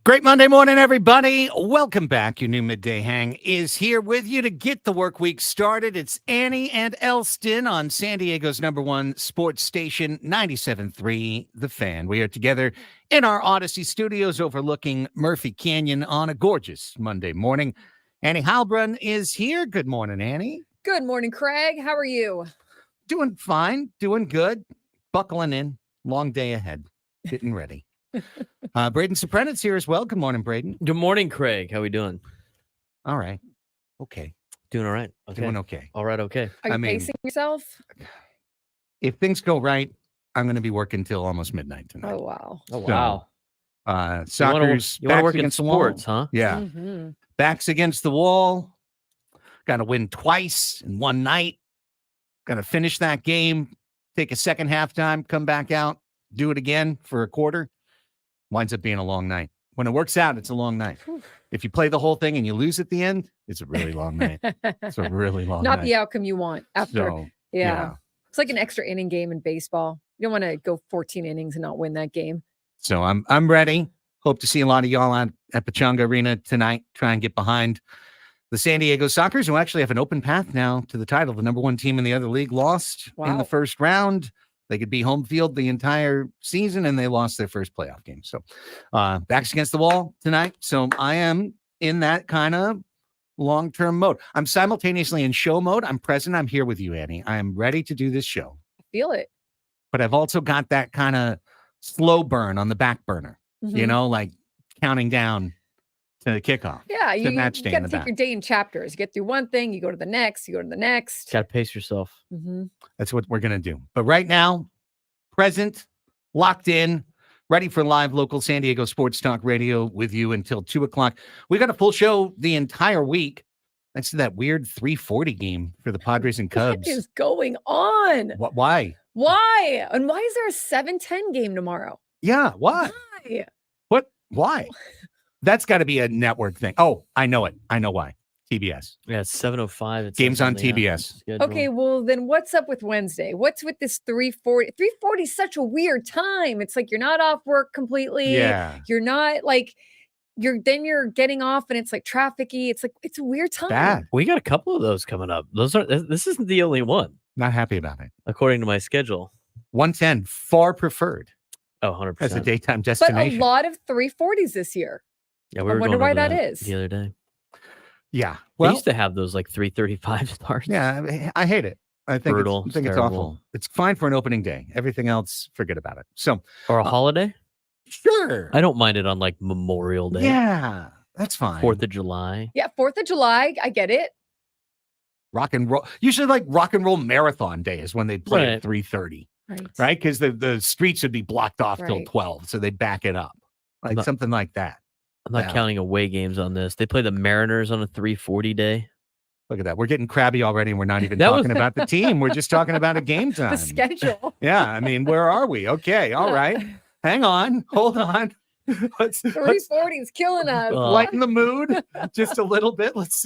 Great Monday morning, everybody. Welcome back. Your new midday hang is here with you to get the work week started. It's Annie and Elsten on San Diego's #1 sports station, 97.3 The Fan. We are together in our Odyssey studios overlooking Murphy Canyon on a gorgeous Monday morning. Annie Heilbrunn is here. Good morning, Annie. Good morning, Craig. How are you? Doing fine. Doing good. Buckling in. Long day ahead. Getting ready. Braden Soprenit's here as well. Good morning, Braden. Good morning, Craig. How we doing? All right. Okay. Doing all right. Okay. Doing okay. All right. Okay. Are you pacing yourself? If things go right, I'm going to be working till almost midnight tonight. Oh, wow. Oh, wow. Soccer's you want to work in against sports, the wall. huh? Yeah. Mm-hmm. Backs against the wall. Got to win twice in one night. Got to finish that game, take a second halftime, come back out, do it again for a quarter. Winds up being a long night. When it works out, it's a long night. If you play the whole thing and you lose at the end, it's a really long night. It's a really long night. Not the outcome you want after. So, yeah. It's like an extra inning game in baseball. You don't want to go 14 innings and not win that game. So I'm ready. Hope to see a lot of y'all out at Pechanga Arena tonight. Try and get behind the San Diego Sockers, who actually have an open path now to the title. The #1 team in the other league lost in the first round. They could be home field the entire season, and they lost their first playoff game. So backs against the wall tonight. So I am in that kind of long-term mode. I'm simultaneously in show mode. I'm present. I'm here with you, Annie. I am ready to do this show. I feel it. But I've also got that kind of slow burn on the back burner, you know, like counting down to the kickoff. Yeah, you got to take back. your day in chapters. You get through one thing, you go to the next, you go to the next. Got to pace yourself. Mm-hmm. That's what we're going to do. But right now, present, locked in, ready for live local San Diego Sports Talk Radio with you until 2 o'clock. We got a full show the entire week. Thanks to that weird 340 game for the Padres and Cubs. What is going on? Why? Why? And why is there a 7:10 game tomorrow? Yeah, why? Why? What? Why? That's got to be a network thing. Oh, I know it. I know why. TBS. Yeah, it's 7:05. Games on TBS. Okay, well, then what's up with Wednesday? What's with this 3:40? 3:40 is such a weird time. It's like you're not off work completely. Yeah. You're not like you're getting off and it's like trafficy. It's like it's a weird time. Bad. We got a couple of those coming up. This isn't the only one. Not happy about it. According to my schedule. 110, far preferred. Oh, 100%. As a daytime But destination. a lot of 3:40s this year. Yeah, I wonder why that is. The other day. Yeah. Well, Well, they used to have those like 3:35 starts. yeah, I hate it. I think Brutal. I think it's Terrible. awful. It's fine for an opening day. Everything else, forget about it. So, Or a holiday. sure. I don't mind it on like Memorial Day. Yeah, that's fine. 4th of July. Yeah, 4th of July. I get it. Rock and roll. Usually, like rock and roll marathon day is when they play at Right. 3:30, Right. right? Because the streets would be blocked off till Right. 12, so they back it up, like Not- something like that. I'm not Yeah. counting away games on this. They play the Mariners on a 3:40 day. Look at that. We're getting crabby already, and we're not even That was- talking about the team. We're just talking about a game time. The schedule. Yeah, I mean, where are we? Okay, all right. Hang on, hold on. Let's 3:40 is killing us. lighten the mood just a little bit. Let's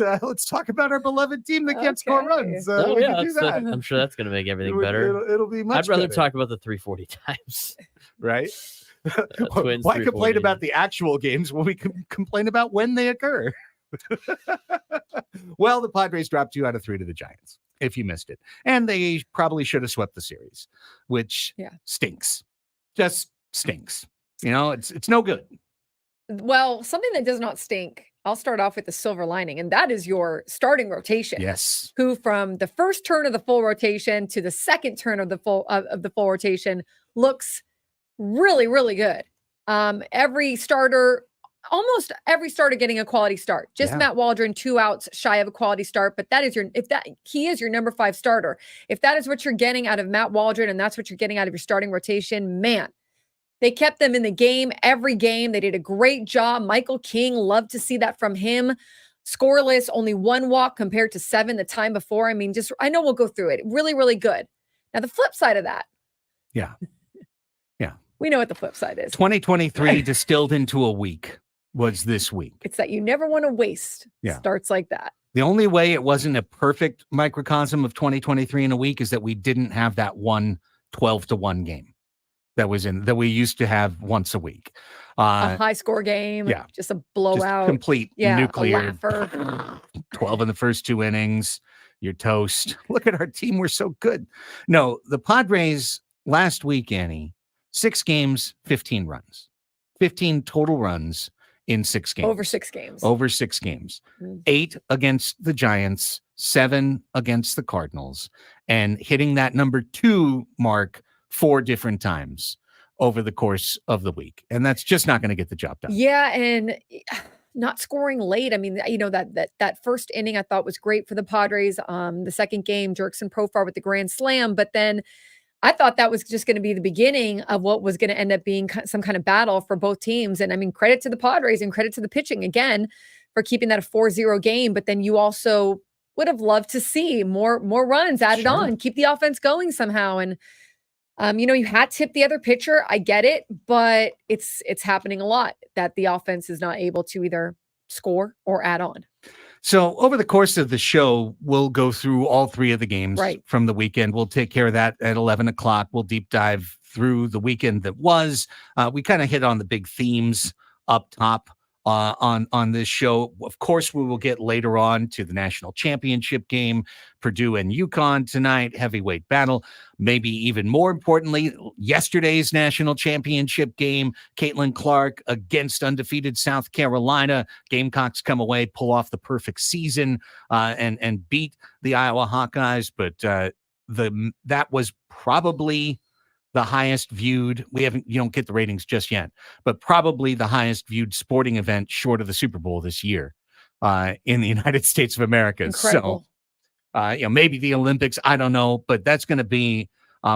talk about our beloved team that can't score Okay. runs. Oh, We yeah, can do that's that. I'm sure that's going to make everything better. It'll be much I'd rather better, talk about the 340 times. right? Twins Why complain 340. about the actual games when we can complain about when they occur? Well, the Padres dropped 2 out of 3 to the Giants, if you missed it. And they probably should have swept the series, which stinks. Just stinks. You know, it's no good. Well, something that does not stink. I'll start off with the silver lining, and that is your starting rotation. Yes. Who, from the first turn of the full rotation to the second turn of the full rotation, looks really, really good. Almost every starter getting a quality start. Just Matt Waldron, 2 outs shy of a quality start, but he is your number 5 starter. If that is what you're getting out of Matt Waldron and that's what you're getting out of your starting rotation, man. They kept them in the game every game. They did a great job. Michael King, love to see that from him. Scoreless, only 1 walk compared to 7 the time before. I mean, I know we'll go through it. Really, really good. Now, the flip side of that. Yeah. Yeah. We know what the flip side is. 2023 distilled into a week was this week. It's that you never want to waste starts like that. The only way it wasn't a perfect microcosm of 2023 in a week is that we didn't have that one 12-1 game that we used to have once a week. A high score game. Yeah. Just a Just blowout. complete Yeah, a nuclear. laugher. 12 in the first 2 innings. You're toast. Look at our team. We're so good. No, the Padres last week, Annie, 6 games, 15 runs. 15 total runs in 6 games. Over 6 games. Over 6 games. Mm. 8 against the Giants, 7 against the Cardinals, and hitting that number 2 mark 4 different times over the course of the week. And that's just not going to get the job done. Yeah, and not scoring late. I mean, that first inning I thought was great for the Padres. The second game, Jerkson Profar with the grand slam, but then I thought that was just going to be the beginning of what was going to end up being some kind of battle for both teams. And I mean, credit to the Padres and credit to the pitching again for keeping that a 4-0 game. But then you also would have loved to see more runs added on, keep the offense going somehow. And you had tipped the other pitcher. I get it, but it's happening a lot that the offense is not able to either score or add on. So over the course of the show, we'll go through all 3 of the games from the weekend. We'll take care of that at 11 o'clock. We'll deep dive through the weekend that was. We kind of hit on the big themes up top on this show. Of course, we will get later on to the national championship game, Purdue and UConn tonight, heavyweight battle. Maybe even more importantly, yesterday's national championship game, Caitlin Clark against undefeated South Carolina. Gamecocks come away, pull off the perfect season, and beat the Iowa Hawkeyes. But that was probably the highest viewed. You don't get the ratings just yet, but probably the highest viewed sporting event short of the Super Bowl this year in the United States of America. Incredible. So, maybe the Olympics, I don't know, but that's going to be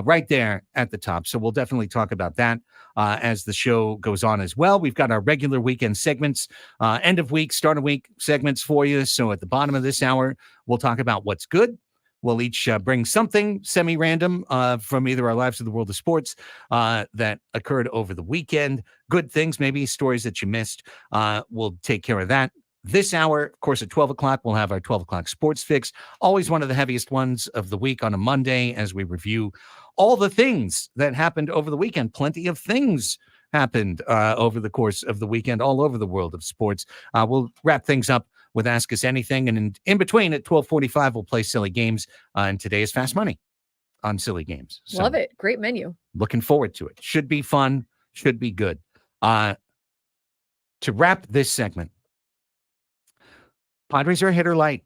right there at the top. So we'll definitely talk about that as the show goes on as well. We've got our regular weekend segments, end of week, start of week segments for you. So at the bottom of this hour, we'll talk about what's good. We'll each bring something semi-random from either our lives or the world of sports that occurred over the weekend. Good things, maybe stories that you missed. We'll take care of that. This hour, of course, at 12 o'clock, we'll have our 12 o'clock sports fix. Always one of the heaviest ones of the week on a Monday as we review all the things that happened over the weekend. Plenty of things happened over the course of the weekend all over the world of sports. We'll wrap things up with Ask Us Anything. And in between at 12:45, we'll play Silly Games. And today is Fast Money on Silly Games. So love it. Great menu. Looking forward to it. Should be fun. Should be good. To wrap this segment, Padres are a hitter light.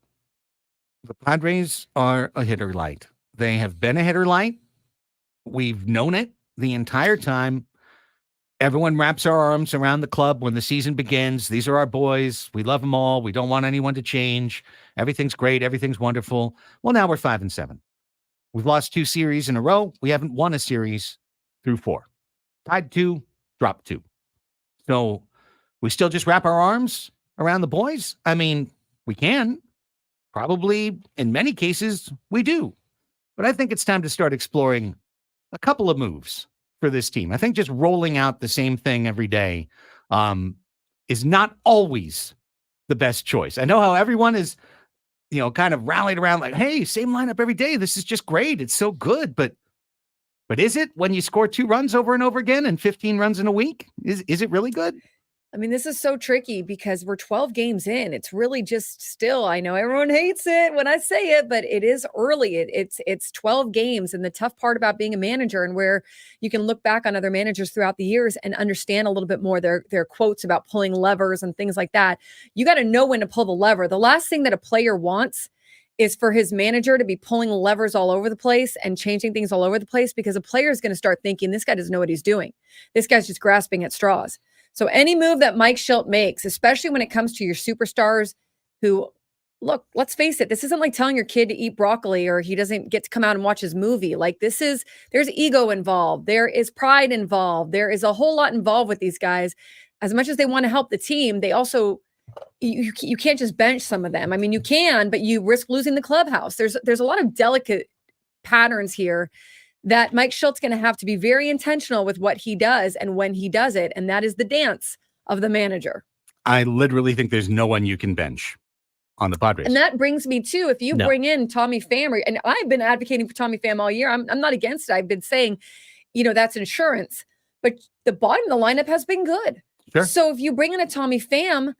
The Padres are a hitter light. They have been a hitter light. We've known it the entire time. Everyone wraps our arms around the club when the season begins. These are our boys. We love them all. We don't want anyone to change. Everything's great. Everything's wonderful. Well, now we're 5-7. We've lost 2 series in a row. We haven't won a series through 4. Tied 2, dropped 2. So we still just wrap our arms around the boys? I mean, we can. Probably in many cases, we do. But I think it's time to start exploring a couple of moves for this team. I think just rolling out the same thing every day is not always the best choice. I know how everyone is, kind of rallied around like, hey, same lineup every day. This is just great. It's so good. But is it when you score 2 runs over and over again and 15 runs in a week? Is it really good? I mean, this is so tricky because we're 12 games in. It's really just still, I know everyone hates it when I say it, but it is early. It's 12 games. And the tough part about being a manager and where you can look back on other managers throughout the years and understand a little bit more their quotes about pulling levers and things like that. You got to know when to pull the lever. The last thing that a player wants is for his manager to be pulling levers all over the place and changing things all over the place, because a player is going to start thinking, this guy doesn't know what he's doing. This guy's just grasping at straws. So any move that Mike Schilt makes, especially when it comes to your superstars who, look, let's face it, this isn't like telling your kid to eat broccoli or he doesn't get to come out and watch his movie. Like there's ego involved. There is pride involved. There is a whole lot involved with these guys. As much as they want to help the team, they also, you can't just bench some of them. I mean, you can, but you risk losing the clubhouse. There's a lot of delicate patterns here that Mike Schilt's going to have to be very intentional with what he does and when he does it. And that is the dance of the manager. I literally think there's no one you can bench on the Padres. And that brings me to, if you bring in Tommy Pham, and I've been advocating for Tommy Pham all year. I'm not against it. I've been saying, that's insurance. But the bottom of the lineup has been good. Sure. So if you bring in a Tommy Pham,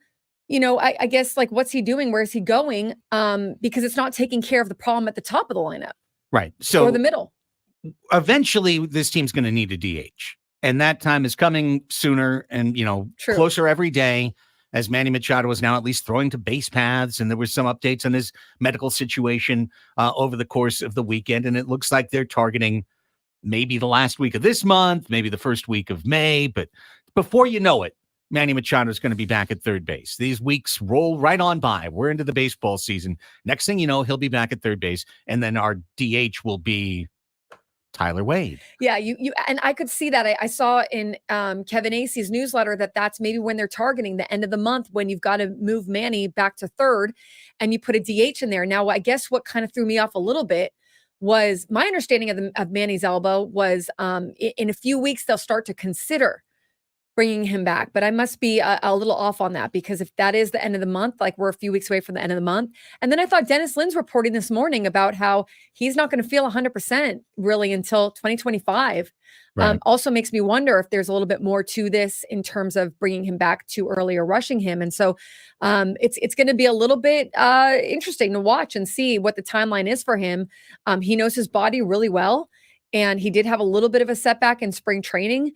I guess like what's he doing? Where is he going? Because it's not taking care of the problem at the top of the lineup Right. or So the middle. eventually this team's going to need a DH. And that time is coming sooner and, True. closer every day, as Manny Machado is now at least throwing to base paths. And there were some updates on his medical situation over the course of the weekend. And it looks like they're targeting maybe the last week of this month, maybe the first week of May. But before you know it, Manny Machado is going to be back at third base. These weeks roll right on by. We're into the baseball season. Next thing you know, he'll be back at third base. And then our DH will be Tyler Wade. Yeah, you and I could see that. I saw in Kevin Acey's newsletter that's maybe when they're targeting the end of the month when you've got to move Manny back to third and you put a DH in there. Now, I guess what kind of threw me off a little bit was my understanding of Manny's elbow was in a few weeks they'll start to consider bringing him back, but I must be a little off on that because if that is the end of the month, like we're a few weeks away from the end of the month. And then I thought Dennis Lynn's reporting this morning about how he's not going to feel 100% really until 2025. Right. Also makes me wonder if there's a little bit more to this in terms of bringing him back too early or rushing him. And so it's going to be a little bit interesting to watch and see what the timeline is for him. He knows his body really well, and he did have a little bit of a setback in spring training.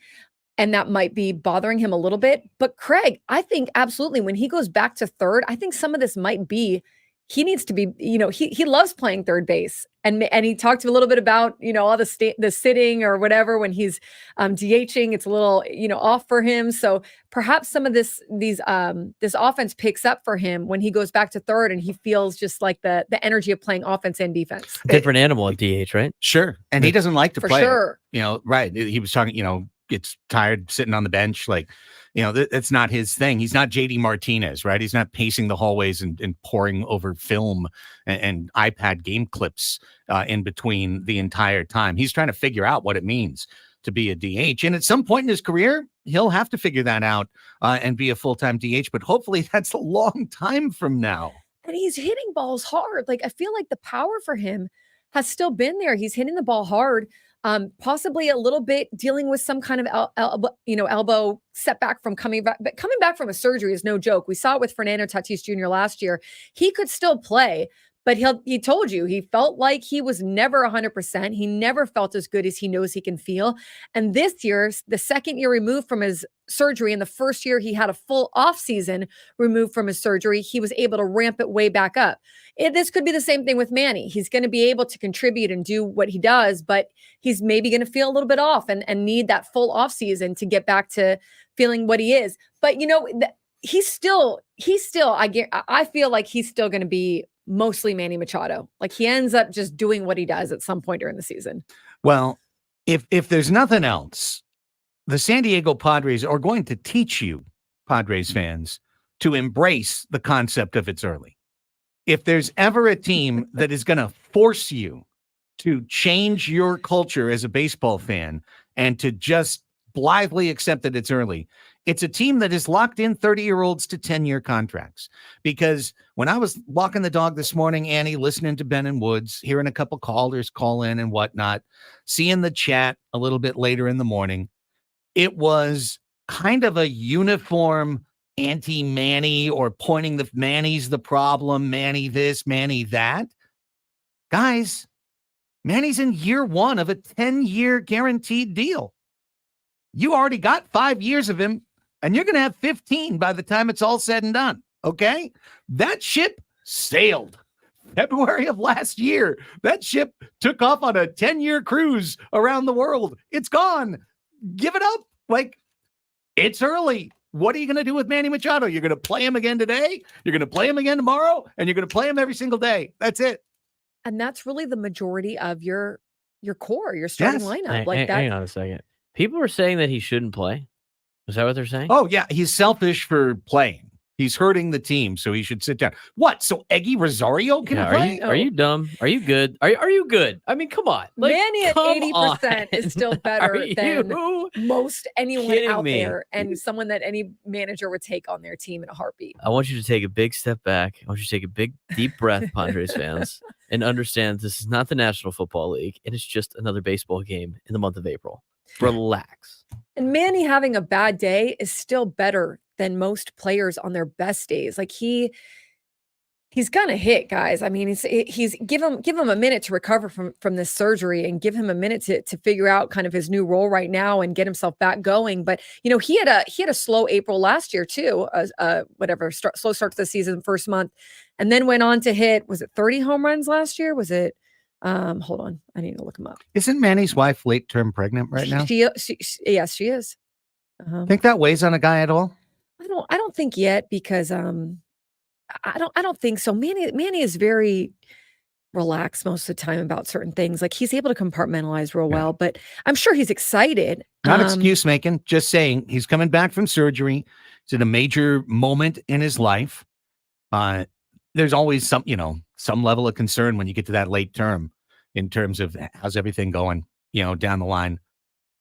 And that might be bothering him a little bit. But Craig, I think absolutely when he goes back to third, I think some of this might be he needs to be, he loves playing third base. And he talked a little bit about, all the sitting or whatever when he's DHing, it's a little, off for him. So perhaps some of this offense picks up for him when he goes back to third and he feels just like the energy of playing offense and defense. Different animal at DH, right? Sure. And he doesn't like to For play. sure. Right. He was talking, gets tired sitting on the bench. Like, that's not his thing. He's not JD Martinez, right? He's not pacing the hallways and poring over film and iPad game clips in between the entire time. He's trying to figure out what it means to be a DH. And at some point in his career, he'll have to figure that out and be a full-time DH. But hopefully that's a long time from now. And he's hitting balls hard. Like, I feel like the power for him has still been there. He's hitting the ball hard. Possibly a little bit dealing with some kind of elbow setback from coming back, but coming back from a surgery is no joke. We saw it with Fernando Tatis Jr. last year. He could still play, but he told you he felt like he was never 100%. He never felt as good as he knows he can feel. And this year, the second year removed from his surgery, and the first year he had a full off season removed from his surgery, he was able to ramp it way back up. This could be the same thing with Manny. He's going to be able to contribute and do what he does, but he's maybe going to feel a little bit off and need that full off season to get back to feeling what he is. But he's still, I feel like he's still going to be mostly Manny Machado. Like he ends up just doing what he does at some point during the season. Well, if there's nothing else, the San Diego Padres are going to teach you, Padres fans, to embrace the concept of it's early. If there's ever a team that is going to force you to change your culture as a baseball fan and to just blithely accept that it's early, it's a team that is locked in 30-year-olds to 10-year contracts. Because when I was walking the dog this morning, Annie, listening to Ben and Woods, hearing a couple callers call in and whatnot, seeing the chat a little bit later in the morning, it was kind of a uniform anti-Manny or pointing the Manny's the problem, Manny this, Manny that. Guys, Manny's in year one of a 10-year guaranteed deal. You already got 5 years of him, and you're going to have 15 by the time it's all said and done. Okay? That ship sailed February of last year. That ship took off on a 10-year cruise around the world. It's gone. Give it up. Like, it's early. What are you going to do with Manny Machado? You're going to play him again today. You're going to play him again tomorrow, and you're going to play him every single day. That's it. And that's really the majority of your core, your starting lineup. Hang on a second. People are saying that he shouldn't play. Is that what they're saying? Oh, yeah. He's selfish for playing. He's hurting the team, so he should sit down. What? So Eggy Rosario can play? Are you dumb? Are you good? Are you good? I mean, come on. Like, Manny at 80% is still better than most anyone out there, and someone that any manager would take on their team in a heartbeat. I want you to take a big step back. I want you to take a big, deep breath, Padres fans, and understand this is not the National Football League, and it's just another baseball game in the month of April. Relax. And Manny having a bad day is still better than most players on their best days. Like he's gonna hit, guys. I mean, he's give him a minute to recover from this surgery and give him a minute to figure out kind of his new role right now and get himself back going. But he had a slow April last year too, slow start to the season, first month, and then went on to hit. Was it 30 home runs last year? Was it? Hold on, I need to look him up. Isn't Manny's wife late term pregnant right now? Yes, she is. Think that weighs on a guy at all? I don't think yet because I don't think so. Manny is very relaxed most of the time about certain things. Like he's able to compartmentalize real well, but I'm sure he's excited. Not excuse making, just saying he's coming back from surgery. It's at a major moment in his life. There's always some level of concern when you get to that late term in terms of how's everything going, down the line.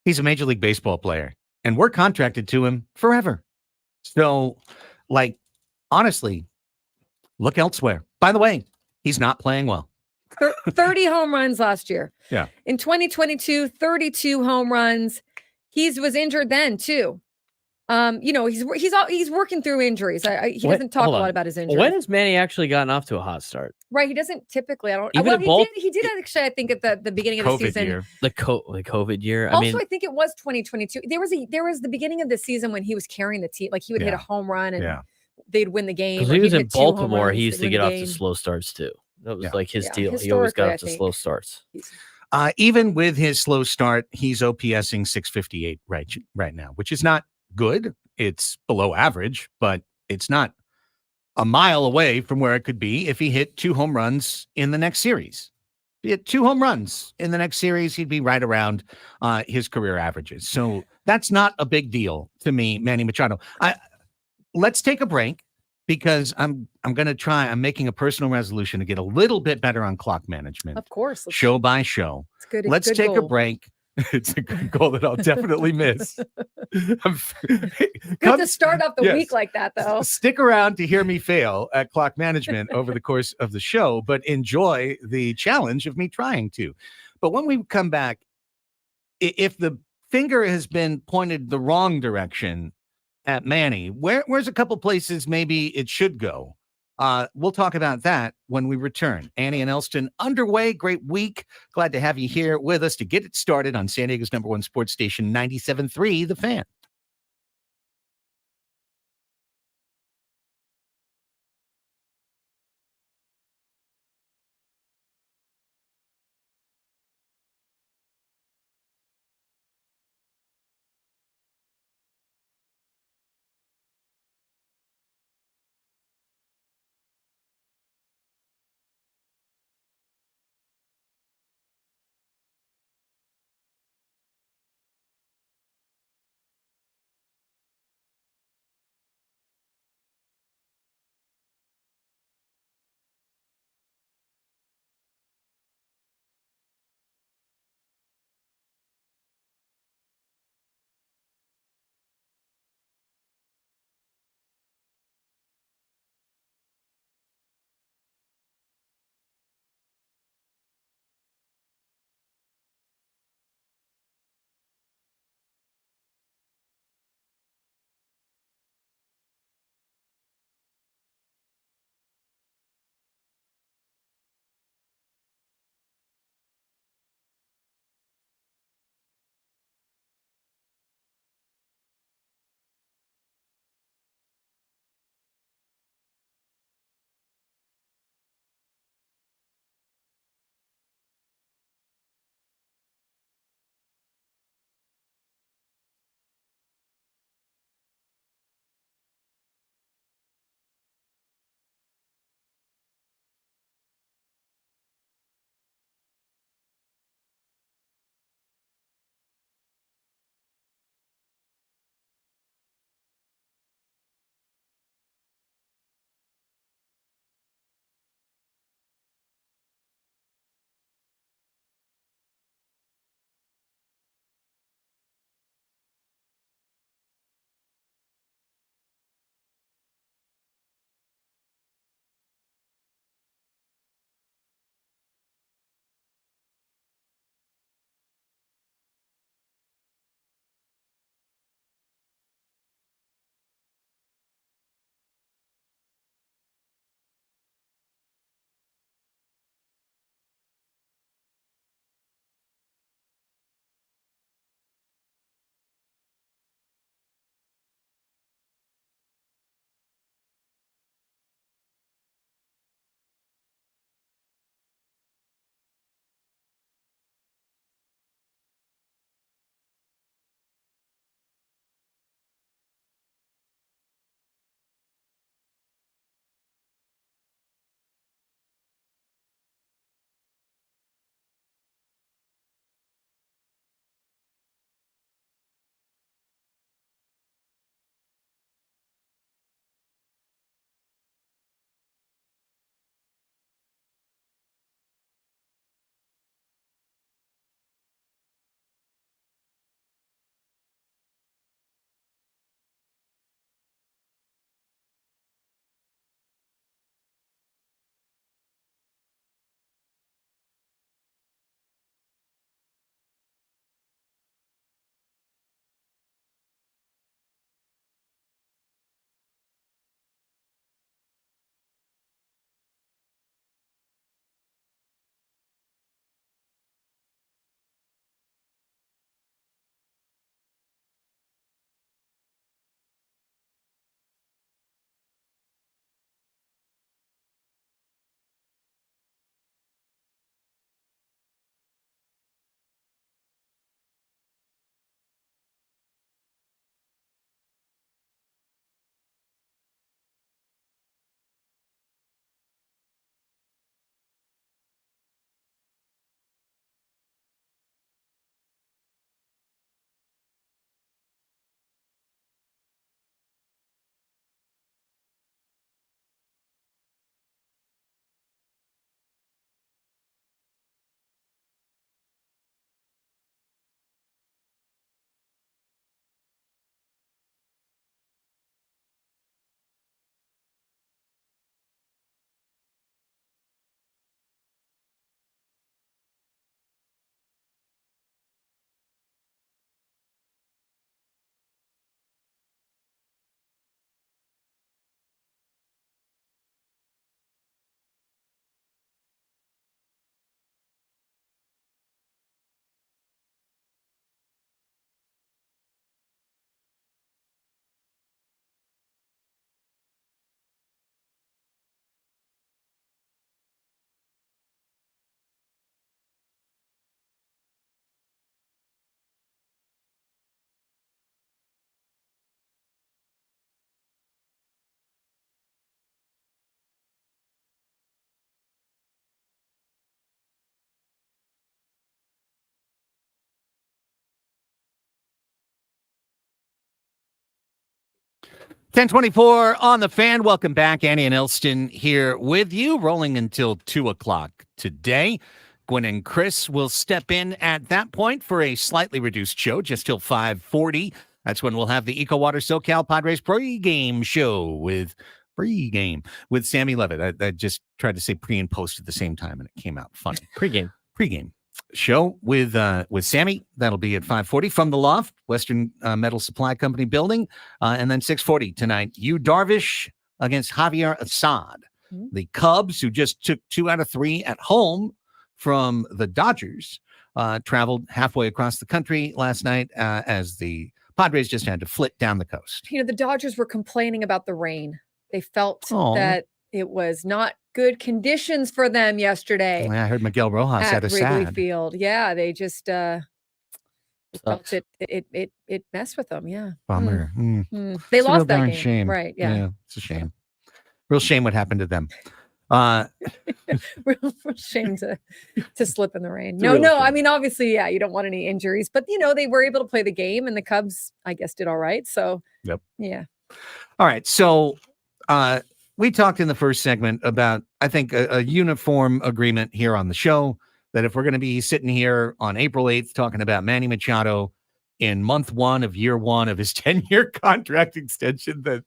He's a Major League Baseball player and we're contracted to him forever. So honestly, look elsewhere. By the way, he's not playing well. 30 home runs last year. Yeah. In 2022, 32 home runs. He was injured then too. He's working through injuries. He doesn't talk a lot about his injuries. When has Manny actually gotten off to a hot start? Right, he doesn't typically. He did actually. I think at the beginning of the season, year. The COVID year. Also, I think it was 2022. There was the beginning of the season when he was carrying the team. Like he would hit a home run and they'd win the game. Because he was in Baltimore, he used to get off to slow starts too. That was like his deal. He always got off to slow starts. Even with his slow start, he's OPSing 658 right now, which is not good. It's below average, but it's not a mile away from where it could be if he hit 2 home runs in the next series. If he hit 2 home runs in the next series, he'd be right around his career averages. So that's not a big deal to me, Manny Machado. Let's take a break because I'm making a personal resolution to get a little bit better on clock management. Of course. Show by show. It's good. Let's good take goal. a break. It's a good goal that I'll definitely miss. Good to start off the week like that, though. Stick around to hear me fail at clock management over the course of the show, but enjoy the challenge of me trying to. But when we come back, if the finger has been pointed the wrong direction at Manny, where's a couple places maybe it should go? We'll talk about that when we return. Annie and Elsten underway. Great week. Glad to have you here with us to get it started on San Diego's #1 sports station, 97.3 The Fan. 1024 on the Fan. Welcome back. Annie and Elsten here with you, rolling until 2 o'clock today. Gwen and Chris will step in at that point for a slightly reduced show, just till 5:40. That's when we'll have the EcoWater SoCal Padres pregame show with Sammy Levitt. I just tried to say pre and post at the same time, and it came out funny. Pregame Show with Sammy. That'll be at 5:40 from the Loft, Western Metal Supply Company building. And then 6:40 tonight, Yu Darvish against Javier Assad. Mm-hmm. The Cubs, who just took 2 out of 3 at home from the Dodgers, traveled halfway across the country last night as the Padres just had to flit down the coast. You know, the Dodgers were complaining about the rain. They felt that it was not good conditions for them yesterday. I heard Miguel Rojas at had a Wrigley sad. Field. Yeah, they just felt it messed with them. Yeah, Bummer. They It's a lost real that darn game. shame. Right? Yeah, It's a shame. Real shame what happened to them. real shame to slip in the rain. It's a real No. shame. I mean, obviously, yeah, you don't want any injuries, but they were able to play the game, and the Cubs, I guess, did all right. So, Yep. Yeah. All right. So, we talked in the first segment about, I think, a uniform agreement here on the show that if we're going to be sitting here on April 8th talking about Manny Machado in month 1 of year 1 of his 10-year contract extension, that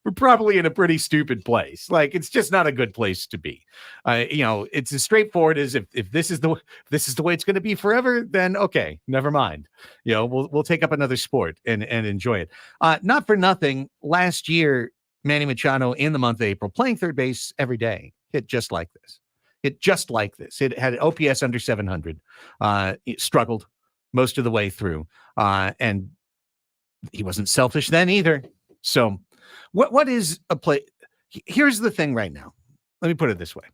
we're probably in a pretty stupid place. Like, it's just not a good place to be. It's as straightforward as if this is the way it's going to be forever, then okay, never mind. We'll take up another sport and enjoy it. Not for nothing, last year, Manny Machado in the month of April, playing third base every day, hit just like this. It had OPS under 700. It struggled most of the way through. And he wasn't selfish then either. So what is a play? Here's the thing right now. Let me put it this way.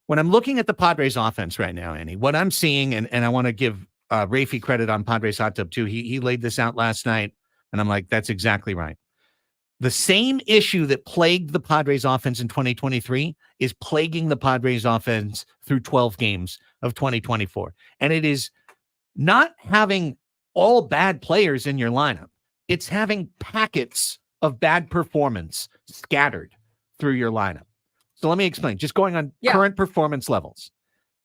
When I'm looking at the Padres offense right now, Annie, what I'm seeing, and I want to give Rafi credit on Padres Hot Tub too. He laid this out last night, and I'm like, that's exactly right. The same issue that plagued the Padres offense in 2023 is plaguing the Padres offense through 12 games of 2024. And it is not having all bad players in your lineup. It's having packets of bad performance scattered through your lineup. So let me explain. Just going on current performance levels.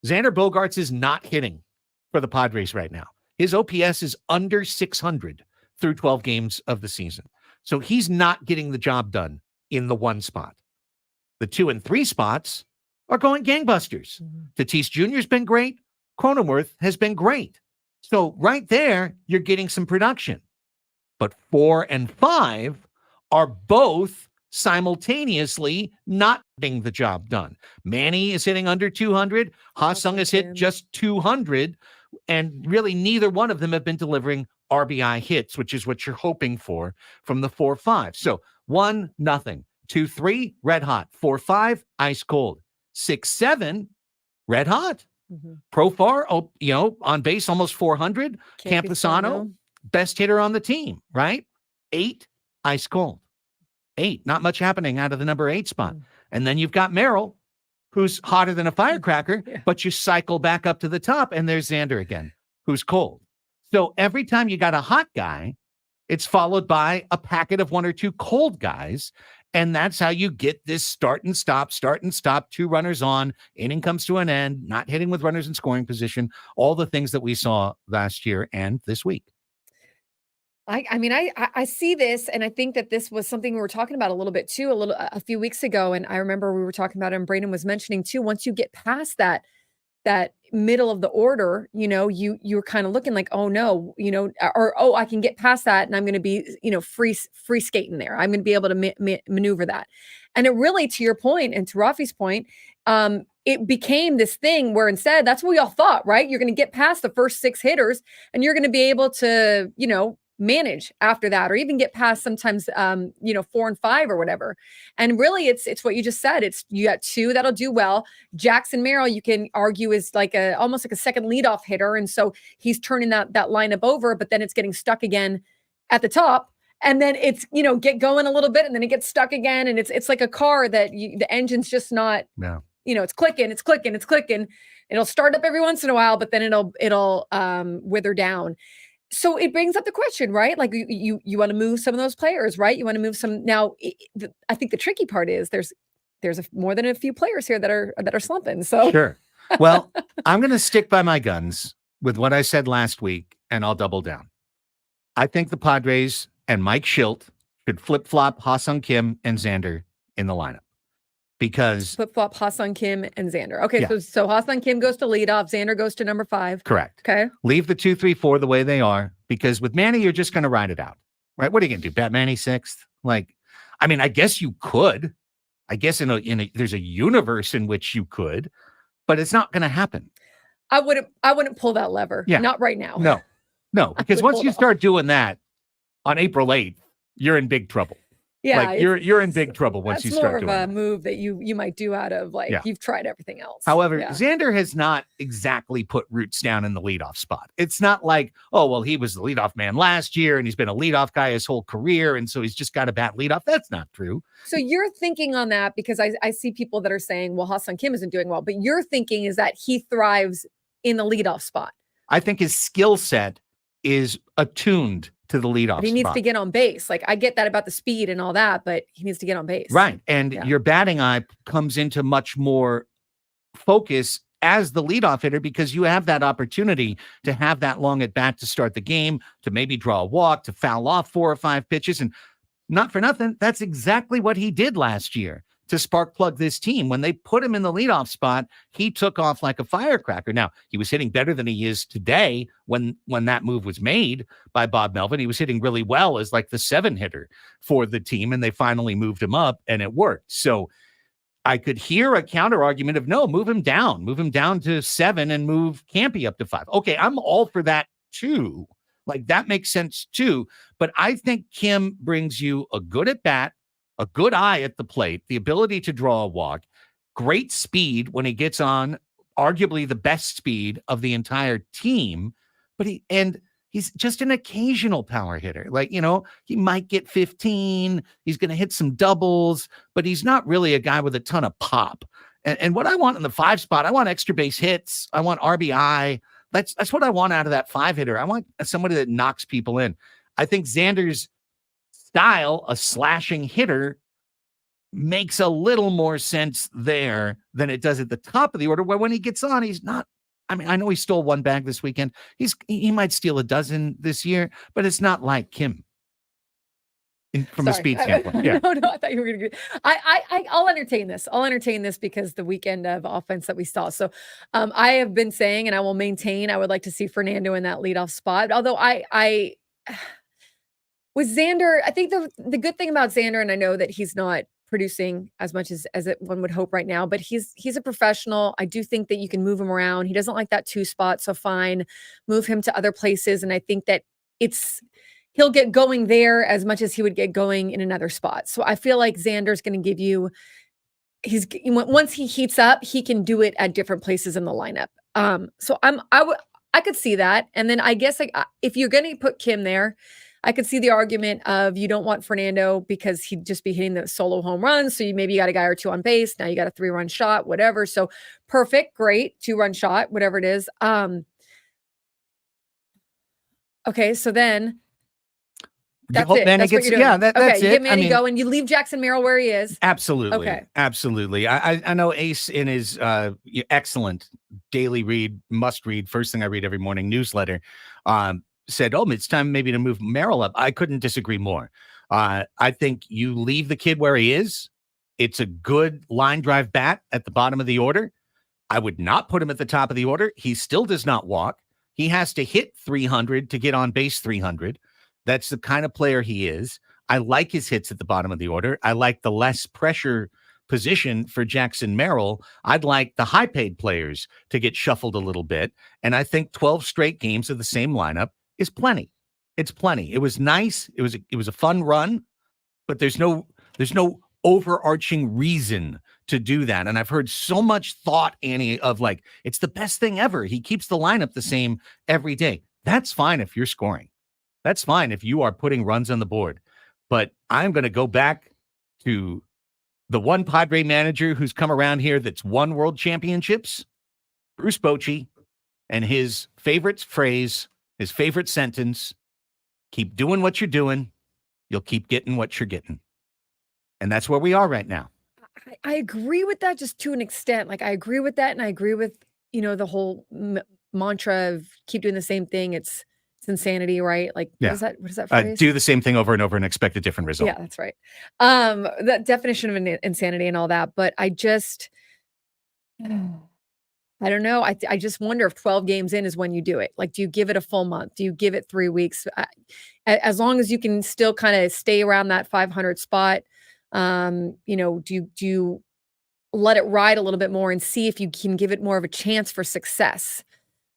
Xander Bogaerts is not hitting for the Padres right now. His OPS is under 600 through 12 games of the season. So he's not getting the job done in the 1 spot. The 2 and 3 spots are going gangbusters. Tatis Jr. has been great. Cronenworth has been great. So right there, you're getting some production. But 4 and 5 are both simultaneously not getting the job done. Manny is hitting under 200. Ha-Sung has hit just 200. And really neither one of them have been delivering RBI hits, which is what you're hoping for from the 4-5. So 1-0, 2-3, red hot. 4-5, ice cold. 6-7, red hot. Profar, on base almost 400. Campusano, best hitter on the team, right? 8, ice cold. 8, not much happening out of the number 8 spot. And then you've got Merrill, who's hotter than a firecracker, but you cycle back up to the top, and there's Xander again, who's cold. So every time you got a hot guy, it's followed by a packet of 1 or 2 cold guys. And that's how you get this start and stop, 2 runners on, inning comes to an end, not hitting with runners in scoring position, all the things that we saw last year and this week. I see this, and I think that this was something we were talking about a little bit too, a few weeks ago. And I remember we were talking about it, and Brandon was mentioning too, once you get past that middle of the order, you're kind of looking like, oh no, I can get past that, and I'm going to be, free skating there. I'm going to be able to maneuver that. And it really, to your point and to Rafi's point, it became this thing where instead, that's what we all thought, right? You're going to get past the first 6 hitters, and you're going to be able to, manage after that, or even get past sometimes 4 and 5 or whatever. And really it's what you just said. It's you got 2 that'll do well. Jackson Merrill, you can argue, is almost like a second leadoff hitter, and so he's turning that lineup over, but then it's getting stuck again at the top, and then it's get going a little bit, and then it gets stuck again, and it's like a car that the engine's just not it's clicking. It'll start up every once in a while, but then it'll wither down. So it brings up the question, right? Like you want to move some of those players, right? You want to move some. Now, I think the tricky part is there's more than a few players here that are slumping. So Sure. Well, I'm going to stick by my guns with what I said last week, and I'll double down. I think the Padres and Mike Schilt should flip-flop Ha-Seong Kim and Xander in the lineup because flip-flop Ha-Seong Kim and Xander. Okay, Yeah. so Ha-Seong Kim goes to leadoff, Xander goes to number 5. correct. Okay. Leave the 2, 3, 4 the way they are because with Manny, you're just going to ride it out, right? What are you going to do? Bet Manny 6th? Like, I mean, I guess you could. I guess there's a universe in which you could, but it's not going to happen. I wouldn't pull that lever. Yeah. Not right now. No, because would once hold you off. start doing that on April 8th, you're in big trouble. Yeah, Like you're in big trouble once you that's start more doing of a that. move that you might do out of like Yeah. you've tried everything else. However, Yeah. Xander has not exactly put roots down in the leadoff spot. It's not like, oh, well, he was the leadoff man last year and he's been a leadoff guy his whole career. And so he's just got a bat leadoff. That's not true. So you're thinking on that because I see people that are saying, well, Ha-Seong Kim isn't doing well, but your thinking is that he thrives in the leadoff spot. I think his skill set is attuned to the leadoff But he needs spot. to get on base. Like I get that about the speed and all that, but he needs to get on base. Right. And Yeah. your batting eye comes into much more focus as the leadoff hitter because you have that opportunity to have that long at bat to start the game, to maybe draw a walk, to foul off 4 or 5 pitches. And not for nothing, that's exactly what he did last year to spark plug this team. When they put him in the leadoff spot, he took off like a firecracker. Now, he was hitting better than he is today when that move was made by Bob Melvin. He was hitting really well as like the 7 hitter for the team, and they finally moved him up, and it worked. So I could hear a counter argument of, no, move him down to 7 and move Campy up to 5. Okay, I'm all for that too. Like that makes sense too. But I think Kim brings you a good at bat, a good eye at the plate, the ability to draw a walk, great speed when he gets on, arguably the best speed of the entire team. But he's just an occasional power hitter. Like, he might get 15. He's going to hit some doubles, but he's not really a guy with a ton of pop. And what I want in the 5 spot, I want extra base hits. I want RBI. That's what I want out of that 5 hitter. I want somebody that knocks people in. I think Xander's style, a slashing hitter, makes a little more sense there than it does at the top of the order, where when he gets on, he's not. I mean, I know he stole 1 bag this weekend. He might steal a dozen this year, but it's not like Kim from a speed standpoint. Yeah. No, I thought you were going to. I'll entertain this. I'll entertain this because the weekend of offense that we saw. So, I have been saying, and I will maintain, I would like to see Fernando in that leadoff spot. Although I with Xander, I think the good thing about Xander, and I know that he's not producing as much as one would hope right now, but he's a professional. I do think that you can move him around. He doesn't like that 2 spot, so fine, move him to other places. And I think that he'll get going there as much as he would get going in another spot. So I feel like Xander's going to give you. Once he heats up, he can do it at different places in the lineup. So I could see that, and then I guess if you're going to put Kim there, I could see the argument of you don't want Fernando because he'd just be hitting the solo home runs. So you got a guy or 2 on base. Now you got a 3-run shot, whatever. So perfect, great, 2-run shot, whatever it is. Okay, so then that's it. Manny That's what gets, you're doing. yeah, that's okay, you it. get Manny going. You leave Jackson Merrill where he is. Absolutely. Okay. Absolutely. I know Ace in his excellent daily must read, first thing I read every morning newsletter, said, it's time maybe to move Merrill up. I couldn't disagree more. I think you leave the kid where he is. It's a good line drive bat at the bottom of the order. I would not put him at the top of the order. He still does not walk. He has to hit 300 to get on base 300. That's the kind of player he is. I like his hits at the bottom of the order. I like the less pressure position for Jackson Merrill. I'd like the high paid players to get shuffled a little bit. And I think 12 straight games of the same lineup is plenty. It's plenty. It was nice. It was a fun run, but there's no overarching reason to do that. And I've heard so much thought, Annie, of like, it's the best thing ever. He keeps the lineup the same every day. That's fine if you're scoring. That's fine if you are putting runs on the board. But I'm going to go back to the one Padre manager who's come around here that's won world championships, Bruce Bochy, and his favorite phrase His favorite sentence, keep doing what you're doing. You'll keep getting what you're getting. And that's where we are right now. I agree with that just to an extent. Like I agree with that, and I agree with the whole mantra of keep doing the same thing. It's insanity, right? Like Yeah. what is that phrase? Do the same thing over and over and expect a different result. Yeah, that's right. That definition of insanity and all that. But I just, I don't know. I just wonder if 12 games in is when you do it. Like, do you give it a full month? Do you give it 3 weeks? As long as you can still kind of stay around that 500 spot, do you let it ride a little bit more and see if you can give it more of a chance for success?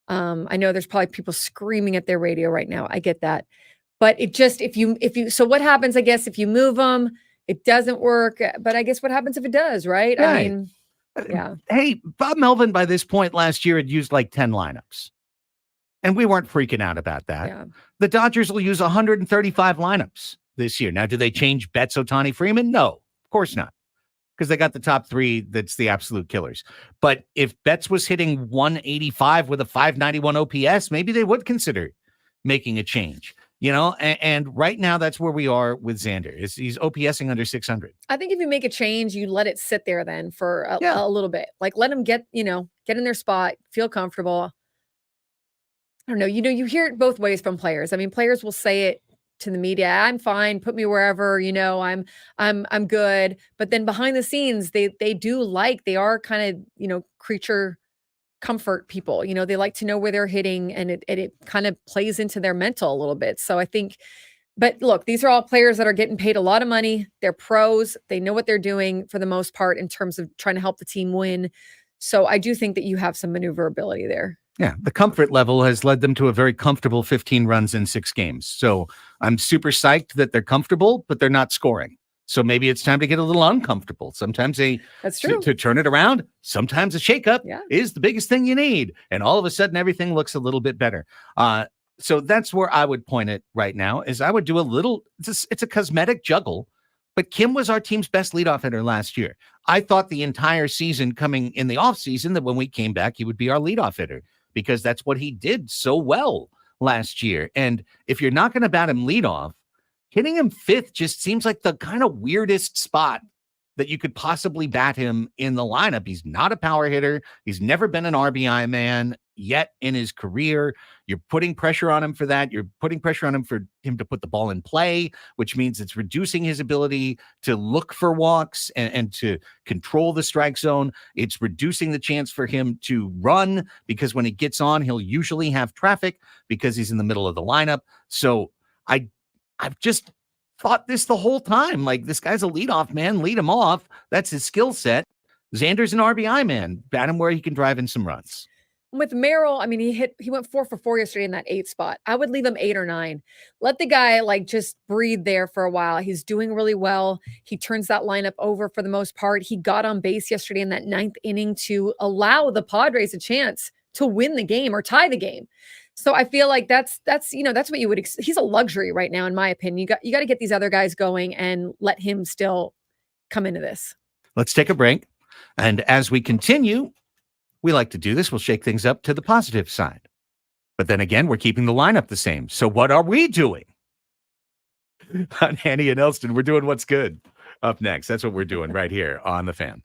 I know there's probably people screaming at their radio right now. I get that. But it just, so what happens, I guess, if you move them, it doesn't work, but I guess what happens if it does, right? I Right. mean, yeah. Hey, Bob Melvin by this point last year had used like 10 lineups. And we weren't freaking out about that. Yeah. The Dodgers will use 135 lineups this year. Now, do they change Betts, Ohtani, Freeman? No, of course not. Because they got the top three that's the absolute killers. But if Betts was hitting 185 with a 591 OPS, maybe they would consider making a change. And right now that's where we are with Xander. He's OPSing under 600. I think if you make a change, you let it sit there then for a little bit. Like let them get in their spot, feel comfortable. I don't know. You hear it both ways from players. I mean, players will say it to the media, I'm fine, put me wherever, I'm good. But then behind the scenes, they are kind of, creature comfort people. They like to know where they're hitting, and it kind of plays into their mental a little bit. So I think, but look, these are all players that are getting paid a lot of money. They're pros. They know what they're doing for the most part in terms of trying to help the team win. So I do think that you have some maneuverability there. Yeah, the comfort level has led them to a very comfortable 15 runs in 6 games. So I'm super psyched that they're comfortable, but they're not scoring. So maybe it's time to get a little uncomfortable. Sometimes that's true. To turn it around, sometimes a shakeup is the biggest thing you need. And all of a sudden, everything looks a little bit better. So that's where I would point it right now, is I would do a little, it's a cosmetic juggle. But Kim was our team's best leadoff hitter last year. I thought the entire season coming in the offseason that when we came back, he would be our leadoff hitter, because that's what he did so well last year. And if you're not going to bat him leadoff, hitting him 5th just seems like the kind of weirdest spot that you could possibly bat him in the lineup. He's not a power hitter. He's never been an RBI man yet in his career. You're putting pressure on him for that. You're putting pressure on him for him to put the ball in play, which means it's reducing his ability to look for walks and to control the strike zone. It's reducing the chance for him to run, because when he gets on, he'll usually have traffic because he's in the middle of the lineup. So I've just thought this the whole time. Like, this guy's a leadoff man. Lead him off. That's his skill set. Xander's an RBI man. Bat him where he can drive in some runs. With Merrill, I mean, he went 4 for 4 yesterday in that 8 spot. I would leave him 8 or 9. Let the guy just breathe there for a while. He's doing really well. He turns that lineup over for the most part. He got on base yesterday in that 9th inning to allow the Padres a chance to win the game or tie the game. So I feel like that's what you would. He's a luxury right now, in my opinion. You got to get these other guys going and let him still come into this. Let's take a break, and as we continue, we like to do this. We'll shake things up to the positive side, but then again, we're keeping the lineup the same. So what are we doing? On Annie and Elsten, we're doing what's good. Up next, that's what we're doing right here on The Fan.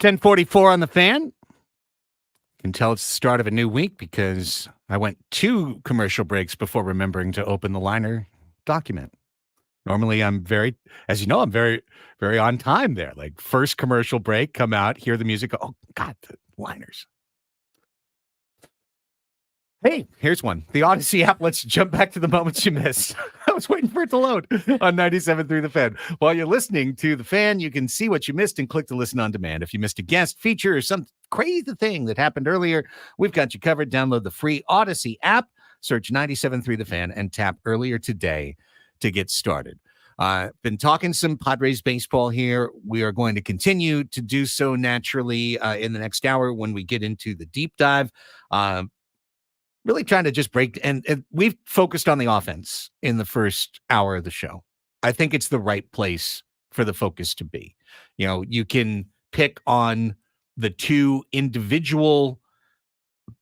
10:44 on the fan. Can tell it's the start of a new week because I went 2 commercial breaks before remembering to open the liner document. Normally I'm very, as you know, I'm very, very on time there. Like first commercial break, come out, hear the music. Oh God, the liners. Hey, here's one. The Odyssey app lets you jump back to the moments you missed. I was waiting for it to load on 97.3 The Fan. While you're listening to The Fan, you can see what you missed and click to listen on demand. If you missed a guest feature or some crazy thing that happened earlier, we've got you covered. Download the free Odyssey app, search 97.3 The Fan, and tap earlier today to get started. Been talking some Padres baseball here. We are going to continue to do so naturally in the next hour when we get into the deep dive. Really trying to just break, and we've focused on the offense in the first hour of the show. I think it's the right place for the focus to be. You know, you can pick on the 2 individual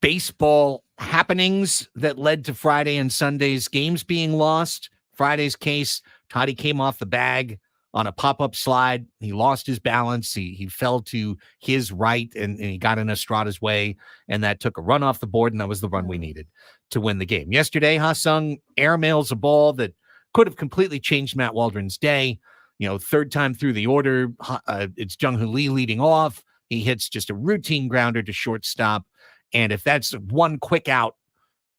baseball happenings that led to Friday and Sunday's games being lost. Friday's case, Toddy came off the bag on a pop-up slide. He lost his balance. He fell to his right and he got in Estrada's way, and that took a run off the board, and that was the run we needed to win the game. Yesterday, Ha-Sung airmails a ball that could have completely changed Matt Waldron's day. You know, third time through the order, it's Jung-Hoo Lee leading off. He hits just a routine grounder to shortstop, and if that's one quick out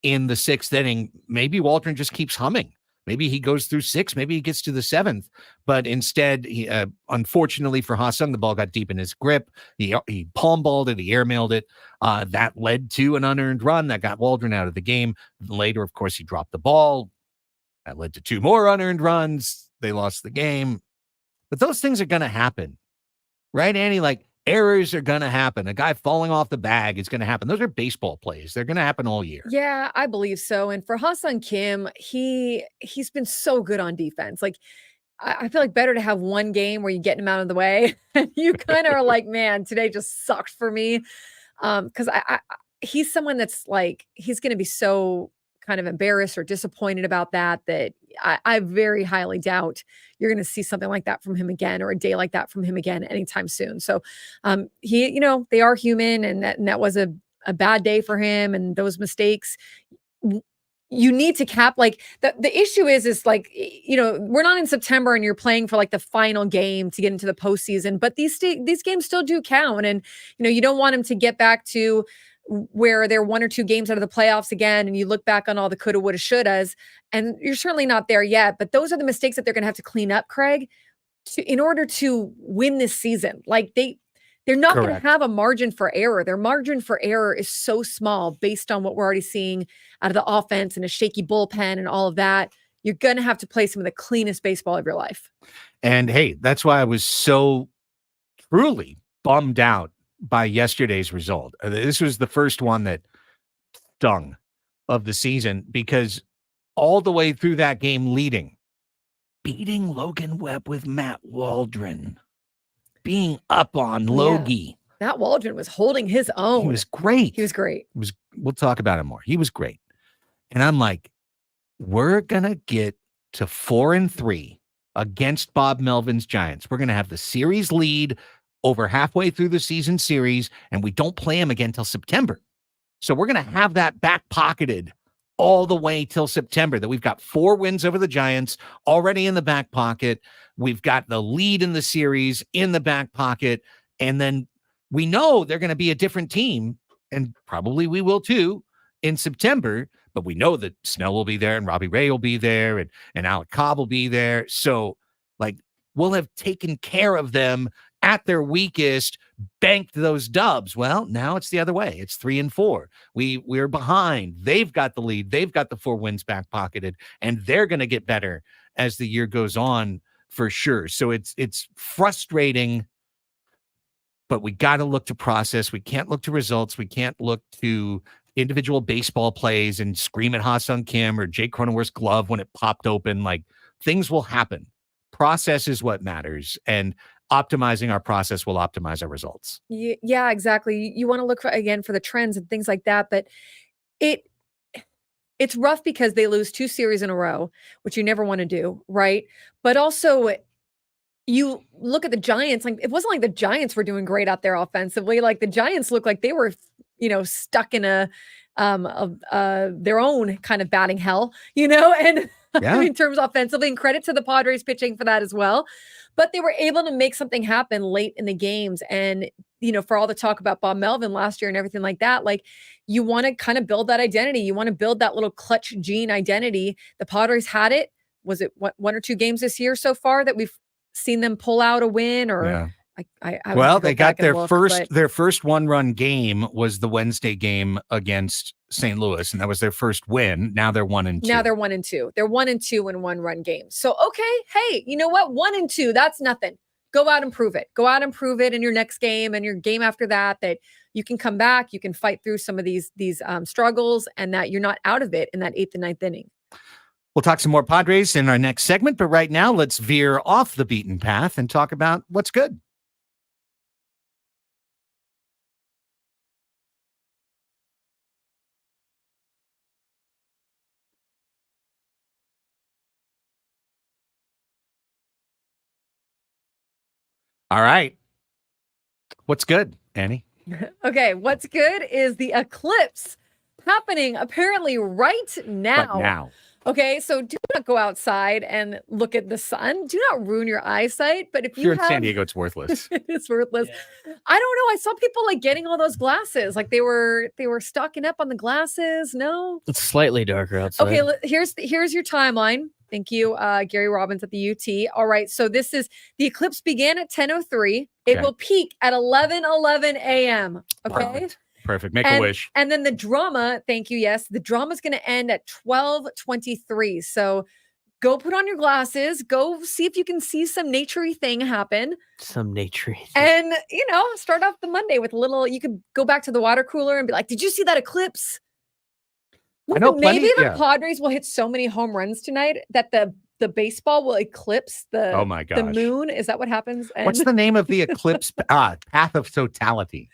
in the 6th inning, maybe Waldron just keeps humming. Maybe he goes through 6. Maybe he gets to the 7th. But instead, he, unfortunately for Ha-Sung, the ball got deep in his grip. He palm balled it. He airmailed it. That led to an unearned run that got Waldron out of the game. Later, of course, he dropped the ball. That led to 2 more unearned runs. They lost the game. But those things are going to happen. Right, Annie? Like, errors are going to happen. A guy falling off the bag is going to happen. Those are baseball plays. They're going to happen all year. Yeah, I believe so. And for Ha-Sung Kim, he's been so good on defense. Like, I feel like better to have one game where you get him out of the way. And you kind of are like, man, today just sucked for me. Because he's someone that's like, he's going to be so kind of embarrassed or disappointed about that I very highly doubt you're going to see something like that from him again, or a day like that from him again anytime soon. So they are human, and that was a bad day for him, and those mistakes you need to cap. Like the issue is like, we're not in September and you're playing for like the final game to get into the postseason, but these games still do count. And, you don't want him to get back to where they're 1 or 2 games out of the playoffs again, and you look back on all the coulda, woulda, shouldas, and you're certainly not there yet. But those are the mistakes that they're going to have to clean up, Craig, in order to win this season. Like they're not going to have a margin for error. Their margin for error is so small based on what we're already seeing out of the offense and a shaky bullpen and all of that. You're going to have to play some of the cleanest baseball of your life. And hey, that's why I was so truly bummed out by yesterday's result. This was the first one that stung of the season, because all the way through that game beating Logan Webb with Matt Waldron, being up on Logie. Matt Waldron was holding his own. He was great. We'll talk about him more. He was great. And I'm like, we're going to get to 4-3 against Bob Melvin's Giants. We're going to have the series lead over halfway through the season series, and we don't play him again till September. So we're going to have that back pocketed all the way till September, that we've got 4 wins over the Giants already in the back pocket. We've got the lead in the series in the back pocket. And then we know they're going to be a different team, and probably we will too in September, but we know that Snell will be there and Robbie Ray will be there and Alec Cobb will be there. So like, we'll have taken care of them at their weakest, banked those dubs. Well, now it's the other way. It's 3-4. We're behind. They've got the lead. They've got the 4 wins back pocketed, and they're going to get better as the year goes on for sure. So it's frustrating, but we got to look to process. We can't look to results. We can't look to individual baseball plays and scream at Ha-Sung Kim or Jake Cronenworth's glove when it popped open. Like, things will happen. Process is what matters, and optimizing our process will optimize our results. Yeah, exactly. You want to look for the trends and things like that, but it's rough because they lose 2 series in a row, which you never want to do, right? But also, you look at the Giants, like it wasn't like the Giants were doing great out there offensively. Like the Giants looked like they were, stuck in their own kind of batting hell, and Yeah. in terms of offensively, and credit to the Padres pitching for that as well. But they were able to make something happen late in the games. And, for all the talk about Bob Melvin last year and everything like that, like you want to kind of build that identity. You want to build that little clutch gene identity. The Padres had it. Was it one or two games this year so far that we've seen them pull out a win? Or Yeah. I would Well, have to go they got back and look, but their first one-run game was the Wednesday game against St. Louis, and that was their first win. Now they're 1-2. now they're 1-2. They're 1-2 in one-run games. So okay, hey, you know what? 1-2, that's nothing. Go out and prove it. Go out and prove it in your next game and your game after that you can come back, you can fight through some of these struggles, and that you're not out of it in that 8th and 9th inning. We'll talk some more Padres in our next segment, but right now let's veer off the beaten path and talk about what's good. All right. What's good, Annie? Okay, what's good is the eclipse happening apparently right now. Right now. Okay, so do not go outside and look at the sun. Do not ruin your eyesight. But if If you're you in San Diego, it's worthless. it's worthless. Yeah. I don't know. I saw people like getting all those glasses. Like they were stocking up on the glasses. No. It's slightly darker outside. Okay, here's your timeline. Thank you, Gary Robbins at the UT. All right, so this is the eclipse began at 10:03. It will peak at 11:11 a.m. Okay. Perfect. Make a wish. And then the drama, thank you. Yes, the drama is going to end at 12:23. So go put on your glasses. Go see if you can see some naturey thing happen. Some naturey thing. And, start off the Monday with a little, you could go back to the water cooler and be like, did you see that eclipse? I know Maybe plenty, the Padres will hit so many home runs tonight that the baseball will eclipse the, oh my gosh. the moon. Is that what happens? And What's the name of the eclipse? Path of totality.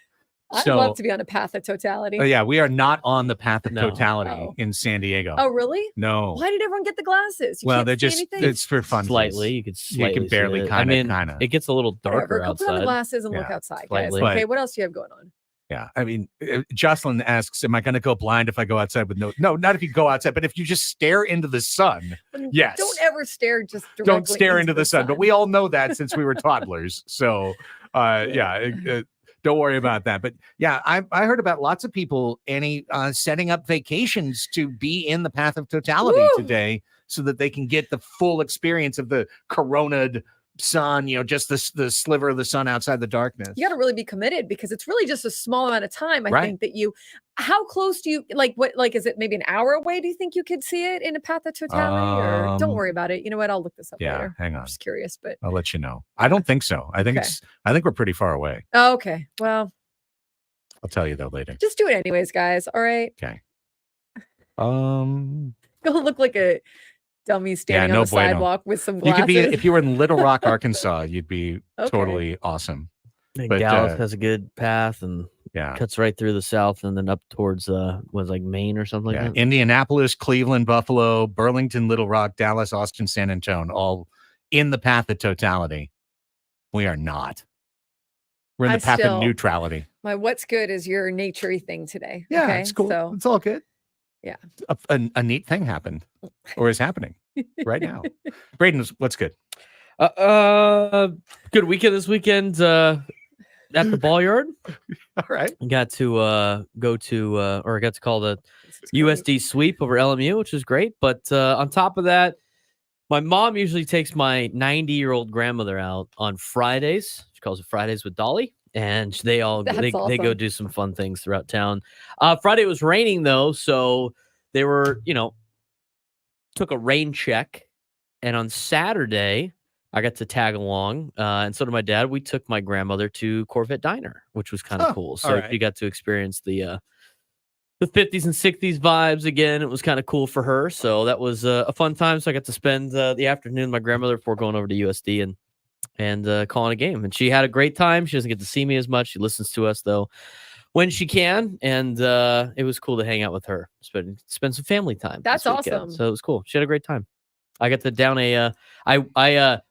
I'd love to be on a path of totality. Yeah, we are not on the path of No. totality in San Diego. Oh, really? No. Why did everyone get the glasses? Well, can't they're see just, anything? it's for fun. Slightly. You could slightly see barely it. kinda. It gets a little darker Whatever. Go put on the outside. glasses and look Yeah, outside, guys. slightly. Okay, what else do you have going on? Yeah, I mean, Jocelyn asks, am I going to go blind if I go outside with no, not if you go outside, but if you just stare into the sun. Yes. Don't ever stare just directly Don't stare into the sun. But we all know that since we were toddlers. So, don't worry about that. But yeah, I heard about lots of people, Annie, setting up vacations to be in the path of totality today so that they can get the full experience of the corona'd sun, just the sliver of the sun outside the darkness. You got to really be committed because it's really just a small amount of time. I Right. think that how close do you is it maybe an hour away? Do you think you could see it in a path of totality or don't worry about it? You know what? I'll look this up later. Hang on. I'm just curious, but I'll let you know. I don't think so. I think I think we're pretty far away. oh, okay. Well, I'll tell you though later. just do it anyways, guys. All right. Okay. Go look like a dummy standing no on the bueno. sidewalk with some You glasses. could be, if you were in Little Rock, Arkansas, you'd be Okay. totally awesome. And But, Dallas has a good path and Yeah. cuts right through the south and then up towards Maine or something Yeah. like that. Indianapolis, Cleveland, Buffalo, Burlington, Little Rock, Dallas, Austin, San Antonio, all in the path of totality. We are not. We're in the path of neutrality. My what's good is your naturey thing today. Yeah, okay? it's cool. So It's all good. Yeah. A neat thing happened or is happening right now. Braden, what's good? Good weekend this weekend at the ball yard. All right. Got to go to or I got to call the USD sweep over LMU, which is great. But on top of that, my mom usually takes my 90-year-old grandmother out on Fridays. She calls it Fridays with Dolly. And they all they go awesome. do some fun things throughout town. Friday was raining though, so they were, took a rain check. And on Saturday, I got to tag along, and so did my dad. We took my grandmother to Corvette Diner, which was kind of cool. So right. you got to experience the 50s and 60s vibes again. It was kind of cool for her. So that was a fun time. So I got to spend the afternoon with my grandmother before going over to USD and calling a game. And she had a great time. She doesn't get to see me as much. She listens to us though when she can. And it was cool to hang out with her, spend some family time. That's this weekend. awesome. So it was cool. She had a great time. I got to down a. I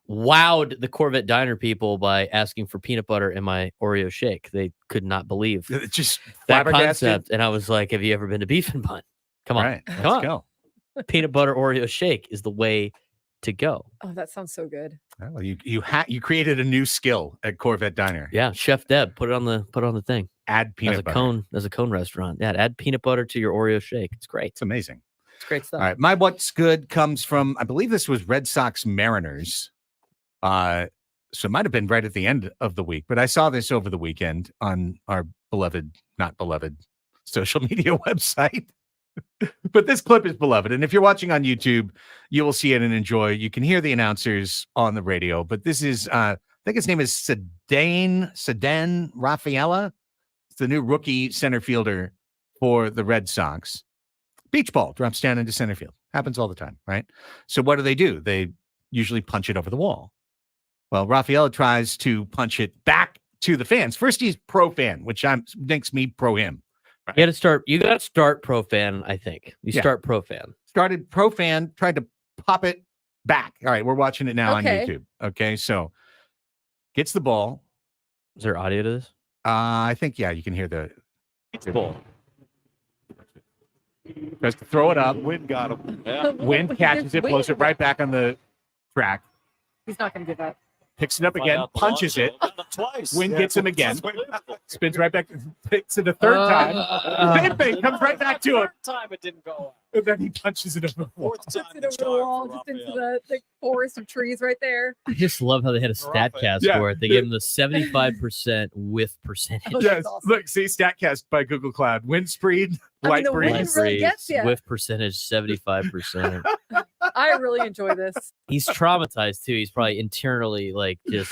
wowed the Corvette Diner people by asking for peanut butter in my Oreo shake. They could not believe It's just that flabbergasted. concept, and I was like, "Have you ever been to Beef and Bun? Come on, Right, come let's on. go. Peanut butter Oreo shake is the way to go." Oh, that sounds so good. Well, you created a new skill at Corvette Diner. Yeah, Chef Deb, put it on the thing Add peanut as a butter. cone restaurant. Yeah, add peanut butter to your Oreo shake. It's great. It's amazing. It's great stuff. All right, my what's good comes from, I believe this was Red Sox Mariners. So it might have been right at the end of the week, but I saw this over the weekend on our not beloved social media website. But this clip is beloved. And if you're watching on YouTube, you will see it and enjoy. You can hear the announcers on the radio, but this is, I think his name is Ceddanne Rafaela. It's the new rookie center fielder for the Red Sox. Beach ball drops down into center field. Happens all the time, right? So what do? They usually punch it over the wall. Well, Rafaela tries to punch it back to the fans. First, he's pro fan, which makes me pro him. Right? You got to start pro fan, I think. Start pro fan. Started pro fan, tried to pop it back. All right, we're watching it now on Okay. YouTube. Okay, so gets the ball. Is there audio to this? I think, yeah, you can hear the ball. Tries to throw it up. Wind got him. Yeah. Wind catches it, blows it right back on the track. He's not going to do that. Picks it up again, punches it. Twice. Wind gets him again. Spins right back, picks it a third time. Same thing, comes right back to him. Third time it didn't go. And then he punches it over the wall. Fourth time Puts it over the wall, just into the forest of trees right there. I just love how they had a StatCast Yeah. for it. They gave him the 75% whiff percentage. Oh, Yes, that's awesome. look, see, StatCast by Google Cloud. Wind speed, I mean, light the breeze. wind really gets ya. Whiff percentage 75%. I really enjoy this. He's traumatized too. He's probably internally Third just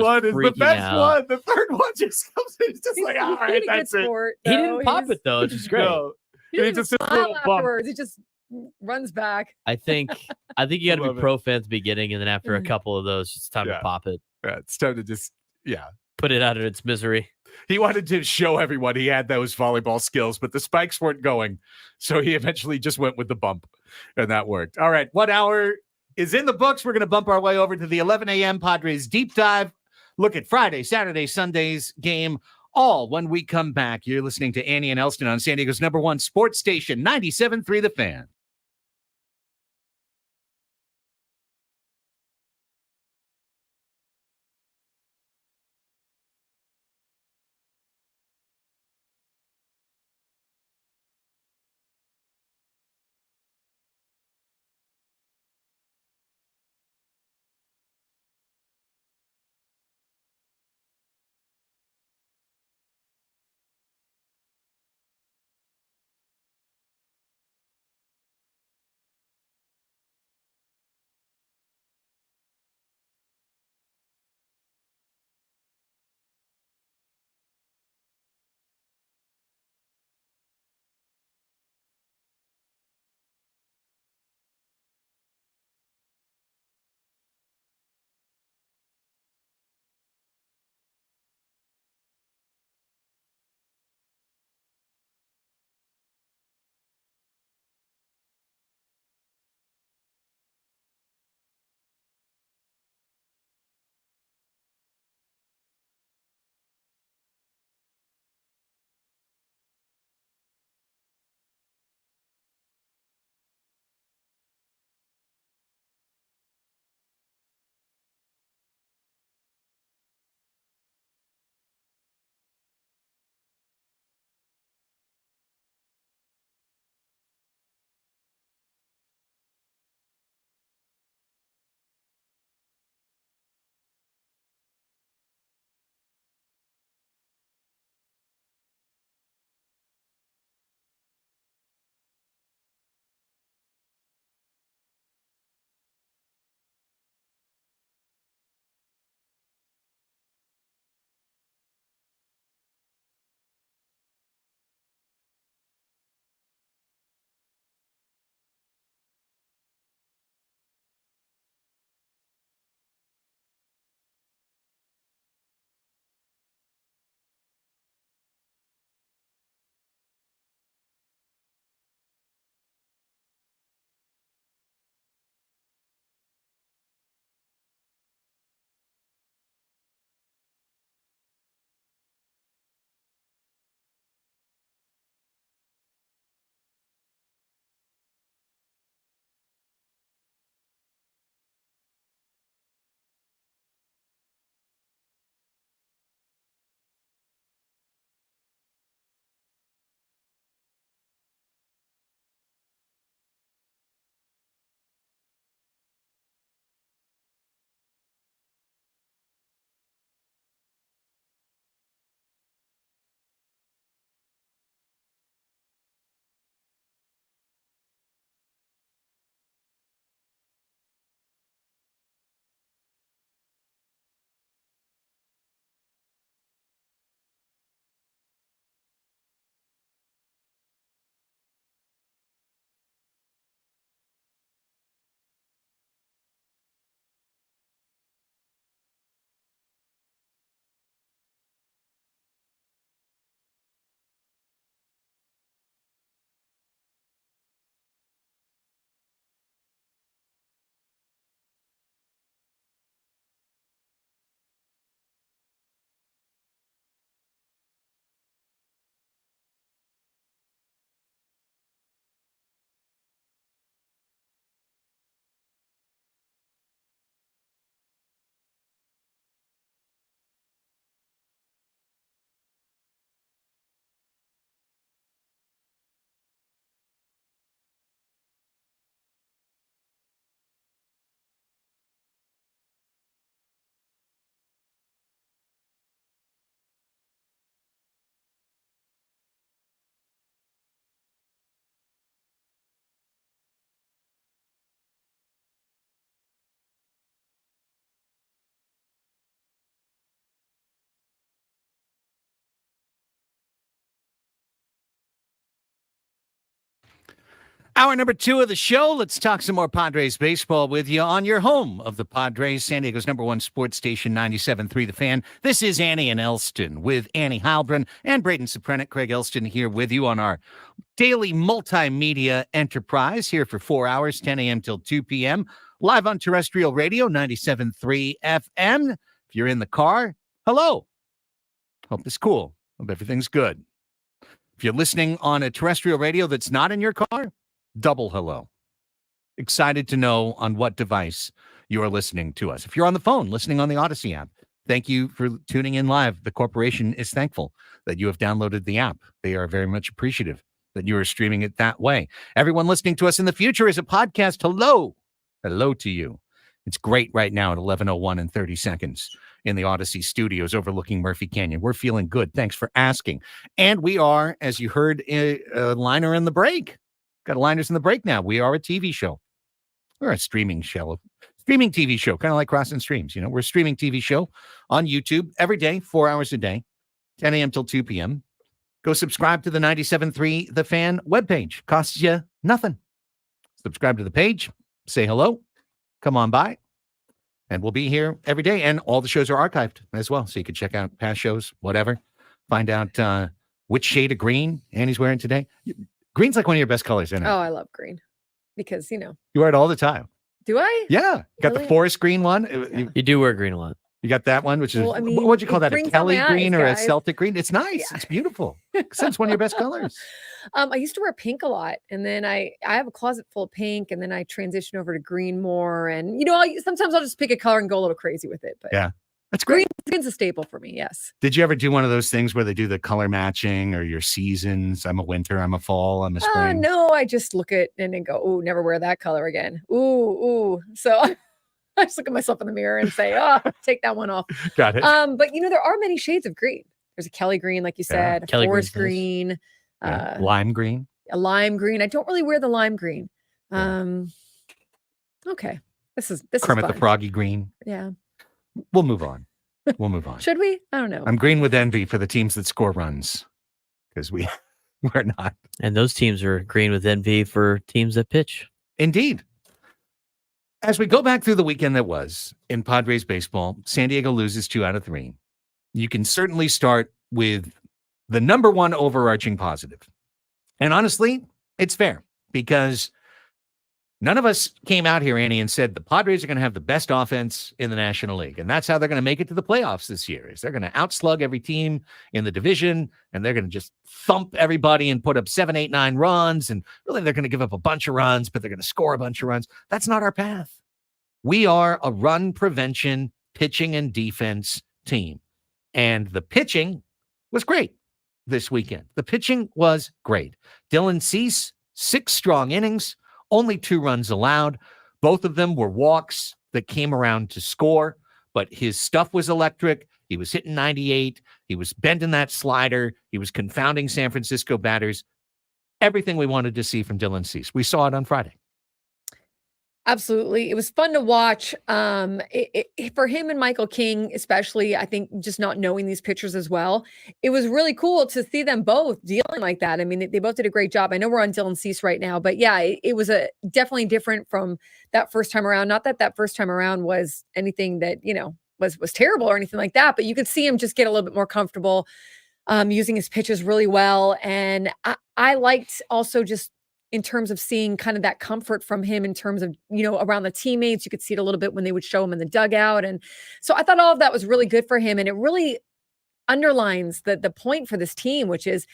one is the freaking best out. one. The third one just comes in. It's just He's like, he's all being right, a that's good it. sport. He though. didn't pop He's- it though, which is great. No. He He didn't just even a little smile bump. afterwards. He just runs back. I think you got to Love be it. pro fans beginning, and then after a Mhm. couple of those, it's time Yeah. to pop it, Yeah, it's time to just, put it out of its misery. He wanted to show everyone he had those volleyball skills, but the spikes weren't going. So he eventually just went with the bump, and that worked. All right, 1 hour is in the books. We're going to bump our way over to the 11 a.m. Padres Deep Dive. Look at Friday, Saturday, Sunday's game, all when we come back. You're listening to Annie and Elsten on San Diego's #1 sports station, 97.3 The Fan. Hour number 2 of the show. Let's talk some more Padres baseball with you on your home of the Padres, San Diego's #1 sports station, 97.3 The Fan. This is Annie and Elsten with Annie Heilbrunn and Braden Soprenik. Craig Elsten here with you on our daily multimedia enterprise here for 4 hours, 10 a.m. till 2 p.m. Live on terrestrial radio, 97.3 FM. If you're in the car, hello. Hope it's cool. Hope everything's good. If you're listening on a terrestrial radio that's not in your car, double hello. Excited to know on what device you are listening to us. If you're on the phone, listening on the Odyssey app, thank you for tuning in live. The corporation is thankful that you have downloaded the app. They are very much appreciative that you are streaming it that way. Everyone listening to us in the future is a podcast. Hello. Hello to you. It's great right now at 11:01 and 30 seconds in the Odyssey studios overlooking Murphy Canyon. We're feeling good. Thanks for asking. And we are, as you heard, a liner in the break. Got liners in the break now. We are a TV show. We're a streaming show. Streaming TV show, kind of like Crossing Streams. You know, we're a streaming TV show on YouTube every day, 4 hours a day, 10 a.m. till 2 p.m. Go subscribe to the 97.3 The Fan webpage. Costs you nothing. Subscribe to the page. Say hello. Come on by. And we'll be here every day. And all the shows are archived as well. So you can check out past shows, whatever. Find out which shade of green Annie's wearing today. Green's like one of your best colors, isn't it? Oh, I love green because, you wear it all the time. Do I? Yeah. Got Really? the forest green one. You do wear green a lot. You got that one, which is, Well, I mean, what'd you call it that? A brings out Kelly my green eyes, or guys. a Celtic green? It's nice. Yeah. It's beautiful. It's one of your best colors. I used to wear pink a lot, and then I have a closet full of pink, and then I transitioned over to green more. And sometimes I'll just pick a color and go a little crazy with it. But Yeah. That's great. green's a staple for me. Yes. Did you ever do one of those things where they do the color matching or your seasons? I'm a winter, I'm a fall, I'm a spring. No, I just look at it and go, "Ooh, never wear that color again." Ooh. So I just look at myself in the mirror and say, "Oh, take that one off." Got it. But there are many shades of green. There's a Kelly green, like you Yeah. said, a Kelly forest green's nice. green, Yeah. Lime green. a lime green. I don't really wear the lime green. Yeah. Okay. This is Kermit the fun. Froggy green. Yeah. We'll move on. We'll move on. Should we? I don't know. I'm green with envy for the teams that score runs because we're not. And those teams are green with envy for teams that pitch. Indeed. As we go back through the weekend that was in Padres baseball, San Diego loses 2 out of 3. You can certainly start with the #1 overarching positive. And honestly, it's fair because none of us came out here, Annie, and said the Padres are going to have the best offense in the National League. And that's how they're going to make it to the playoffs this year, is they're going to outslug every team in the division, and they're going to just thump everybody and put up 7, 8, 9 runs. And really, they're going to give up a bunch of runs, but they're going to score a bunch of runs. That's not our path. We are a run prevention, pitching, and defense team. And the pitching was great this weekend. The pitching was great. Dylan Cease, 6 strong innings, only 2 runs allowed. Both of them were walks that came around to score, but his stuff was electric. He was hitting 98. He was bending that slider. He was confounding San Francisco batters. Everything we wanted to see from Dylan Cease. We saw it on Friday. Absolutely. It was fun to watch. For him and Michael King, especially, I think just not knowing these pitchers as well, it was really cool to see them both dealing like that. I mean, they both did a great job. I know we're on Dylan Cease right now, but yeah, it was definitely different from that first time around. Not that first time around was anything that, was terrible or anything like that, but you could see him just get a little bit more comfortable using his pitches really well. And I liked also just in terms of seeing kind of that comfort from him in terms of, around the teammates. You could see it a little bit when they would show him in the dugout. And so I thought all of that was really good for him. And it really underlines the point for this team, which is,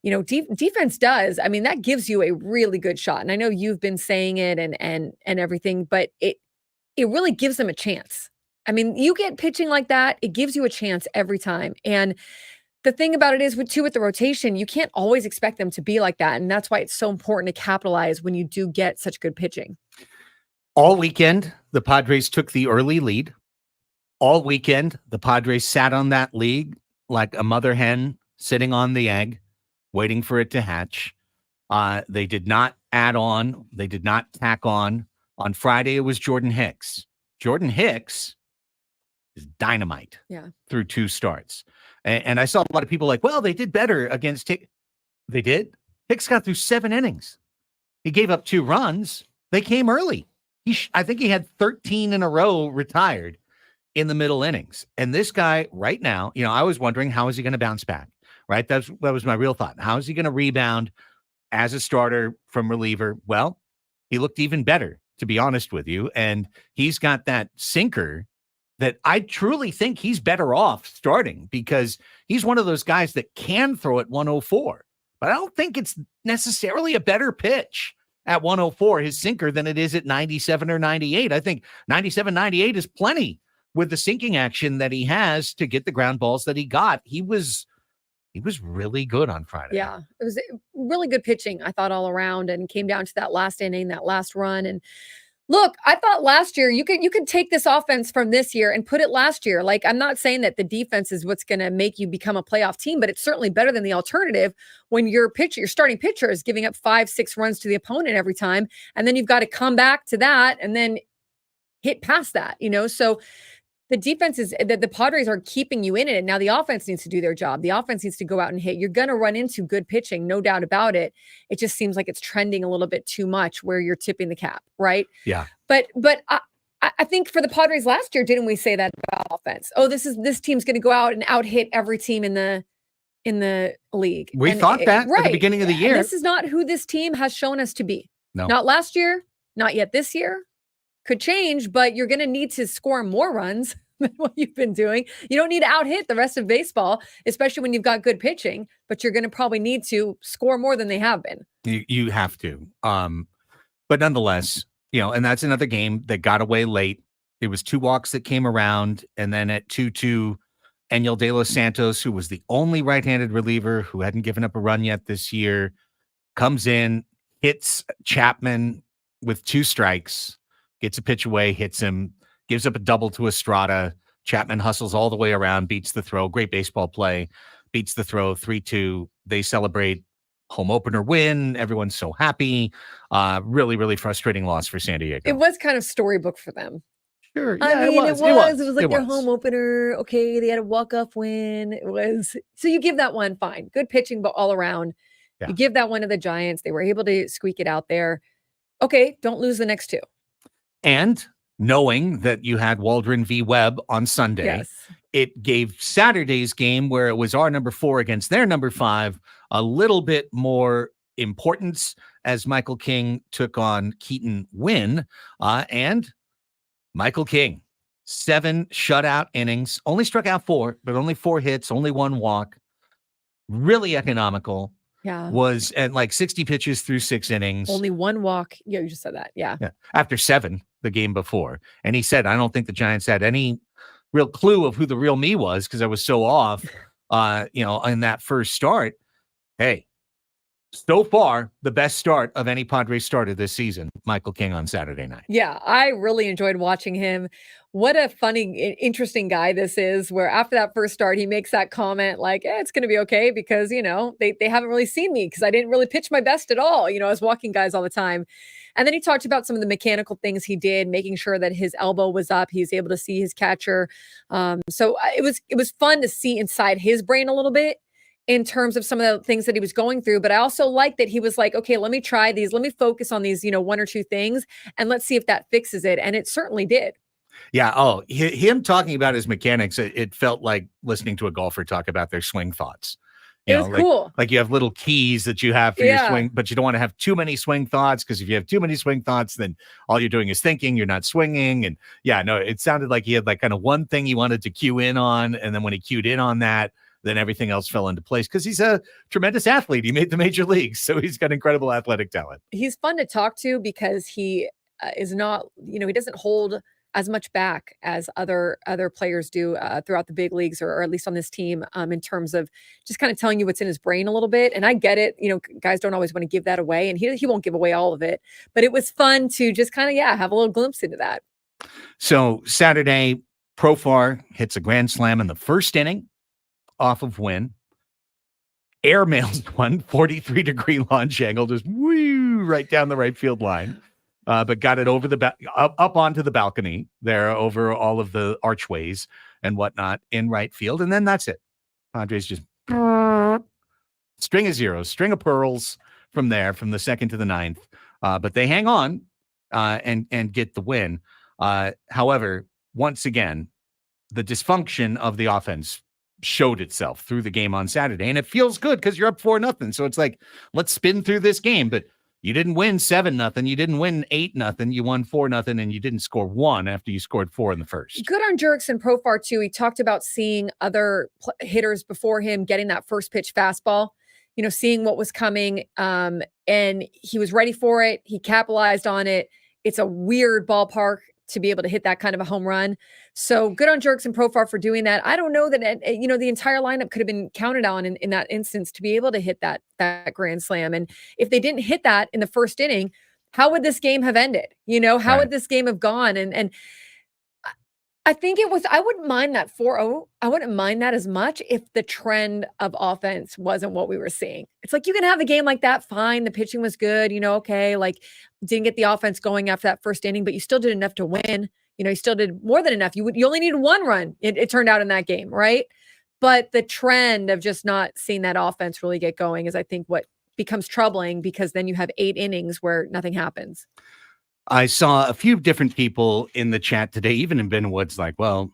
defense does. I mean, that gives you a really good shot. And I know you've been saying it and everything, but it really gives them a chance. I mean, you get pitching like that, it gives you a chance every time. And the thing about it is with the rotation, you can't always expect them to be like that. And that's why it's so important to capitalize when you do get such good pitching. All weekend, the Padres took the early lead. All weekend, the Padres sat on that lead like a mother hen sitting on the egg, waiting for it to hatch. They did not add on. They did not tack on. On Friday, it was Jordan Hicks. Jordan Hicks is dynamite through 2 starts. And I saw a lot of people like, well, they did better against Hicks. They did. Hicks got through 7 innings. He gave up 2 runs. They came early. I think he had 13 in a row retired in the middle innings. And this guy right now, I was wondering, how is he going to bounce back? Right? That was my real thought. How is he going to rebound as a starter from reliever? Well, he looked even better, to be honest with you. And he's got that sinker that I truly think he's better off starting, because he's one of those guys that can throw at 104. But I don't think it's necessarily a better pitch at 104, his sinker, than it is at 97 or 98. I think 97, 98 is plenty with the sinking action that he has to get the ground balls that he got. He was really good on Friday. Yeah, it was really good pitching, I thought, all around, and came down to that last inning, that last run. And look, I thought last year you could take this offense from this year and put it last year. Like, I'm not saying that the defense is what's going to make you become a playoff team, but it's certainly better than the alternative when your starting pitcher is giving up 5-6 runs to the opponent every time. And then you've got to come back to that and then hit past that, So the defense is that the Padres are keeping you in it. Now the offense needs to do their job. The offense needs to go out and hit. You're going to run into good pitching, no doubt about it. It just seems like it's trending a little bit too much where you're tipping the cap, right? Yeah. But I think for the Padres last year, didn't we say that about offense? Oh, this team's going to go out and out hit every team in the league. We thought that at the beginning of the year. And this is not who this team has shown us to be. No. Not last year, not yet this year. Could change, but you're going to need to score more runs than what you've been doing. You don't need to out hit the rest of baseball, especially when you've got good pitching, but you're going to probably need to score more than they have been. You have to. But nonetheless, and that's another game that got away late. It was 2 walks that came around, and then at 2-2, Enyel De Los Santos, who was the only right-handed reliever who hadn't given up a run yet this year, comes in, hits Chapman with 2 strikes, gets a pitch away, hits him, gives up a double to Estrada. Chapman hustles all the way around, beats the throw. Great baseball play. Beats the throw, 3-2. They celebrate home opener win. Everyone's so happy. Really, really frustrating loss for San Diego. It was kind of storybook for them. Sure. Yeah, I mean, it was like their home opener. Okay, they had a walk-off win. It was, so you give that one, fine. Good pitching, but all around. Yeah. You give that one to the Giants. They were able to squeak it out there. Okay, don't lose the next 2. And knowing that you had Waldron v. Webb on Sunday, yes, it gave Saturday's game, where it was our number 4 against their number 5, a little bit more importance as Michael King took on Keaton Wynn. And Michael King, 7 shutout innings, only struck out 4, but only 4 hits, only 1 walk. Really economical. Yeah. Was at like 60 pitches through 6 innings. Only 1 walk. Yeah, you just said that. Yeah. After 7 the game before. And he said, I don't think the Giants had any real clue of who the real me was, because I was so off, in that first start. Hey, so far, the best start of any Padres starter this season, Michael King on Saturday night. Yeah, I really enjoyed watching him. What a funny, interesting guy this is, where after that first start, he makes that comment like, it's going to be okay because, they haven't really seen me because I didn't really pitch my best at all. I was walking guys all the time. And then he talked about some of the mechanical things he did, making sure that his elbow was up. He was able to see his catcher. So it was fun to see inside his brain a little bit in terms of some of the things that he was going through. But I also like that he was like, okay, let me try these. Let me focus on these, 1 or 2 things, and let's see if that fixes it. And it certainly did. Yeah. Oh, him talking about his mechanics, it felt like listening to a golfer talk about their swing thoughts. It was cool. Like you have little keys that you have for your swing, but you don't want to have too many swing thoughts, because if you have too many swing thoughts, then all you're doing is thinking, you're not swinging. And it sounded like he had like kind of one thing he wanted to cue in on. And then when he cued in on that, then everything else fell into place, because he's a tremendous athlete. He made the major leagues, so he's got incredible athletic talent. He's fun to talk to because he is not, he doesn't hold as much back as other players do throughout the big leagues, or at least on this team, in terms of just kind of telling you what's in his brain a little bit. And I get it. Guys don't always want to give that away, and he won't give away all of it, but it was fun to just kind of, have a little glimpse into that. So Saturday, Profar hits a grand slam in the first inning off of Wynn. Airmails one 43-degree launch angle, just woo, right down the right field line. But got it over up onto the balcony there, over all of the archways and whatnot in right field. And then that's it. Padres just string of zeros, string of pearls from there, from the 2nd to the 9th. but they hang on and get the win. However, once again, the dysfunction of the offense showed itself through the game on Saturday, and it feels good because you're up 4-0. So it's like, let's spin through this game, but you didn't win 7-0. You didn't win 8-0. You won 4-0, and you didn't score 1 after you scored 4 in the first. Good on Jurickson Profar too. He talked about seeing other hitters before him getting that first pitch fastball, seeing what was coming. And he was ready for it. He capitalized on it. It's a weird ballpark to be able to hit that kind of a home run. So good on Jurickson Profar for doing that. I don't know that, the entire lineup could have been counted on in that instance to be able to hit that grand slam. And if they didn't hit that in the first inning, how would this game have ended? How would this game have gone? And I think I wouldn't mind that 4-0. I wouldn't mind that as much if the trend of offense wasn't what we were seeing. It's like, you can have a game like that. Fine. The pitching was good, okay. Like, didn't get the offense going after that first inning, but you still did enough to win. You still did more than enough. You only needed 1 run. It turned out in that game. Right. But the trend of just not seeing that offense really get going is, I think, what becomes troubling, because then you have 8 innings where nothing happens. I saw a few different people in the chat today, even in Ben Woods, like, well,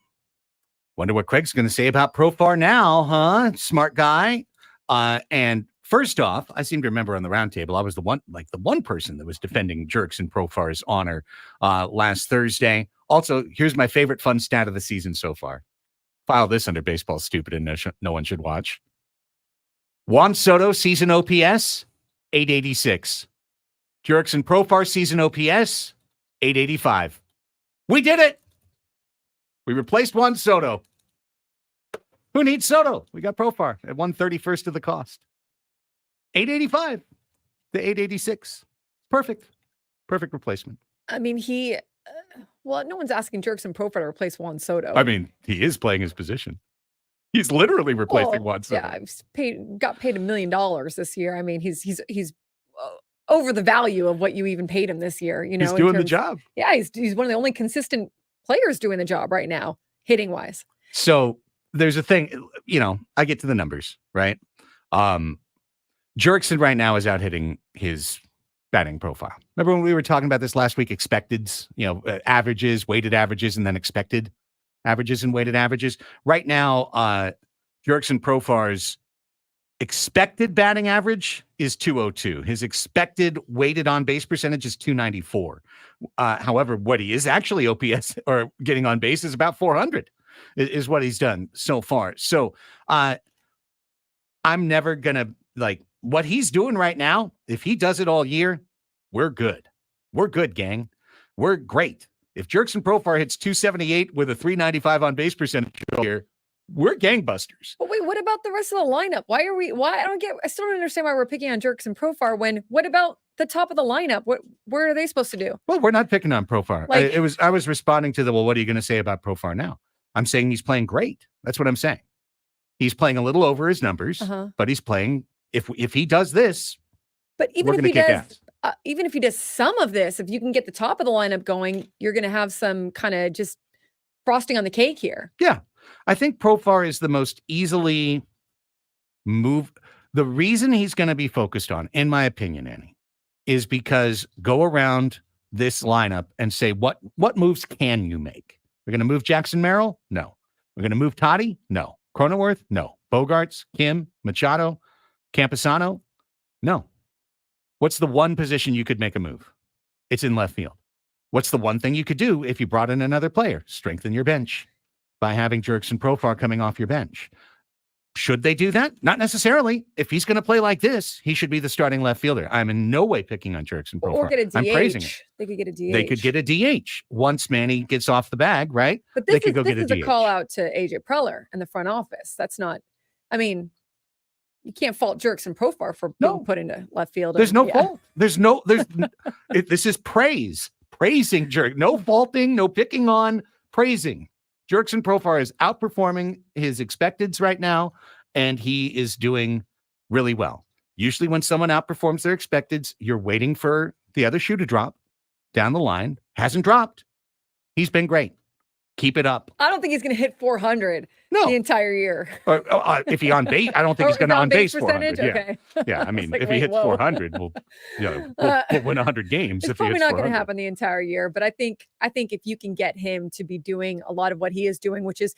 wonder what Craig's going to say about Profar now, huh? Smart guy. And first off, I seem to remember on the roundtable, I was the one person that was defending Jurickson Profar's honor last Thursday. Also, here's my favorite fun stat of the season so far. File this under Baseball Stupid and no one should watch. Juan Soto season OPS, 886. Jurickson Profar season OPS, 885. We did it. We replaced Juan Soto. Who needs Soto? We got Profar at 1/31st of the cost. 885 to 886. Perfect. Perfect replacement. I mean, no one's asking Jurickson Profar to replace Juan Soto. I mean, he is playing his position. He's literally replacing Juan Soto. Yeah, got paid $1 million this year. I mean, he's over the value of what you even paid him this year. He's doing the job. Yeah, he's one of the only consistent players doing the job right now, hitting wise. So there's a thing, I get to the numbers, right? Jurickson right now is out hitting his batting profile. Remember when we were talking about this last week? Expecteds, averages, weighted averages, and then expected averages and weighted averages. Right now, Jurickson Profar's expected batting average is 202. His expected weighted on base percentage is 294. However, what he is actually OPS or getting on base is about 400 is what he's done so far. So I'm never going to what he's doing right now. If he does it all year, we're good. We're good, gang. We're great. If Jurickson Profar hits 278 with a 395 on base percentage here, we're gangbusters. But wait, what about the rest of the lineup? I still don't understand why we're picking on Jurickson Profar what about the top of the lineup? What are they supposed to do? Well, we're not picking on Profar. I was responding to what are you going to say about Profar now? I'm saying he's playing great. That's what I'm saying. He's playing a little over his numbers, but he's playing, if he does this, but even if he does some of this, if you can get the top of the lineup going, you're going to have some kind of just frosting on the cake here. Yeah. I think Profar is the most easily the reason he's going to be focused on, in my opinion, Annie, is because go around this lineup and say, what moves can you make? We're going to move Jackson Merrill? No. We're going to move Toddy? No. Cronenworth? No. Bogarts? Kim? Machado? Camposano? No. What's the one position you could make a move? It's in left field. What's the one thing you could do if you brought in another player? Strengthen your bench by having Jurickson Profar coming off your bench. Should they do that? Not necessarily. If he's going to play like this, he should be the starting left fielder. I'm in no way picking on Jurickson Profar. Or get a DH. I'm praising it. They could get a DH. They could get a DH once Manny gets off the bag, right? But this is a call out to AJ Preller and the front office. That's not, I mean, you can't fault Jurickson Profar for being put into left field. There's no fault. There's this is praising Jurickson. No faulting, no picking on, praising. Jurickson Profar is outperforming his expecteds right now, and he is doing really well. Usually when someone outperforms their expecteds, you're waiting for the other shoe to drop down the line. Hasn't dropped. He's been great. Keep it up. I don't think he's going to hit 400 No. the entire year. Or, if he on base, I don't think Or he's going to is on base percentage? 400. Yeah. Okay. Yeah. I was mean, like, if wait, he hits whoa. 400, we'll win 100 games. It's If he probably hits not going to 400. happen the entire year, but I think if you can get him to be doing a lot of what he is doing, which is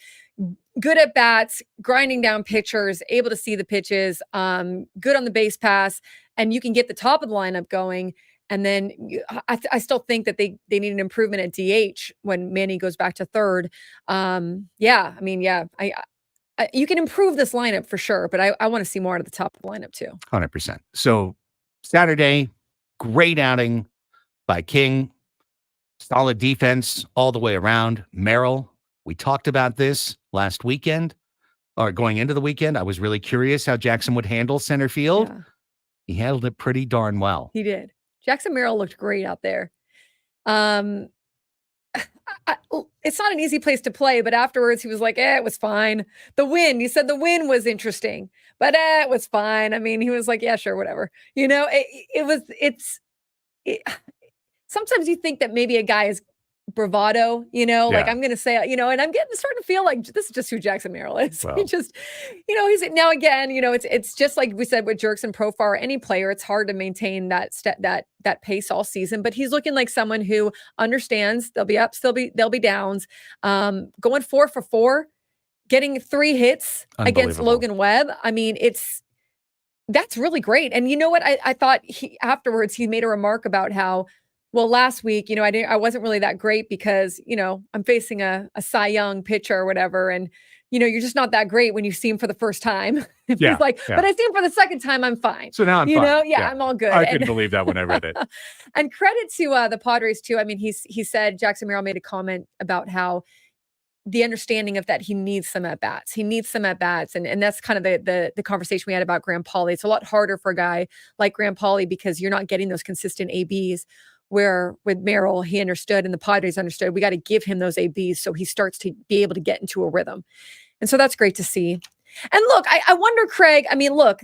good at bats, grinding down pitchers, able to see the pitches, good on the base pass, and you can get the top of the lineup going. And then I still think that they need an improvement at DH when Manny goes back to third. Yeah, I mean, yeah, you can improve this lineup for sure, but I want to see more out of the top of the lineup too. 100%. So Saturday, great outing by King. Solid defense all the way around. Merrill, we talked about this last weekend or going into the weekend. I was really curious how Jackson would handle center field. Yeah, He handled it pretty darn well. he did. Jackson Merrill looked great out there. It's not an easy place to play, but afterwards he was like, it was fine. He said the win was interesting, but it was fine. I mean, he was like, yeah, sure, whatever. Sometimes you think that maybe a guy is bravado, like Yeah. I'm going to say, and I'm starting to feel like this is just who Jackson Merrill is. Well. He just, he's now again, it's just like we said with Jerks and Profar, any player, it's hard to maintain that pace all season, but he's looking like someone who understands there'll be ups, there'll be downs, going 4 for 4, getting 3 hits against Unbelievable. Logan Webb. I mean, that's really great. And you know what? I thought afterwards he made a remark about how, well, last week, I wasn't really that great because, I'm facing a Cy Young pitcher or whatever. And, you're just not that great when you see him for the first time. Yeah, He's like, yeah. but I see him for the second time, I'm fine. So now I'm fine. Yeah, I'm all good. I couldn't believe that when I read it. And credit to the Padres too. I mean, he said, Jackson Merrill made a comment about how the understanding of that he needs some at bats. He needs some at bats. And that's kind of the conversation we had about Graham Pauley. It's a lot harder for a guy like Graham Pauley because you're not getting those consistent ABs, where with Merrill, he understood and the Padres understood we got to give him those ABs so he starts to be able to get into a rhythm. And so that's great to see. And look, I wonder, Craig, I mean, look,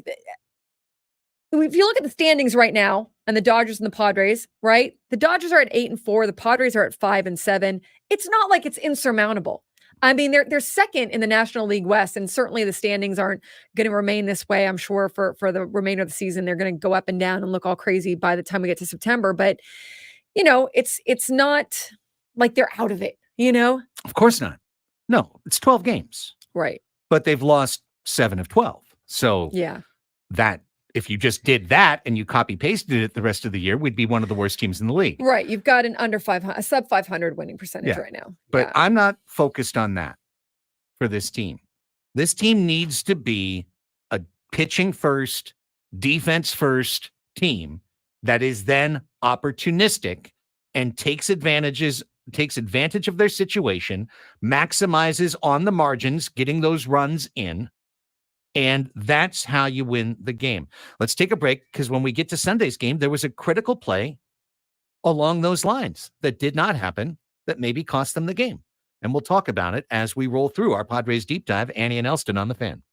if you look at the standings right now and the Dodgers and the Padres, right? The Dodgers are at 8-4. The Padres are at 5-7. It's not like it's insurmountable. I mean, they're second in the National League West, and certainly the standings aren't going to remain this way. I'm sure for the remainder of the season, they're going to go up and down and look all crazy by the time we get to September. But it's not like they're out of it. Of course not. No, it's 12 games, Right? but they've lost 7 of 12. So Yeah. that if you just did that and you copy pasted it the rest of the year, we'd be one of the worst teams in the league. Right. You've got a sub 500 winning percentage right now. But Yeah. I'm not focused on that for this team. This team needs to be a pitching first, defense first team that is then opportunistic and takes advantage of their situation, maximizes on the margins, getting those runs in. And that's how you win the game. Let's take a break because when we get to Sunday's game, there was a critical play along those lines that did not happen that maybe cost them the game. And we'll talk about it as we roll through our Padres Deep Dive. Annie and Elsten on the Fan.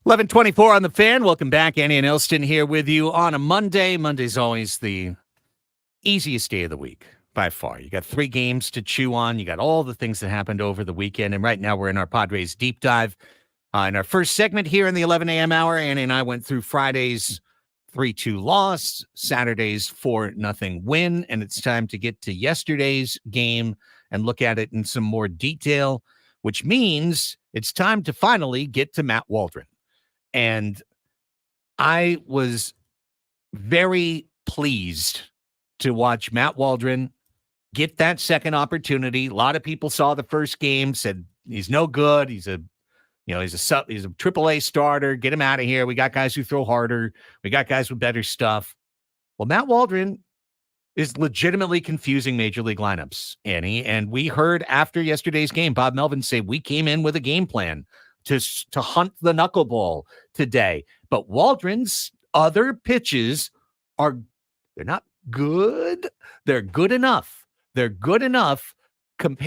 11:24 on the Fan. Welcome back. Annie and Elsten here with you on a Monday. Monday's always the easiest day of the week by far. You got 3 games to chew on. You got all the things that happened over the weekend. And right now we're in our Padres deep dive. In our first segment here in the 11 a.m. hour, Annie and I went through Friday's 3-2 loss, Saturday's 4-0 win, and it's time to get to yesterday's game and look at it in some more detail, which means it's time to finally get to Matt Waldron. And I was very pleased to watch Matt Waldron get that second opportunity. A lot of people saw the first game, said he's no good. He's a AAA starter. Get him out of here. We got guys who throw harder. We got guys with better stuff. Well, Matt Waldron is legitimately confusing major league lineups, Annie. And we heard after yesterday's game, Bob Melvin say we came in with a game plan to hunt the knuckleball today. But Waldron's other pitches they're not good. They're good enough. They're good enough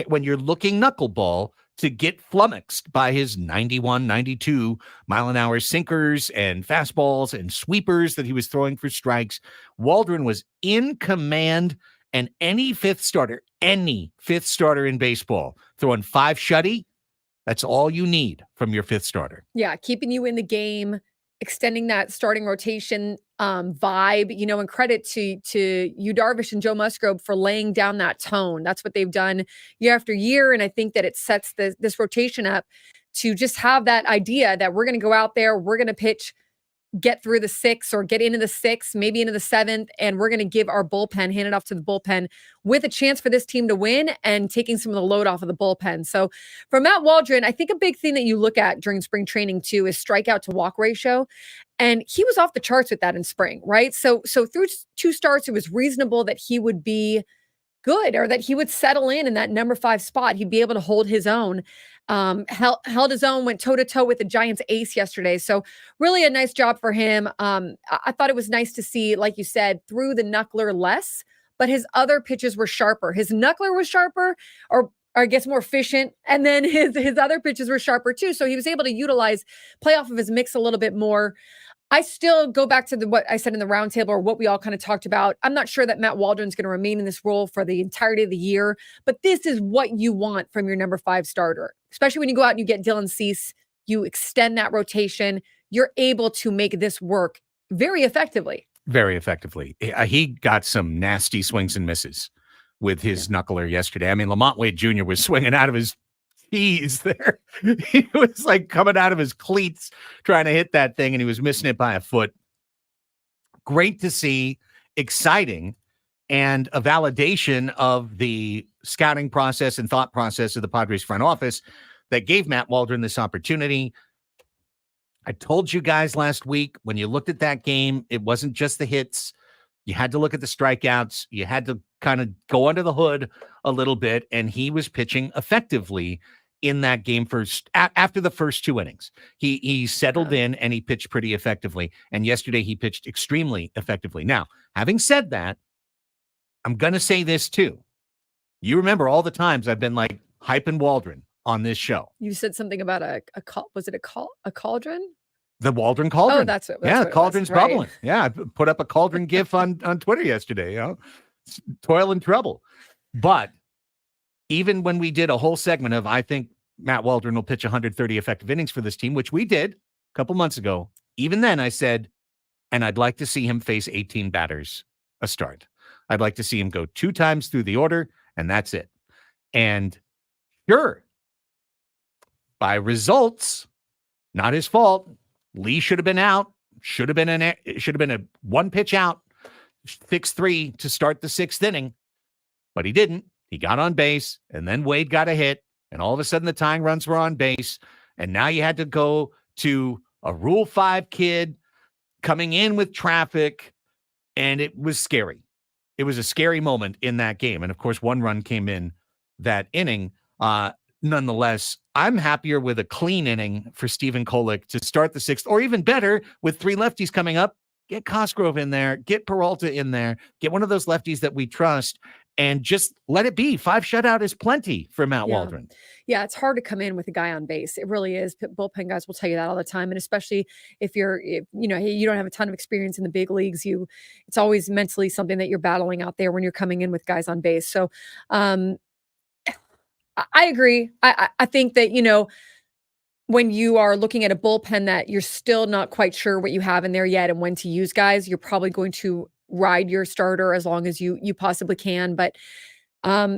when you're looking knuckleball to get flummoxed by his 91, 92 mile-an-hour sinkers and fastballs and sweepers that he was throwing for strikes. Waldron was in command, and any fifth starter in baseball throwing 5 shutty, that's all you need from your fifth starter. Yeah, keeping you in the game, extending that starting rotation vibe, and credit to you, Darvish and Joe Musgrove, for laying down that tone. That's what they've done year after year. And I think that it sets this rotation up to just have that idea that we're going to go out there, we're going to pitch, get through the 6th or get into the 6th, maybe into the 7th, and we're going to give our bullpen, hand it off to the bullpen with a chance for this team to win and taking some of the load off of the bullpen. So for Matt Waldron, I think a big thing that you look at during spring training too is strikeout to walk ratio. And he was off the charts with that in spring, right? So through 2 starts, it was reasonable that he would be good or that he would settle in that number 5 spot. He'd be able to hold his own. Held his own, went toe-to-toe with the Giants ace yesterday. So really a nice job for him. I thought it was nice to see, like you said, threw the knuckler less, but his other pitches were sharper. His knuckler was sharper, or I guess more efficient, and then his other pitches were sharper too. So he was able to play off of his mix a little bit more. I still go back to what I said in the roundtable, or what we all kind of talked about. I'm not sure that Matt Waldron's going to remain in this role for the entirety of the year, but this is what you want from your number 5 starter, especially when you go out and you get Dylan Cease, you extend that rotation, you're able to make this work very effectively. Very effectively. He got some nasty swings and misses with his knuckler yesterday. I mean, Lamont Wade Jr. was swinging out of his keys there. He was like coming out of his cleats trying to hit that thing, and he was missing it by a foot. Great to see, exciting, and a validation of the scouting process and thought process of the Padres front office that gave Matt Waldron this opportunity. I told you guys last week, when you looked at that game, it wasn't just the hits. You had to look at the strikeouts. You had to kind of go under the hood a little bit, and he was pitching effectively in that game after the first 2 innings. He settled in and he pitched pretty effectively. And yesterday he pitched extremely effectively. Now, having said that, I'm going to say this too. You remember all the times I've been like hyping Waldron on this show. You said something about a cauldron? The Waldron cauldron. Oh, that's it. Yeah, the cauldron's bubbling. Yeah, I put up a cauldron gif on Twitter yesterday. Toil and trouble. But even when we did a whole segment of, I think Matt Waldron will pitch 130 effective innings for this team, which we did a couple months ago, even then I said, and I'd like to see him face 18 batters a start. I'd like to see him go 2 times through the order, and that's it. And sure, by results, not his fault. Lee should have been out. Should have been a 1 pitch out, 6-3 to start the 6th inning, but he didn't. He got on base, and then Wade got a hit, and all of a sudden the tying runs were on base, and now you had to go to a Rule 5 kid coming in with traffic, and it was scary. It was a scary moment in that game, and of course 1 run came in that inning. Nonetheless, I'm happier with a clean inning for Stephen Kolek to start the 6th, or even better, with 3 lefties coming up, get Cosgrove in there, get Peralta in there, get one of those lefties that we trust, and just let it be. 5 shutout is plenty for Matt Yeah. Waldron. Yeah, it's hard to come in with a guy on base. It really is. Bullpen guys will tell you that all the time, and especially if you know, hey, you don't have a ton of experience in the big leagues. It's always mentally something that you're battling out there when you're coming in with guys on base. So, I agree. I think that, you know, when you are looking at a bullpen that you're still not quite sure what you have in there yet and when to use guys, you're probably going to ride your starter as long as you possibly can. But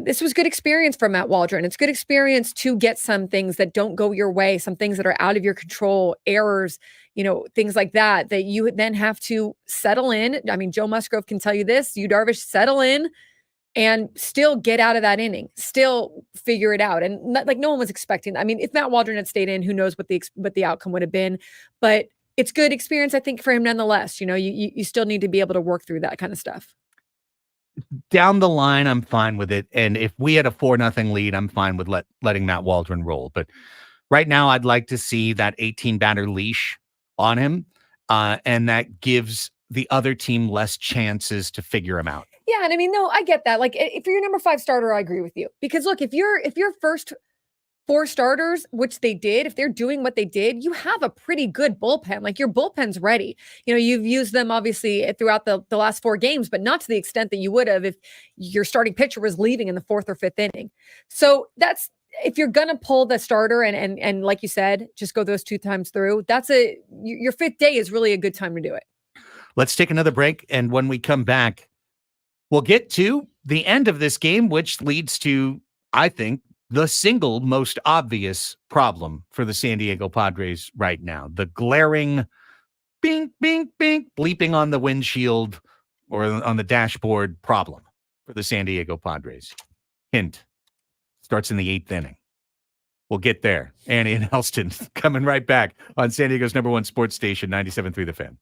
this was good experience for Matt Waldron. It's good experience to get some things that don't go your way, some things that are out of your control, errors, you know, things like that, that you then have to settle in. I mean, Joe Musgrove can tell you this, you Darvish, settle in and still get out of that inning, still figure it out. And like no one was expecting. I mean, if Matt Waldron had stayed in, who knows what the outcome would have been. But it's good experience, I think, for him nonetheless. You know, you still need to be able to work through that kind of stuff. Down the line, I'm fine with it. And if we had a 4-0 lead, I'm fine with letting Matt Waldron roll. But right now, I'd like to see that 18 batter leash on him. And that gives the other team less chances to figure him out. Yeah, and I mean, no, I get that. Like, if you're your number 5 starter, I agree with you. Because look, if your first 4 starters, which they did, if they're doing what they did, you have a pretty good bullpen. Like your bullpen's ready. You know, you've used them obviously throughout the last 4 games, but not to the extent that you would have if your starting pitcher was leaving in the 4th or 5th inning. So that's if you're gonna pull the starter and like you said, just go those 2 times through. Your 5th day is really a good time to do it. Let's take another break, and when we come back, we'll get to the end of this game, which leads to, I think, the single most obvious problem for the San Diego Padres right now. The glaring bing, bing, bing, bleeping on the windshield or on the dashboard problem for the San Diego Padres. Hint, starts in the 8th inning. We'll get there. Annie and Elsten coming right back on San Diego's #1 sports station, 97.3 The Fan.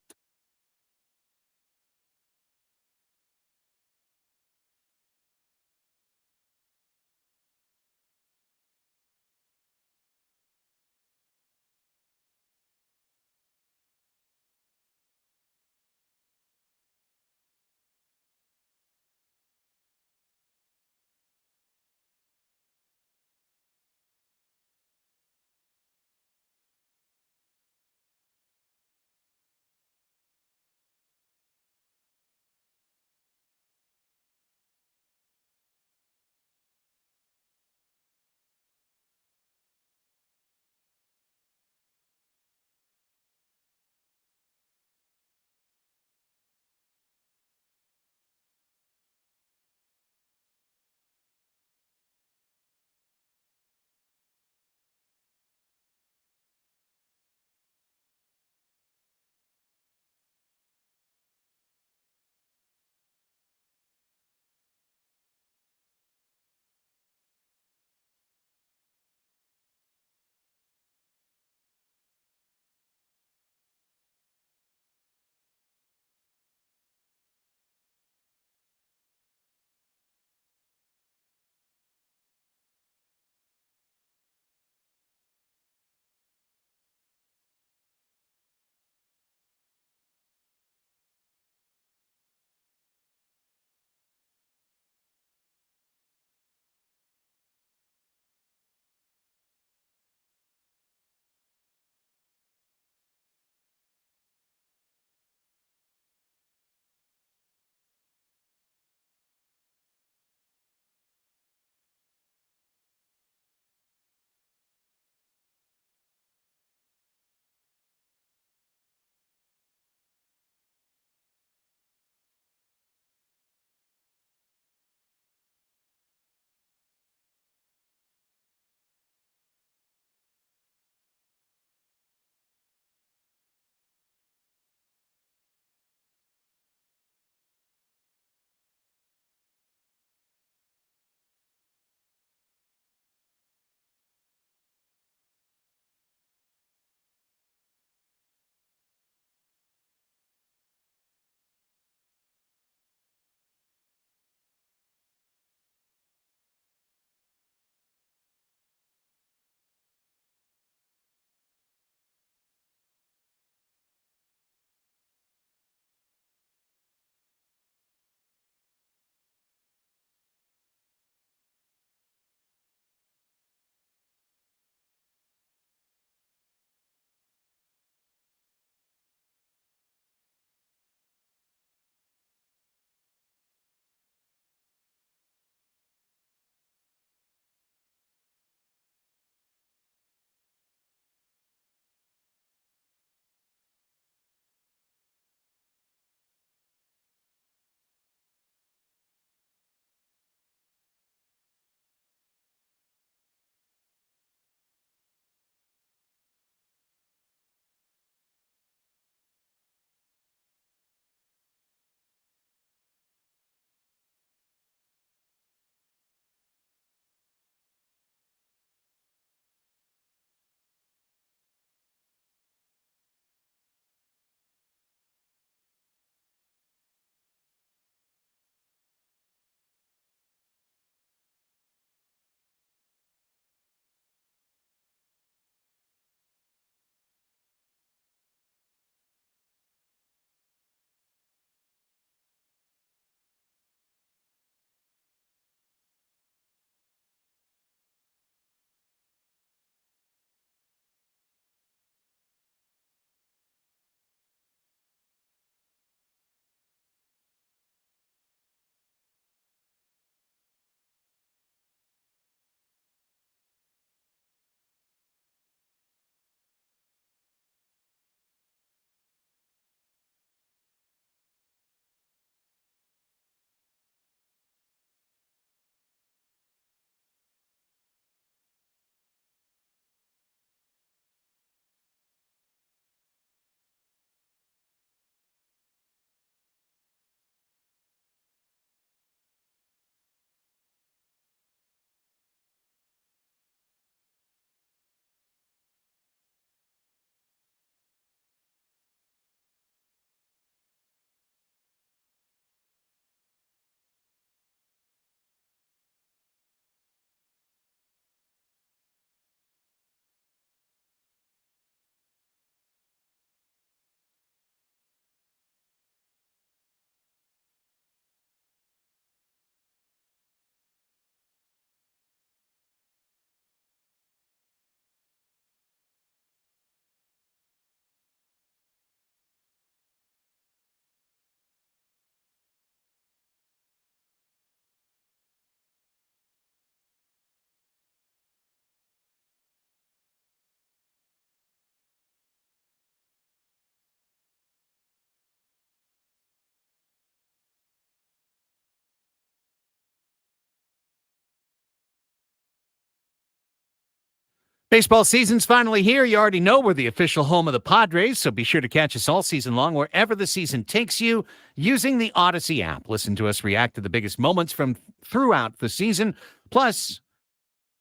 Baseball season's finally here. You already know we're the official home of the Padres, so be sure to catch us all season long wherever the season takes you using the Odyssey app. Listen to us react to the biggest moments from throughout the season. Plus,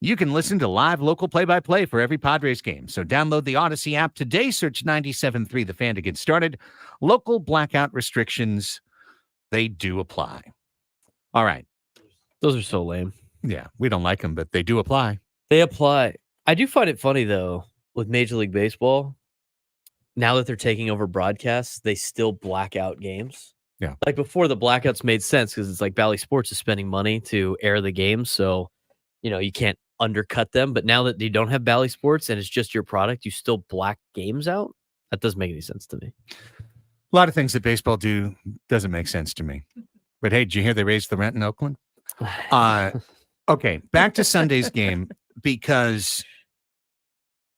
you can listen to live local play-by-play for every Padres game. So download the Odyssey app today. Search 97.3 The Fan to get started. Local blackout restrictions, they do apply. All right. Those are so lame. Yeah, we don't like them, but they do apply. They apply. I do find it funny, though, with Major League Baseball, now that they're taking over broadcasts, they still black out games. Yeah. Like before, the blackouts made sense because it's like Bally Sports is spending money to air the games. So, you can't undercut them. But now that you don't have Bally Sports and it's just your product, you still black games out? That doesn't make any sense to me. A lot of things that baseball do doesn't make sense to me. But hey, did you hear they raised the rent in Oakland? Okay, back to Sunday's game, because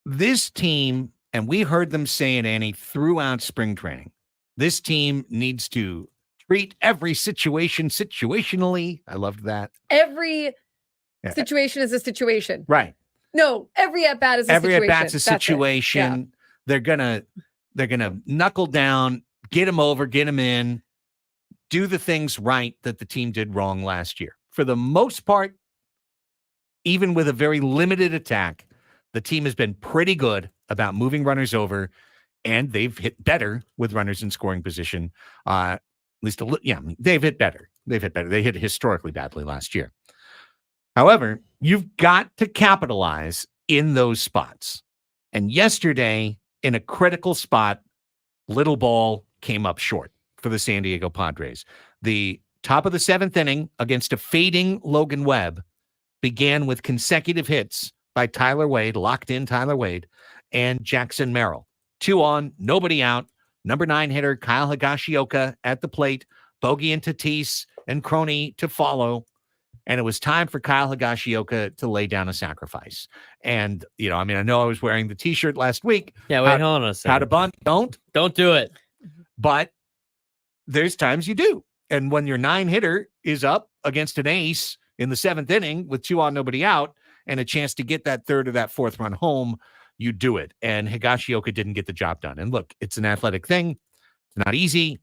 this team, and we heard them say it, Annie, throughout spring training, this team needs to treat every situation situationally. I loved that. Every situation is a situation. Right. No, every at-bat is a situation. Every at-bat's a That's it. situation. They're gonna knuckle down, get them over, get them in, do the things right that the team did wrong last year. For the most part, even with a very limited attack, the team has been pretty good about moving runners over, and they've hit better with runners in scoring position. At least, they've hit better. They hit historically badly last year. However, you've got to capitalize in those spots. And yesterday, in a critical spot, little ball came up short for the San Diego Padres. The top of the seventh inning against a fading Logan Webb began with consecutive hits by Tyler Wade, locked in Tyler Wade, and Jackson Merrill. 2 on, nobody out. Number 9 hitter Kyle Higashioka at the plate, Bogey and Tatis and Crony to follow. And it was time for Kyle Higashioka to lay down a sacrifice. And, I know I was wearing the T-shirt last week. Yeah, wait, hold on a second. How to bunt? Don't do it. But there's times you do. And when your 9 hitter is up against an ace in the 7th inning with 2 on, nobody out, and a chance to get that 3rd or that 4th run home, you do it. And Higashioka didn't get the job done. And look, it's an athletic thing. It's not easy.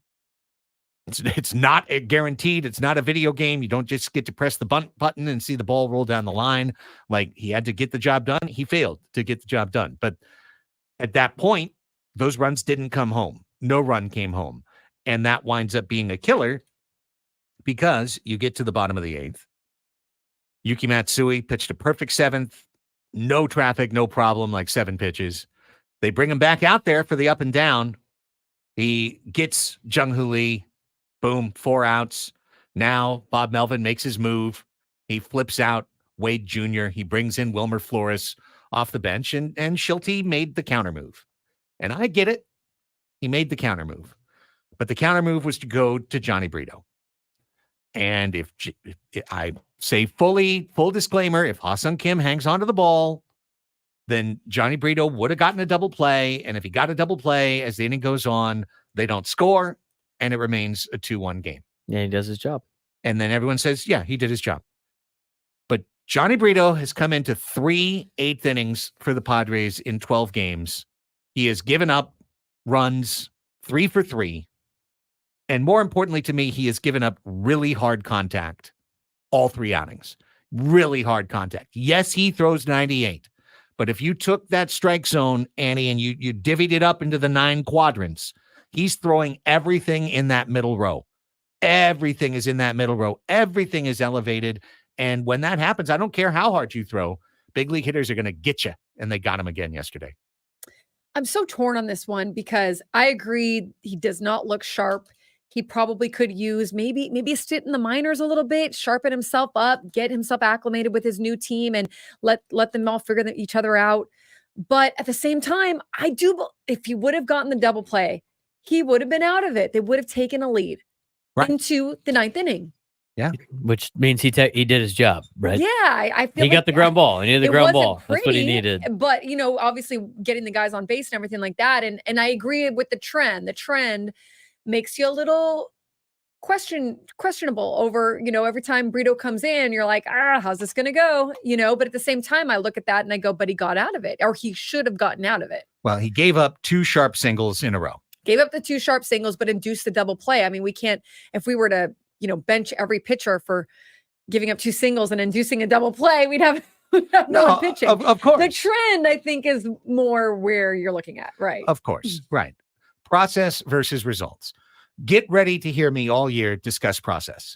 It's not guaranteed. It's not a video game. You don't just get to press the bunt button and see the ball roll down the line. Like, he had to get the job done. He failed to get the job done. But at that point, those runs didn't come home. No run came home. And that winds up being a killer, because you get to the bottom of the 8th. Yuki Matsui pitched a perfect 7th. No traffic, no problem, like 7 pitches. They bring him back out there for the up and down. He gets Jung-Hoo Lee. Boom, 4 outs. Now Bob Melvin makes his move. He flips out Wade Jr. He brings in Wilmer Flores off the bench, and Schulte made the counter move. And I get it. He made the counter move. But the counter move was to go to Johnny Brito. And if I say full disclaimer, if Ha-Sung Kim hangs onto the ball, then Johnny Brito would have gotten a double play. And if he got a double play as the inning goes on, they don't score, and it remains a 2-1 game. Yeah, he does his job. And then everyone says, yeah, he did his job. But Johnny Brito has come into 3 8th innings for the Padres in 12 games. He has given up runs 3 for 3. And more importantly to me, he has given up really hard contact all 3 outings. Really hard contact. Yes, he throws 98. But if you took that strike zone, Annie, and you divvied it up into the 9 quadrants, he's throwing everything in that middle row. Everything is in that middle row. Everything is elevated. And when that happens, I don't care how hard you throw, big league hitters are going to get you. And they got him again yesterday. I'm so torn on this one, because I agree he does not look sharp. He probably could use maybe a stint in the minors a little bit, sharpen himself up, get himself acclimated with his new team, and let them all figure each other out. But at the same time, if he would have gotten the double play, he would have been out of it. They would have taken a lead into the 9th inning. Yeah, which means he did his job, right? Yeah, I feel he got the ground ball. He needed the ground ball. Pretty, that's what he needed. But obviously getting the guys on base and everything like that. And I agree with the trend. The trend makes you a little questionable over, every time Brito comes in, you're like, how's this going to go? But at the same time, I look at that and I go, but he got out of it, or he should have gotten out of it. Well, he gave up 2 sharp singles in a row. Gave up the 2 sharp singles, but induced the double play. I mean, we can't, if we were to, bench every pitcher for giving up 2 singles and inducing a double play, we'd have no one pitching. Of course. The trend, I think, is more where you're looking at, right? Of course, right. Process versus results. Get ready to hear me all year discuss process,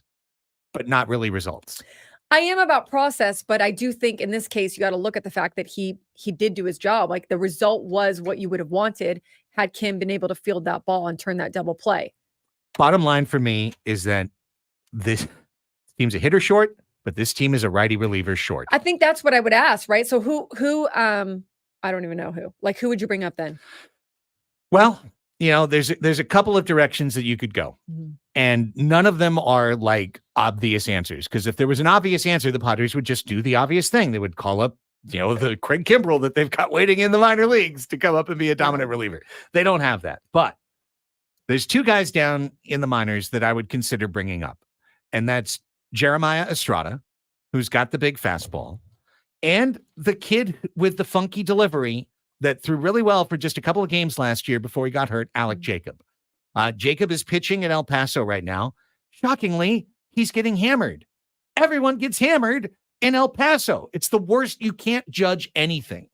but not really results. I am about process, but I do think in this case, you got to look at the fact that he did do his job. Like, the result was what you would have wanted had Kim been able to field that ball and turn that double play. Bottom line for me is that this team's a hitter short, but this team is a righty reliever short. I think that's what I would ask, right? So who I don't even know who. Like, who would you bring up then? Well, there's a couple of directions that you could go, and none of them are like obvious answers. Because if there was an obvious answer, the Padres would just do the obvious thing. They would call up, the Craig Kimbrell that they've got waiting in the minor leagues to come up and be a dominant reliever. They don't have that. But there's 2 guys down in the minors that I would consider bringing up, and that's Jeremiah Estrada, who's got the big fastball, and the kid with the funky delivery that threw really well for just a couple of games last year before he got hurt, Alec Jacob. Jacob is pitching at El Paso right now. Shockingly, he's getting hammered. Everyone gets hammered in El Paso. It's the worst. You can't judge anything.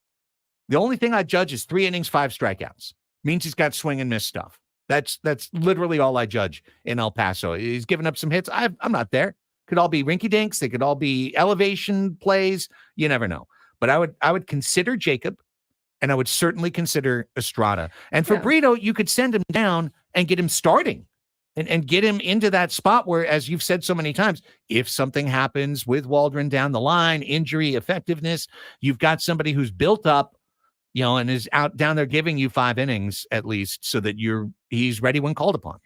The only thing I judge is 3 innings, 5 strikeouts. Means he's got swing and miss stuff. That's literally all I judge in El Paso. He's given up some hits. I'm not there. Could all be rinky dinks. They could all be elevation plays. You never know. But I would consider Jacob. And I would certainly consider Estrada. And for Brito, you could send him down and get him starting and get him into that spot where, as you've said so many times, if something happens with Waldron down the line, injury, effectiveness, you've got somebody who's built up, and is out down there giving you 5 innings at least so that he's ready when called upon.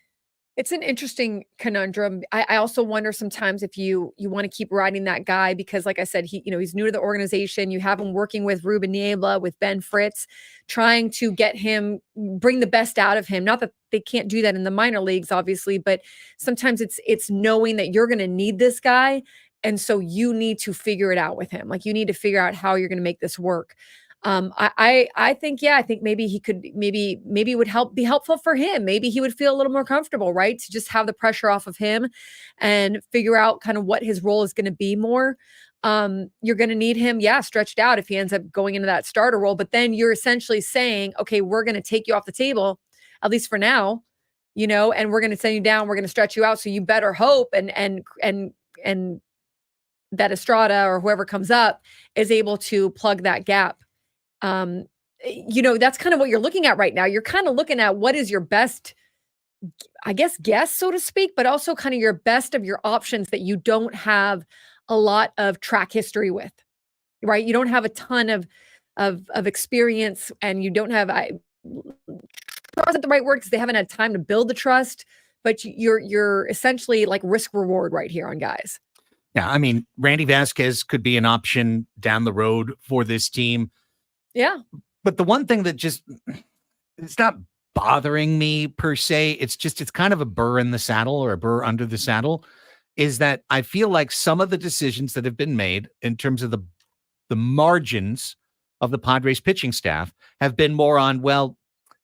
It's an interesting conundrum. I also wonder sometimes if you want to keep riding that guy because, like I said, he's new to the organization. You have him working with Ruben Niebla, with Ben Fritz, trying to get him, bring the best out of him. Not that they can't do that in the minor leagues, obviously, but sometimes it's knowing that you're going to need this guy, and so you need to figure it out with him. Like, you need to figure out how you're going to make this work. I think maybe he could, maybe it would be helpful for him. Maybe he would feel a little more comfortable, right? To just have the pressure off of him and figure out kind of what his role is going to be more. You're going to need him, stretched out if he ends up going into that starter role, but then you're essentially saying, okay, we're going to take you off the table, at least for now, and we're going to send you down. We're going to stretch you out. So you better hope and that Estrada or whoever comes up is able to plug that gap. That's kind of what you're looking at right now. You're kind of looking at what is your best, I guess, guess, so to speak, but also kind of your best of your options that you don't have a lot of track history with, right? You don't have a ton of experience, and you don't have, trust isn't the right word because they haven't had time to build the trust, but you're essentially like risk reward right here on guys. Yeah. I mean, Randy Vasquez could be an option down the road for this team. Yeah. But the one thing that it's not bothering me per se, it's kind of a burr in the saddle or a burr under the saddle, is that I feel like some of the decisions that have been made in terms of the margins of the Padres pitching staff have been more on, well,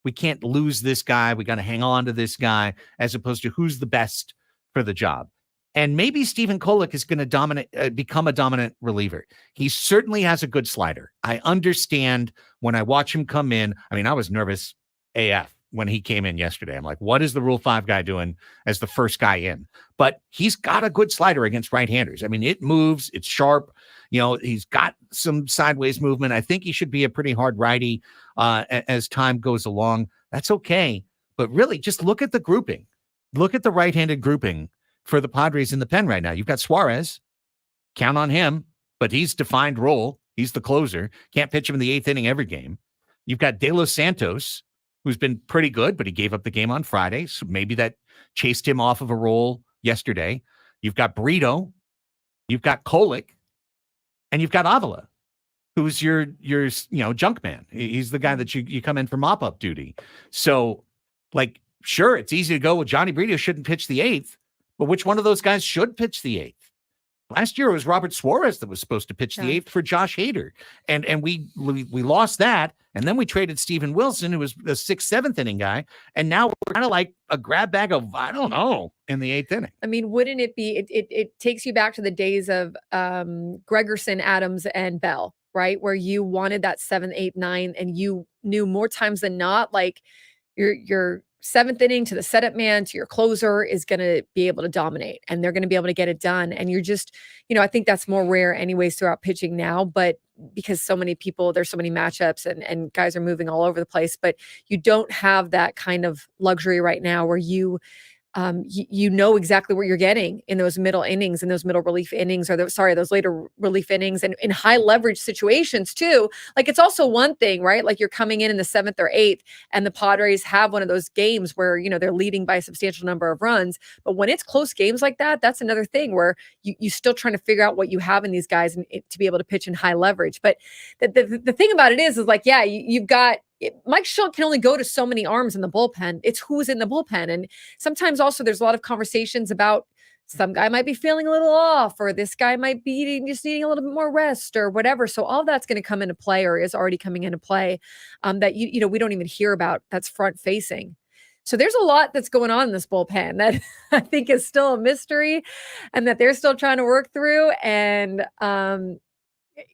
we can't lose this guy. We got to hang on to this guy, as opposed to who's the best for the job. And maybe Stephen Kolek is going to become a dominant reliever. He certainly has a good slider. I understand when I watch him come in. I mean, I was nervous AF when he came in yesterday. I'm like, what is the Rule 5 guy doing as the first guy in? But he's got a good slider against right-handers. I mean, it moves. It's sharp. He's got some sideways movement. I think he should be a pretty hard righty as time goes along. That's okay. But really, just look at the grouping. Look at the right-handed grouping for the Padres in the pen right now. You've got Suarez, count on him, but he's defined role. He's the closer. Can't pitch him in the 8th inning every game. You've got De Los Santos, who's been pretty good, but he gave up the game on Friday. So maybe that chased him off of a role yesterday. You've got Brito. You've got Kolek. And you've got Avila, who's your junk man. He's the guy that you come in for mop-up duty. So, sure, it's easy to go with Johnny Brito shouldn't pitch the 8th, But which one of those guys should pitch the 8th? Last year, it was Robert Suarez that was supposed to pitch the 8th for Josh Hader. And we lost that. And then we traded Steven Wilson, who was the 6th, 7th inning guy. And now we're kind of like a grab bag of, I don't know, in the 8th inning. I mean, wouldn't it be, it takes you back to the days of Gregerson, Adams, and Bell, right? Where you wanted that 7, 8, 9, and you knew more times than not, like your 7th inning to the setup man to your closer is going to be able to dominate, and they're going to be able to get it done. And you're just, I think that's more rare anyways throughout pitching now, but because so many people, there's so many matchups and guys are moving all over the place, but you don't have that kind of luxury right now where you know exactly what you're getting in those middle innings, in those middle relief innings, or those later relief innings, and in high leverage situations too. Like, it's also one thing, right? Like, you're coming in the 7th or 8th, and the Padres have one of those games where, they're leading by a substantial number of runs. But when it's close games like that, that's another thing where you still trying to figure out what you have in these guys and to be able to pitch in high leverage. But the thing about it is like, yeah, you've got, Mike Shildt can only go to so many arms in the bullpen. It's who's in the bullpen. And sometimes also there's a lot of conversations about some guy might be feeling a little off, or this guy might be just needing a little bit more rest or whatever. So all that's going to come into play, or is already coming into play, that we don't even hear about, that's front facing. So there's a lot that's going on in this bullpen that I think is still a mystery and that they're still trying to work through. And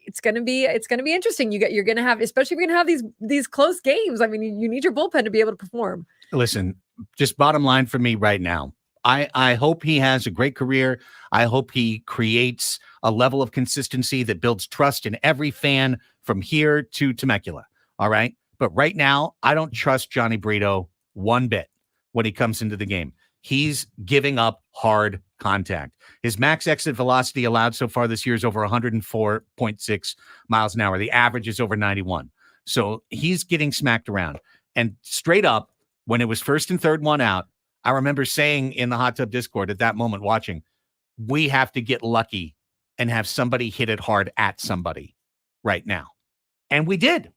it's going to be interesting. You're going to have, especially if you're going to have these close games. I mean, you need your bullpen to be able to perform. Listen, just bottom line for me right now, I hope he has a great career. I hope he creates a level of consistency that builds trust in every fan from here to Temecula. All right. But right now, I don't trust Johnny Brito one bit when he comes into the game. He's giving up hard contact. His max exit velocity allowed so far this year is over 104.6 miles an hour. The average is over 91. So he's getting smacked around. And straight up, when it was 1st and 3rd, 1 out, I remember saying in the Hot Tub Discord at that moment watching, we have to get lucky and have somebody hit it hard at somebody right now. And we did.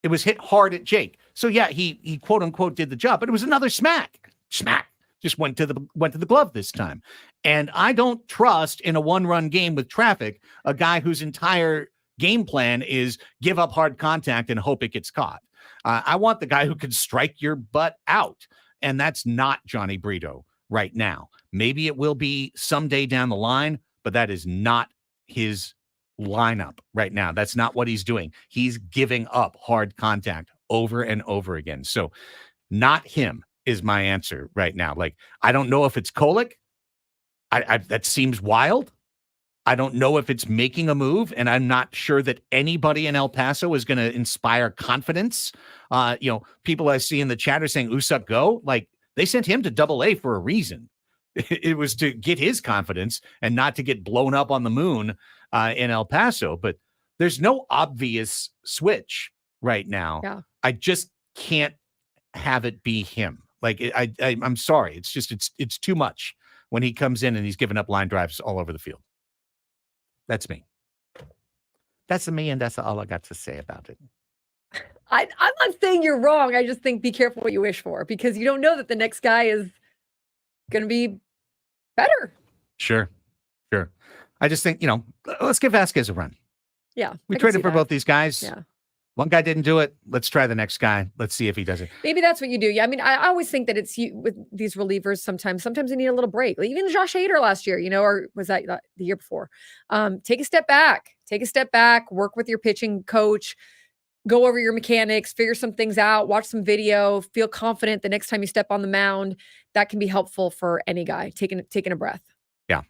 It was hit hard at Jake. So yeah, he quote unquote did the job, but it was another smack. Just went to the glove this time. And I don't trust in a 1-run game with traffic a guy whose entire game plan is give up hard contact and hope it gets caught. I want the guy who can strike your butt out. And that's not Johnny Brito right now. Maybe it will be someday down the line, but that is not his lineup right now. That's not what he's doing. He's giving up hard contact over and over again. So not him is my answer right now. Like, I don't know if it's Kolek. That seems wild. I don't know if it's making a move, and I'm not sure that anybody in El Paso is going to inspire confidence. People I see in the chat are saying Usuck go. Like, they sent him to Double-A for a reason. It was to get his confidence and not to get blown up on the moon in El Paso. But there's no obvious switch right now. Yeah. I just can't have it be him. Like, I'm sorry. It's just, it's too much when he comes in and he's giving up line drives all over the field. That's me. That's me, and that's all I got to say about it. I'm not saying you're wrong. I just think be careful what you wish for, because you don't know that the next guy is going to be better. Sure. I just think, let's give Vasquez a run. Yeah. We traded for both these guys. Yeah. One guy didn't do it. Let's try the next guy. Let's see if he does it. Maybe that's what you do. Yeah. I mean, I always think that it's you with these relievers. Sometimes they need a little break. Like even Josh Hader last year, or was that the year before? Take a step back, work with your pitching coach, go over your mechanics, figure some things out, watch some video, feel confident the next time you step on the mound. That can be helpful for any guy taking a breath. Yeah.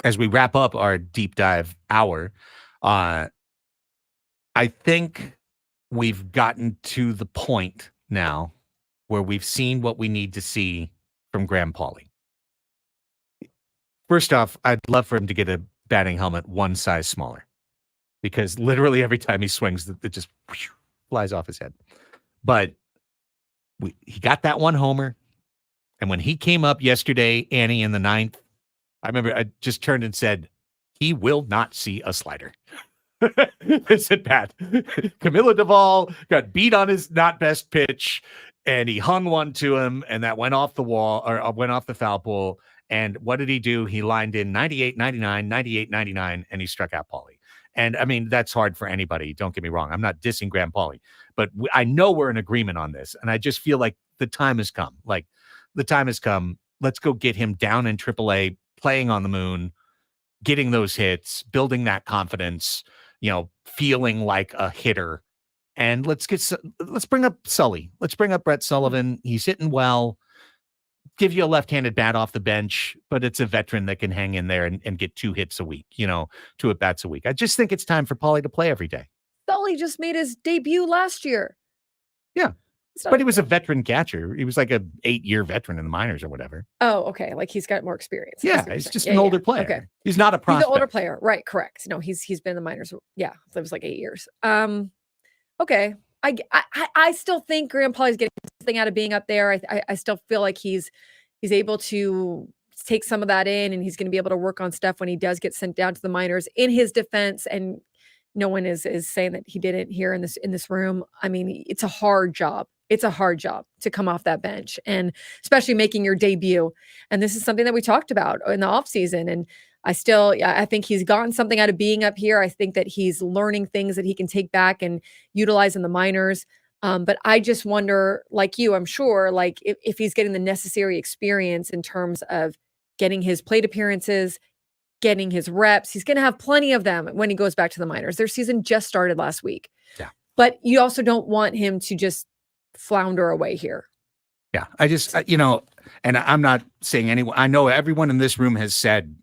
As we wrap up our deep dive hour, I think we've gotten to the point now where we've seen what we need to see from Graham Pauley. First off, I'd love for him to get a batting helmet one size smaller, because literally every time he swings, it just flies off his head. But he got that one homer. And when he came up yesterday, Annie, in the 9th, I remember I just turned and said, he will not see a slider. Is it bad? Camilo Duvall got beat on his not best pitch, and he hung one to him, and that went off the wall or went off the foul pole. And what did he do? He lined in 98, 99, 98, 99, and he struck out Paulie. And I mean, that's hard for anybody. Don't get me wrong. I'm not dissing Graham Paulie, but I know we're in agreement on this. And I just feel like the time has come. Like the time has come. Let's go get him down in AAA, playing on the moon, getting those hits, building that confidence, feeling like a hitter. And let's bring up Sully. Let's bring up Brett Sullivan. He's hitting well. Give you a left-handed bat off the bench, but it's a veteran that can hang in there and get 2 hits a week, 2 at-bats a week. I just think it's time for Paulie to play every day. Sully just made his debut last year. Yeah. But he was a veteran catcher. He was like a 8-year veteran in the minors or whatever. Oh, okay. Like he's got more experience. Yeah, he's just an older player. Okay. He's not a prospect. He's an older player. Right, correct. No, he's been in the minors. Yeah, it was like 8 years. Okay. I still think Graham Paulie's getting something out of being up there. I still feel like he's able to take some of that in, and he's going to be able to work on stuff when he does get sent down to the minors. In his defense, and no one is saying that he didn't here in this room. I mean, it's a hard job. It's a hard job to come off that bench, and especially making your debut. And this is something that we talked about in the offseason. And I think he's gotten something out of being up here. I think that he's learning things that he can take back and utilize in the minors. But I just wonder, like you, I'm sure, like if he's getting the necessary experience in terms of getting his plate appearances, getting his reps. He's going to have plenty of them when he goes back to the minors. Their season just started last week. Yeah. But you also don't want him to just flounder away here. Yeah. I just, and I'm not saying anyone, I know everyone in this room has said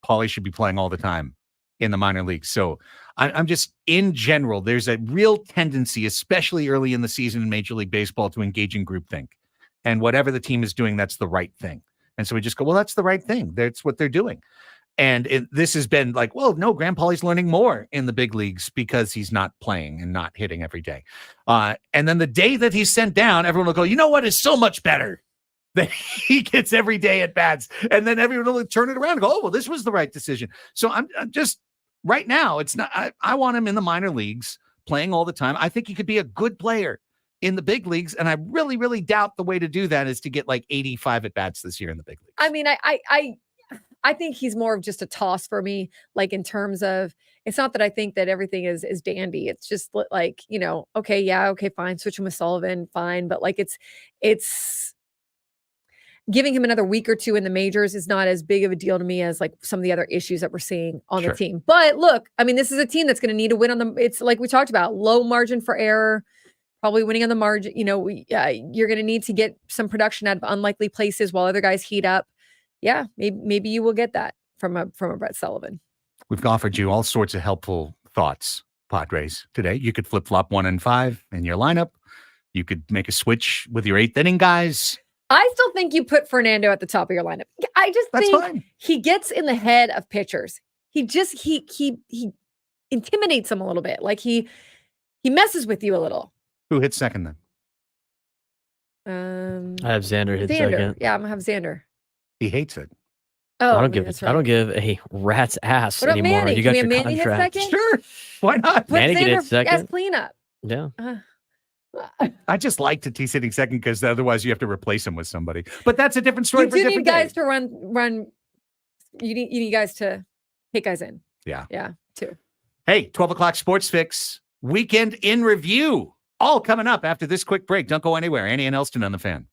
Paulie should be playing all the time in the minor leagues. So I'm just, in general, there's a real tendency, especially early in the season in Major League Baseball, to engage in groupthink. And whatever the team is doing, that's the right thing. And so we just go, well, that's the right thing. That's what they're doing. And this has been like, well, no, Graham Paulie's learning more in the big leagues because he's not playing and not hitting every day. And then the day that he's sent down, everyone will go, you know what is so much better? That he gets every day at bats. And then everyone will turn it around and go, oh, well, this was the right decision. So I'm just, right now, it's not, I want him in the minor leagues playing all the time. I think he could be a good player in the big leagues. And I really, really doubt the way to do that is to get like 85 at bats this year in the big leagues. I mean, I think he's more of just a toss for me, like in terms of, it's not that I think that everything is dandy. It's just like, okay, fine. Switch him with Sullivan, fine. But like, it's giving him another week or two in the majors is not as big of a deal to me as like some of the other issues that we're seeing on the team. But look, I mean, this is a team that's going to need to win on it's like we talked about, low margin for error, probably winning on the margin. You're going to need to get some production out of unlikely places while other guys heat up. Yeah, maybe you will get that from a Brett Sullivan. We've offered you all sorts of helpful thoughts, Padres, today. You could flip-flop 1 and 5 in your lineup. You could make a switch with your 8th inning guys. I still think you put Fernando at the top of your lineup. I just think he gets in the head of pitchers. He intimidates them a little bit. Like he messes with you a little. Who hits second then? I have Xander hit second. Yeah, I'm gonna have Xander. He hates it. Oh, I don't give a rat's ass what about anymore. Manny? You got your Manny contract. Hit second? Sure. Why not? Manny can hit second. As cleanup. Yeah. I just liked it. He's hitting second because otherwise you have to replace him with somebody. But that's a different story. You need guys to run. You need guys to hit guys in. Yeah. Yeah. Too. Hey, 12 o'clock Sports Fix weekend in review. All coming up after this quick break. Don't go anywhere. Annie and Elsten on the Fan.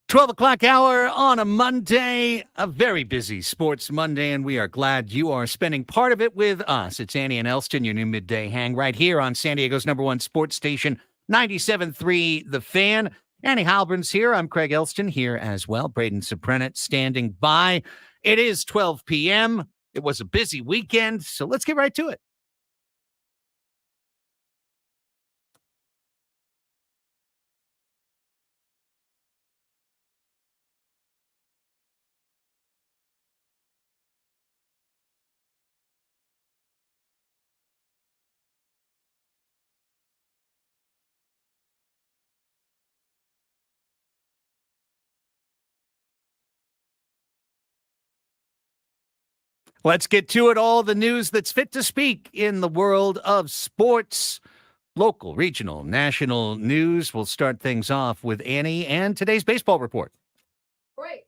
12 o'clock hour on a Monday, a very busy sports Monday, and we are glad you are spending part of it with us. It's Annie and Elsten, your new midday hang right here on San Diego's #1 sports station, 97.3 The Fan. Annie Halbern's here. I'm Craig Elsten here as well. Braden Soprenet standing by. It is 12 p.m. It was a busy weekend, so let's get right to it. Let's get to it. All the news that's fit to speak in the world of sports. Local, regional, national news. We'll start things off with Annie and today's baseball report. Great.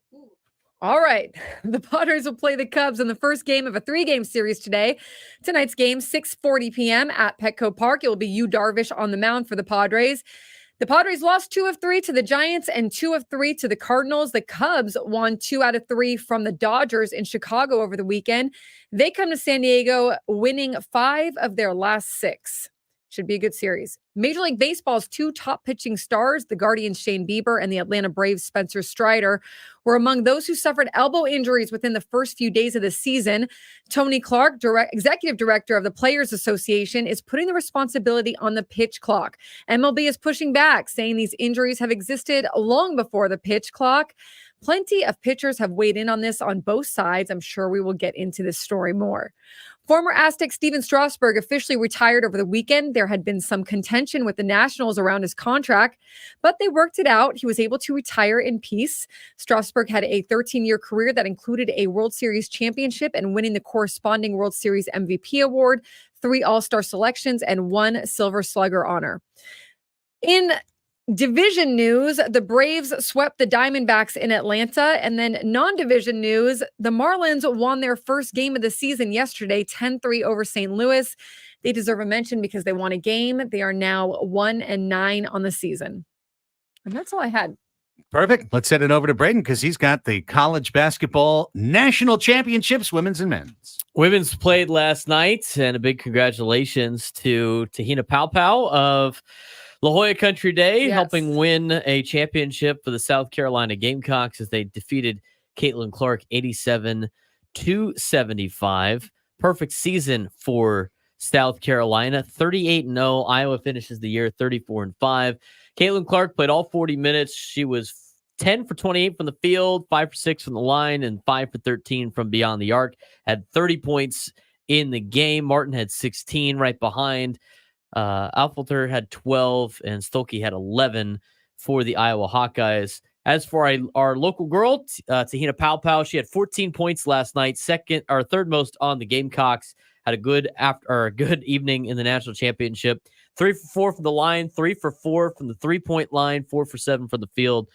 All right. The Padres will play the Cubs in the first game of a 3-game series today. Tonight's game, 6:40 p.m. at Petco Park. It will be Yu Darvish on the mound for the Padres. The Padres lost 2 of 3 to the Giants and 2 of 3 to the Cardinals. The Cubs won 2 out of 3 from the Dodgers in Chicago over the weekend. They come to San Diego winning 5 of their last 6. Should be a good series. Major League Baseball's 2 top pitching stars, the Guardians' Shane Bieber and the Atlanta Braves' Spencer Strider, were among those who suffered elbow injuries within the first few days of the season. Tony Clark, executive director of the Players Association, is putting the responsibility on the pitch clock. MLB is pushing back, saying these injuries have existed long before the pitch clock. Plenty of pitchers have weighed in on this on both sides. I'm sure we will get into this story more. Former Aztec Steven Strasburg officially retired over the weekend. There had been some contention with the Nationals around his contract, but they worked it out. He was able to retire in peace. Strasburg had a 13-year career that included a World Series championship and winning the corresponding World Series MVP award, 3 All-Star selections, and 1 Silver Slugger honor. In division news, the Braves swept the Diamondbacks in Atlanta. And then non-division news, the Marlins won their first game of the season yesterday, 10-3 over St. Louis. They deserve a mention because they won a game. They are now 1-9 on the season. And that's all I had. Perfect. Let's send it over to Braden because he's got the college basketball national championships, women's and men's. Women's played last night, and a big congratulations to Tahina Paopao of La Jolla Country Day, Yes. helping win a championship for the South Carolina Gamecocks as they defeated Caitlin Clark 87-75. Perfect season for South Carolina, 38-0. Iowa finishes the year 34-5. Caitlin Clark played all 40 minutes. She was 10 for 28 from the field, 5 for 6 from the line, and 5 for 13 from beyond the arc. Had 30 points in the game. Martin had 16 right behind. Alfelter had 12 and Stolke had 11 for the Iowa Hawkeyes. As for our local girl, Tahina Paopao, she had 14 points last night, third most on the Gamecocks. Had a good evening in the national championship. 3 for 4 from the line, 3 for 4 from the 3-point line, 4 for 7 from the field.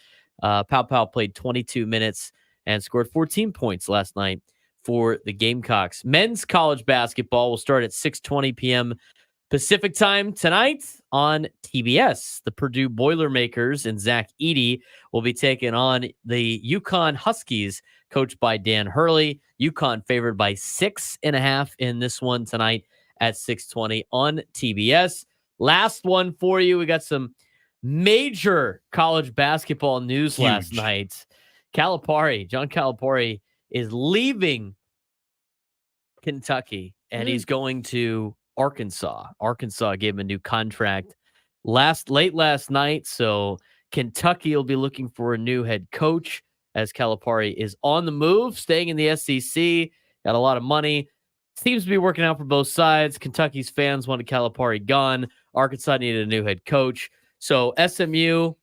Paopao played 22 minutes and scored 14 points last night for the Gamecocks. Men's college basketball will start at 6:20 p.m. Pacific time tonight on TBS. The Purdue Boilermakers and Zach Edey will be taking on the UConn Huskies, coached by Dan Hurley. UConn favored by 6.5 in this one tonight at 6:20 on TBS. Last one for you. We got some major college basketball news last night. John Calipari is leaving Kentucky, and he's going to Arkansas. Arkansas gave him a new contract late last night, so Kentucky will be looking for a new head coach as Calipari is on the move, staying in the SEC, got a lot of money. Seems to be working out for both sides. Kentucky's fans wanted Calipari gone. Arkansas needed a new head coach. So SMU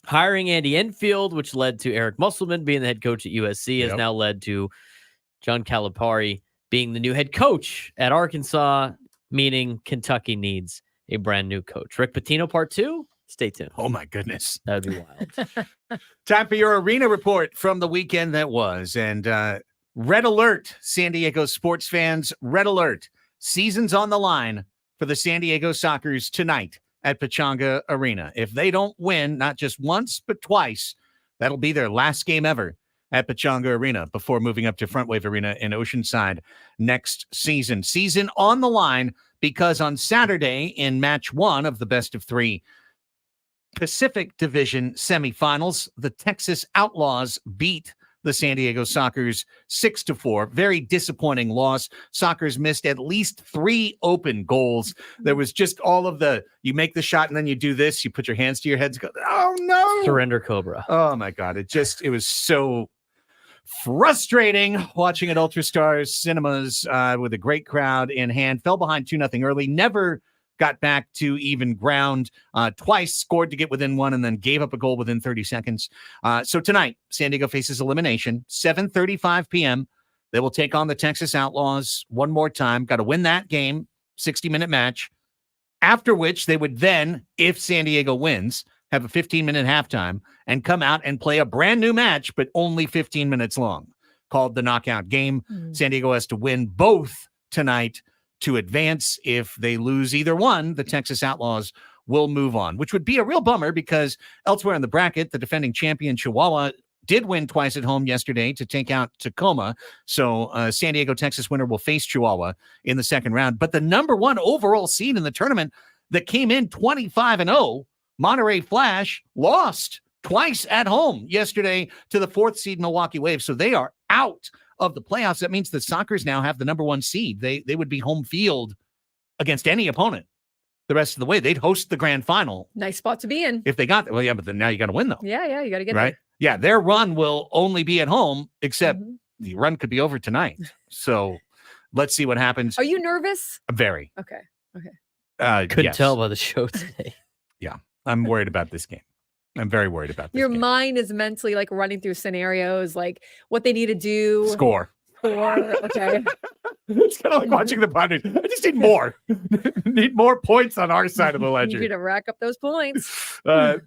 hiring Andy Enfield, which led to Eric Musselman being the head coach at USC, has now led to John Calipari being the new head coach at Arkansas, meaning Kentucky needs a brand new coach. Rick Pitino part 2? Stay tuned. Oh, my goodness. That'd be wild. Time for your arena report from the weekend that was. And red alert, San Diego sports fans. Red alert. Season's on the line for the San Diego Sockers tonight at Pechanga Arena. If they don't win, not just once, but twice, That'll be their last game ever at Pechanga Arena before moving up to Front Wave Arena in Oceanside next season. Season on the line because on Saturday in match 1 of the best of 3 Pacific Division semifinals, the Texas Outlaws beat the San Diego Sockers 6-4. Very disappointing loss. Sockers missed at least 3 open goals. There was just all of the, you make the shot and then you do this, you put your hands to your heads, go, oh no. Surrender Cobra. Oh my God. It was so frustrating watching at Ultra Stars Cinemas with a great crowd in hand. Fell behind 2-0 early. Never got back to even ground, twice scored to get within 1 and then gave up a goal within 30 seconds. So tonight, San Diego faces elimination, 7:35 p.m. They will take on the Texas Outlaws one more time. Got to win that game, 60-minute match, after which they would then, if San Diego wins, have a 15-minute halftime and come out and play a brand new match, but only 15 minutes long, called the knockout game. San Diego has to win both tonight to advance. If they lose either one, the Texas Outlaws will move on, which would be a real bummer because elsewhere in the bracket, the defending champion Chihuahua did win twice at home yesterday to take out Tacoma. So San Diego, Texas winner will face Chihuahua in the second round. But the number 1 overall seed in the tournament that came in 25-0, Monterey Flash, lost twice at home yesterday to the 4th seed Milwaukee Wave. So they are out of the playoffs. That means the Sockers now have the number 1 seed. They would be home field against any opponent the rest of the way. They'd host the grand final. Nice spot to be in. If they got, well, yeah, but then now you got to win though. Yeah, you got to get right. there. Yeah, their run will only be at home, except the run could be over tonight. So let's see what happens. Are you nervous? Very. Okay. Couldn't yes. tell by the show today. Yeah, I'm worried about this game. I'm very worried about this Your game. mind is mentally like running through scenarios, like what they need to do. Score. Okay. It's kind of like watching the Padres. I just need more. Need more points on our side of the Need ledger. you to rack up those points.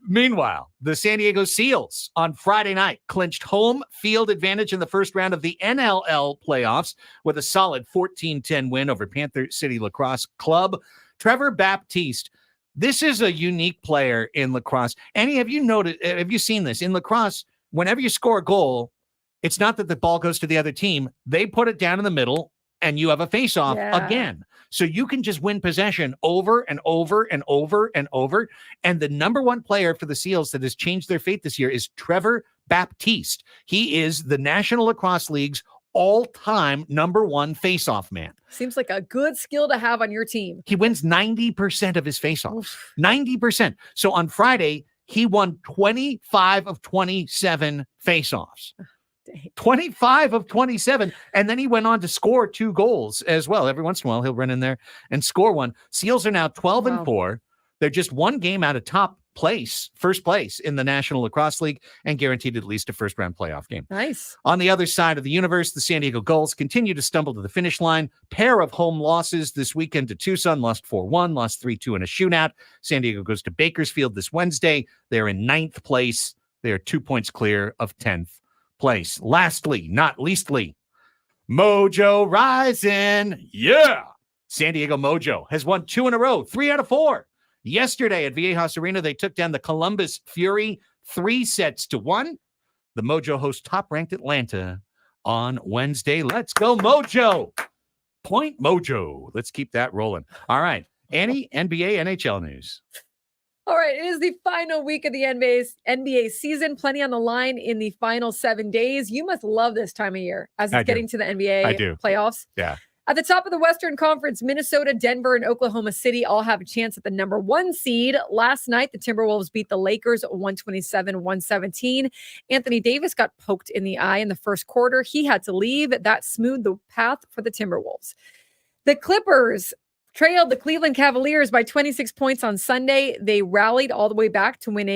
Meanwhile, the San Diego Seals on Friday night clinched home field advantage in the first round of the NLL playoffs with a solid 14-10 win over Panther City Lacrosse Club. Trevor Baptiste. This is a unique player in lacrosse. Annie, have you seen this? In lacrosse, whenever you score a goal, it's not that the ball goes to the other team. They put it down in the middle and you have a face-off again. So you can just win possession over and over and over and over. And the number 1 player for the Seals that has changed their fate this year is Trevor Baptiste. He is the National Lacrosse League's all-time number 1 face-off man. Seems like a good skill to have on your team. He wins 90% of his face-offs. 90%. So on Friday, he won 25 of 27 face-offs. 25 of 27. And then he went on to score 2 goals as well. Every once in a while, he'll run in there and score one. Seals are now 12-4. They're just 1 game out of first place in the National Lacrosse League and guaranteed at least a first-round playoff game. Nice. On the other side of the universe, the San Diego Gulls continue to stumble to the finish line. Pair of home losses this weekend to Tucson, lost 4-1, lost 3-2 in a shootout. San Diego goes to Bakersfield this Wednesday. They're in 9th place. They are 2 points clear of 10th place. Lastly, not leastly, Mojo rising. Yeah. San Diego Mojo has won 2 in a row, 3 out of 4. Yesterday at Viejas Arena, they took down the Columbus Fury 3-1. The Mojo host top-ranked Atlanta on Wednesday. Let's go, Mojo. Point Mojo. Let's keep that rolling. All right. Annie, NBA, NHL news. All right. It is the final week of the NBA season. Plenty on the line in the final 7 days. You must love this time of year as it's getting to the NBA playoffs. Yeah. At the top of the Western Conference, Minnesota, Denver, and Oklahoma City all have a chance at the number 1 seed. Last night, the Timberwolves beat the Lakers 127-117. Anthony Davis got poked in the eye in the first quarter. He had to leave. That smoothed the path for the Timberwolves. The Clippers trailed the Cleveland Cavaliers by 26 points on Sunday. They rallied all the way back to win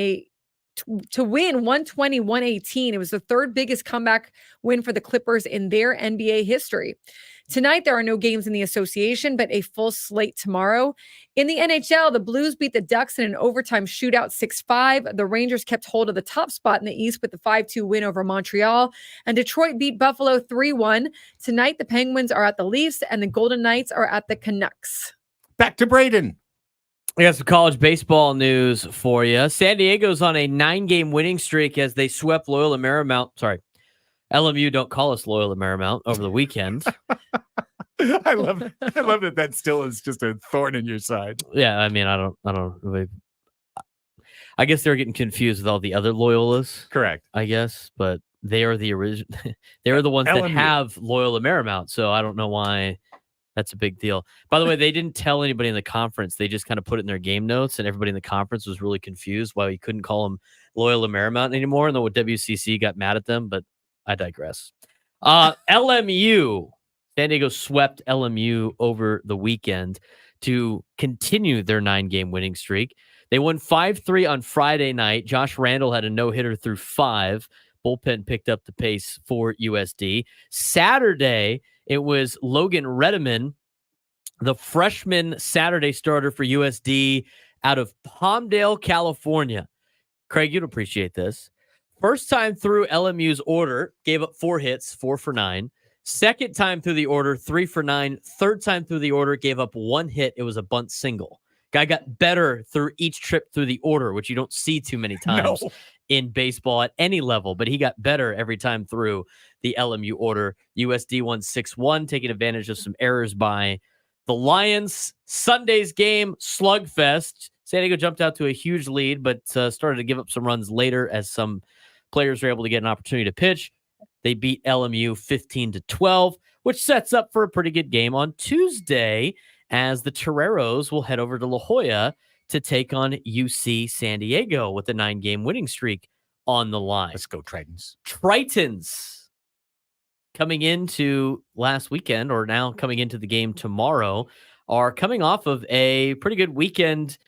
120-118. It was the 3rd biggest comeback win for the Clippers in their NBA history. Tonight, there are no games in the association, but a full slate tomorrow. In the NHL, the Blues beat the Ducks in an overtime shootout 6-5. The Rangers kept hold of the top spot in the East with the 5-2 win over Montreal. And Detroit beat Buffalo 3-1. Tonight, the Penguins are at the Leafs and the Golden Knights are at the Canucks. Back to Braden. I got some college baseball news for you. San Diego's on a 9-game winning streak as they swept Loyola Marymount. Sorry, LMU, don't call us Loyola Marymount, over the weekend. I love that still is just a thorn in your side. Yeah, I mean, I don't really. I guess they're getting confused with all the other Loyolas. Correct. I guess, but they are the original. They are the ones LMU. that have Loyola Marymount. So I don't know why that's a big deal. By the way, they didn't tell anybody in the conference. They just kind of put it in their game notes, and everybody in the conference was really confused why we couldn't call them Loyola Marymount anymore. And then WCC got mad at them, but I digress. LMU, San Diego swept LMU over the weekend to continue their 9-game winning streak. They won 5-3 on Friday night. Josh Randall had a no-hitter through 5. Bullpen picked up the pace for USD. Saturday, it was Logan Redeman, the freshman Saturday starter for USD out of Palmdale, California. Craig, you'd appreciate this. First time through LMU's order, gave up 4 hits, 4 for 9. Second time through the order, 3 for 9. Third time through the order, gave up 1 hit. It was a bunt single. Guy got better through each trip through the order, which you don't see too many times in baseball at any level, but he got better every time through the LMU order. USD won 6-1, taking advantage of some errors by the Lions. Sunday's game, slugfest. San Diego jumped out to a huge lead, but started to give up some runs later as some players were able to get an opportunity to pitch. They beat LMU 15-12, which sets up for a pretty good game on Tuesday, as the Toreros will head over to La Jolla to take on UC San Diego with a 9-game winning streak on the line. Let's go, Tritons. Tritons coming into last weekend, or now coming into the game tomorrow, are coming off of a pretty good weekend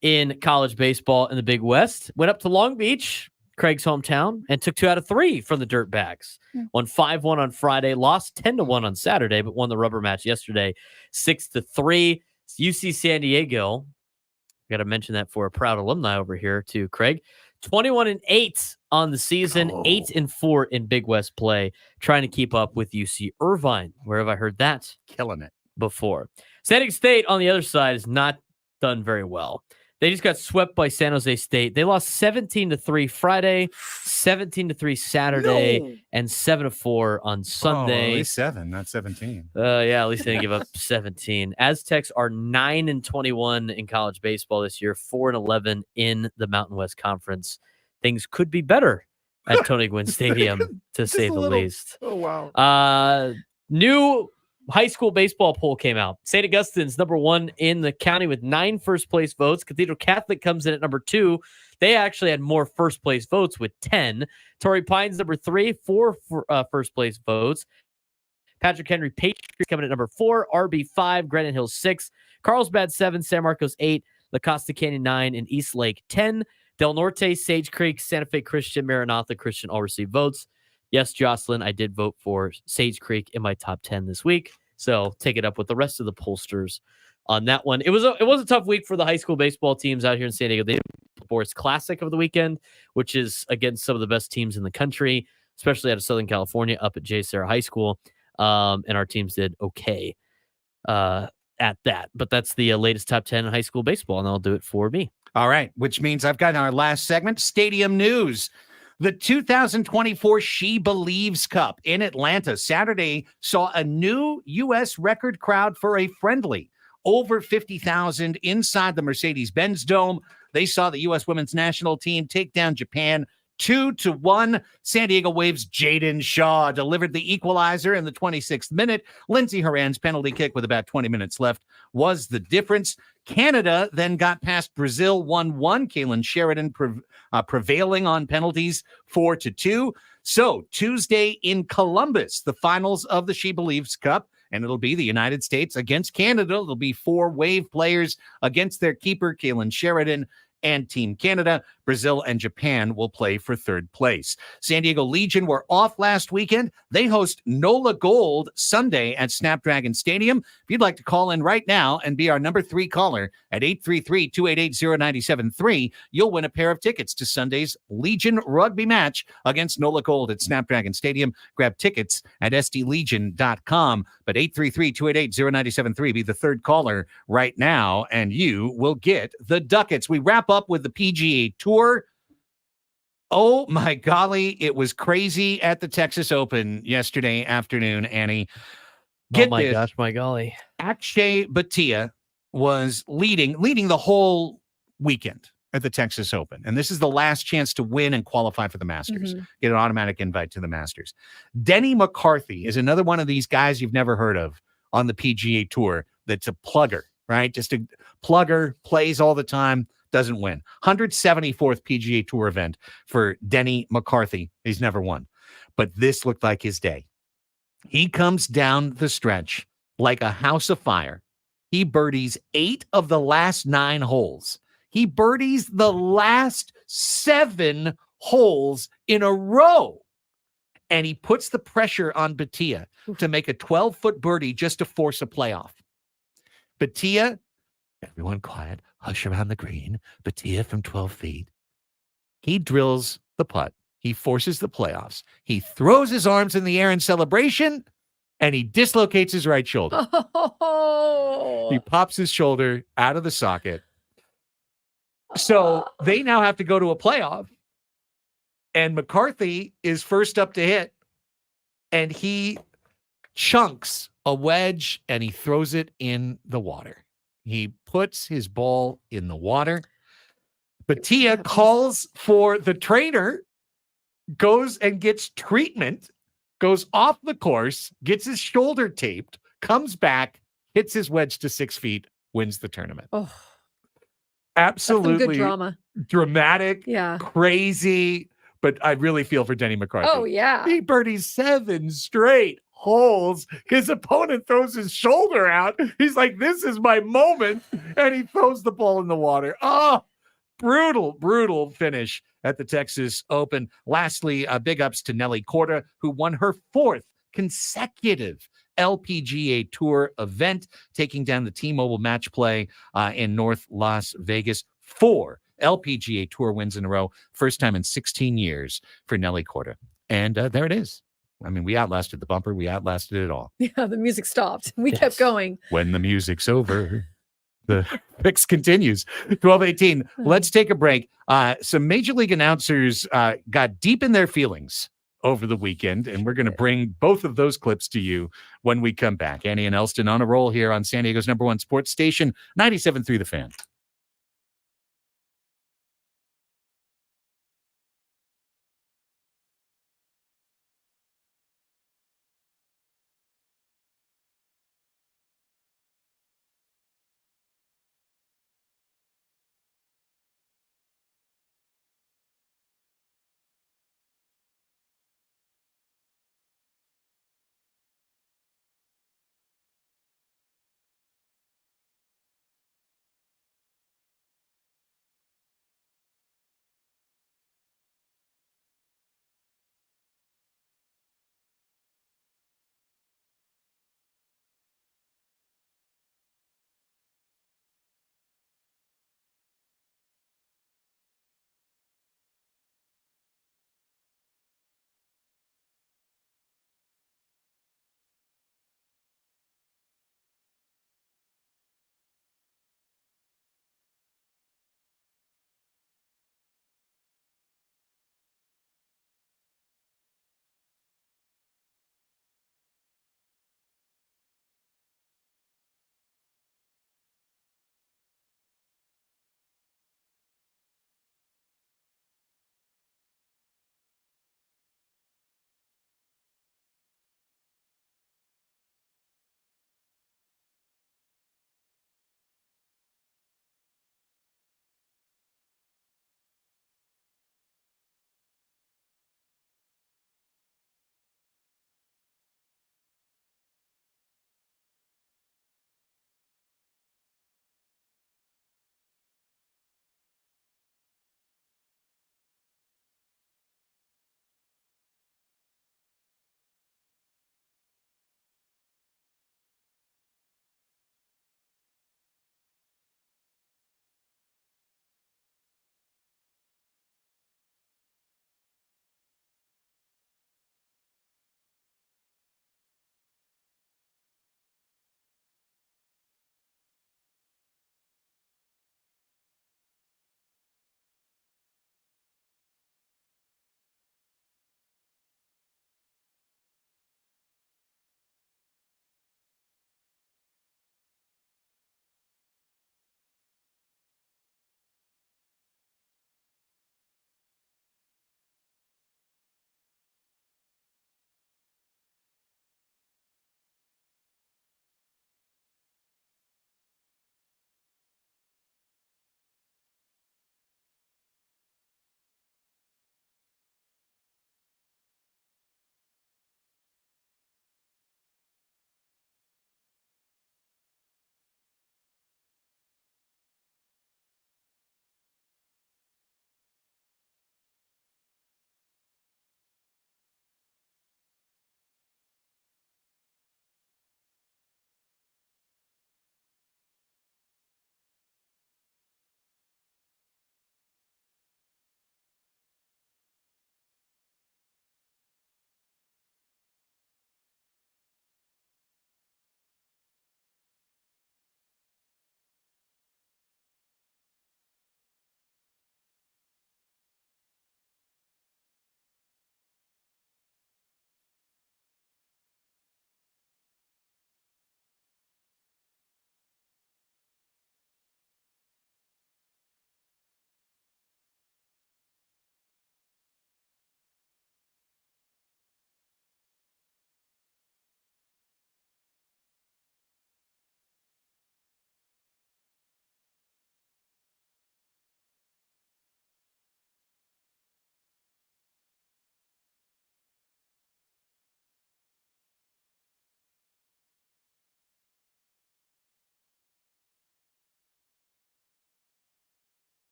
in college baseball in the Big West. Went up to Long Beach, Craig's hometown, and took 2 out of 3 from the Dirtbags. Won 5-1 on Friday, lost 10-1 on Saturday, but won the rubber match yesterday, 6-3. UC San Diego, got to mention that for a proud alumni over here too, Craig. 21-8 on the season, 8-4 in Big West play, trying to keep up with UC Irvine. Where have I heard that? Killing it. Before. San Diego State on the other side is not done very well. They just got swept by San Jose State. They lost 17-3 Friday, 17-3 Saturday, and 7-4 on Sunday. At least 7, not 17. Yeah, at least they didn't give up 17. Aztecs are 9-21 in college baseball this year, 4-11 in the Mountain West Conference. Things could be better at Tony Gwynn Stadium, to say the least. Oh, wow. New high school baseball poll came out. St. Augustine's number 1 in the county with 9 first-place votes. Cathedral Catholic comes in at number 2. They actually had more first-place votes with 10. Torrey Pines, number 3, 4 first-place votes. Patrick Henry Patriots coming at number 4. RB 5, Granite Hills 6. Carlsbad 7, San Marcos 8, La Costa Canyon 9, and East Lake 10. Del Norte, Sage Creek, Santa Fe Christian, Maranatha Christian all received votes. Yes, Jocelyn, I did vote for Sage Creek in my top 10 this week. So take it up with the rest of the pollsters on that one. It was a tough week for the high school baseball teams out here in San Diego. They did the Boris Classic of the weekend, which is against some of the best teams in the country, especially out of Southern California, up at J. Sarah High School. And our teams did okay at that. But that's the latest top 10 in high school baseball, and that'll do it for me. All right, which means I've got our last segment, Stadium News. The 2024 She Believes Cup in Atlanta Saturday saw a new U.S. record crowd for a friendly. Over 50,000 inside the Mercedes-Benz Dome. They saw the U.S. women's national team take down Japan 2-1. San Diego Waves' Jaden Shaw delivered the equalizer in the 26th minute. Lindsey Horan's penalty kick with about 20 minutes left was the difference. Canada then got past Brazil 1-1. Kaylin Sheridan prevailing on penalties 4-2. So Tuesday in Columbus, the finals of the She Believes Cup, and it'll be the United States against Canada. It'll be 4 Wave players against their keeper, Kaylin Sheridan. and Team Canada. Brazil and Japan will play for third place. San Diego Legion were off last weekend. They host NOLA Gold Sunday at Snapdragon Stadium. If you'd like to call in right now and be our number 3 caller at 833-288-0973, you'll win a pair of tickets to Sunday's Legion rugby match against NOLA Gold at Snapdragon Stadium. Grab tickets at sdlegion.com. But 833-288-0973, be the third caller right now, and you will get the ducats. We wrap up with the PGA Tour. Oh my golly, it was crazy at the Texas Open yesterday afternoon, Annie. Oh my gosh, my golly. Akshay Bhatia was leading the whole weekend at the Texas Open. And this is the last chance to win and qualify for the Masters. Get an automatic invite to the Masters. Denny McCarthy is another one of these guys you've never heard of on the PGA Tour that's a plugger, right? Just a plugger, plays all the time, doesn't win. 174th PGA Tour event for Denny McCarthy. He's never won. But this looked like his day. He comes down the stretch like a house of fire. He birdies 8 of the last 9 holes. He birdies the last 7 holes in a row. And he puts the pressure on Bhatia to make a 12-foot birdie just to force a playoff. Bhatia, everyone quiet, hush around the green. Bhatia from 12 feet. He drills the putt. He forces the playoffs. He throws his arms in the air in celebration, and he dislocates his right shoulder. He pops his shoulder out of the socket. So they now have to go to a playoff, and McCarthy is first up to hit, and he chunks a wedge, and he throws it in the water. He puts his ball in the water. Bhatia calls for the trainer, goes and gets treatment, goes off the course, gets his shoulder taped, comes back, hits his wedge to 6 feet, wins the tournament. Oh, absolutely that's some good drama. Dramatic, Yeah. crazy, but I really feel for Denny McCarthy. Oh, yeah. He birdies 7 straight holes. His opponent throws his shoulder out. He's like, this is my moment. And he throws the ball in the water. Oh, brutal finish at the Texas Open. Lastly, big ups to Nelly Korda, who won her 4th consecutive LPGA Tour event, taking down the T-Mobile match play in North Las Vegas. 4 LPGA Tour wins in a row. First time in 16 years for Nelly Korda. And there it is. I mean, we outlasted the bumper. We outlasted it all. Yeah, the music stopped. We kept going. When the music's over, the picks continues. 12:18. Let's take a break. Some Major League announcers got deep in their feelings over the weekend, and we're going to bring both of those clips to you when we come back. Annie and Elsten on a roll here on San Diego's #1 sports station, 97.3 The Fan.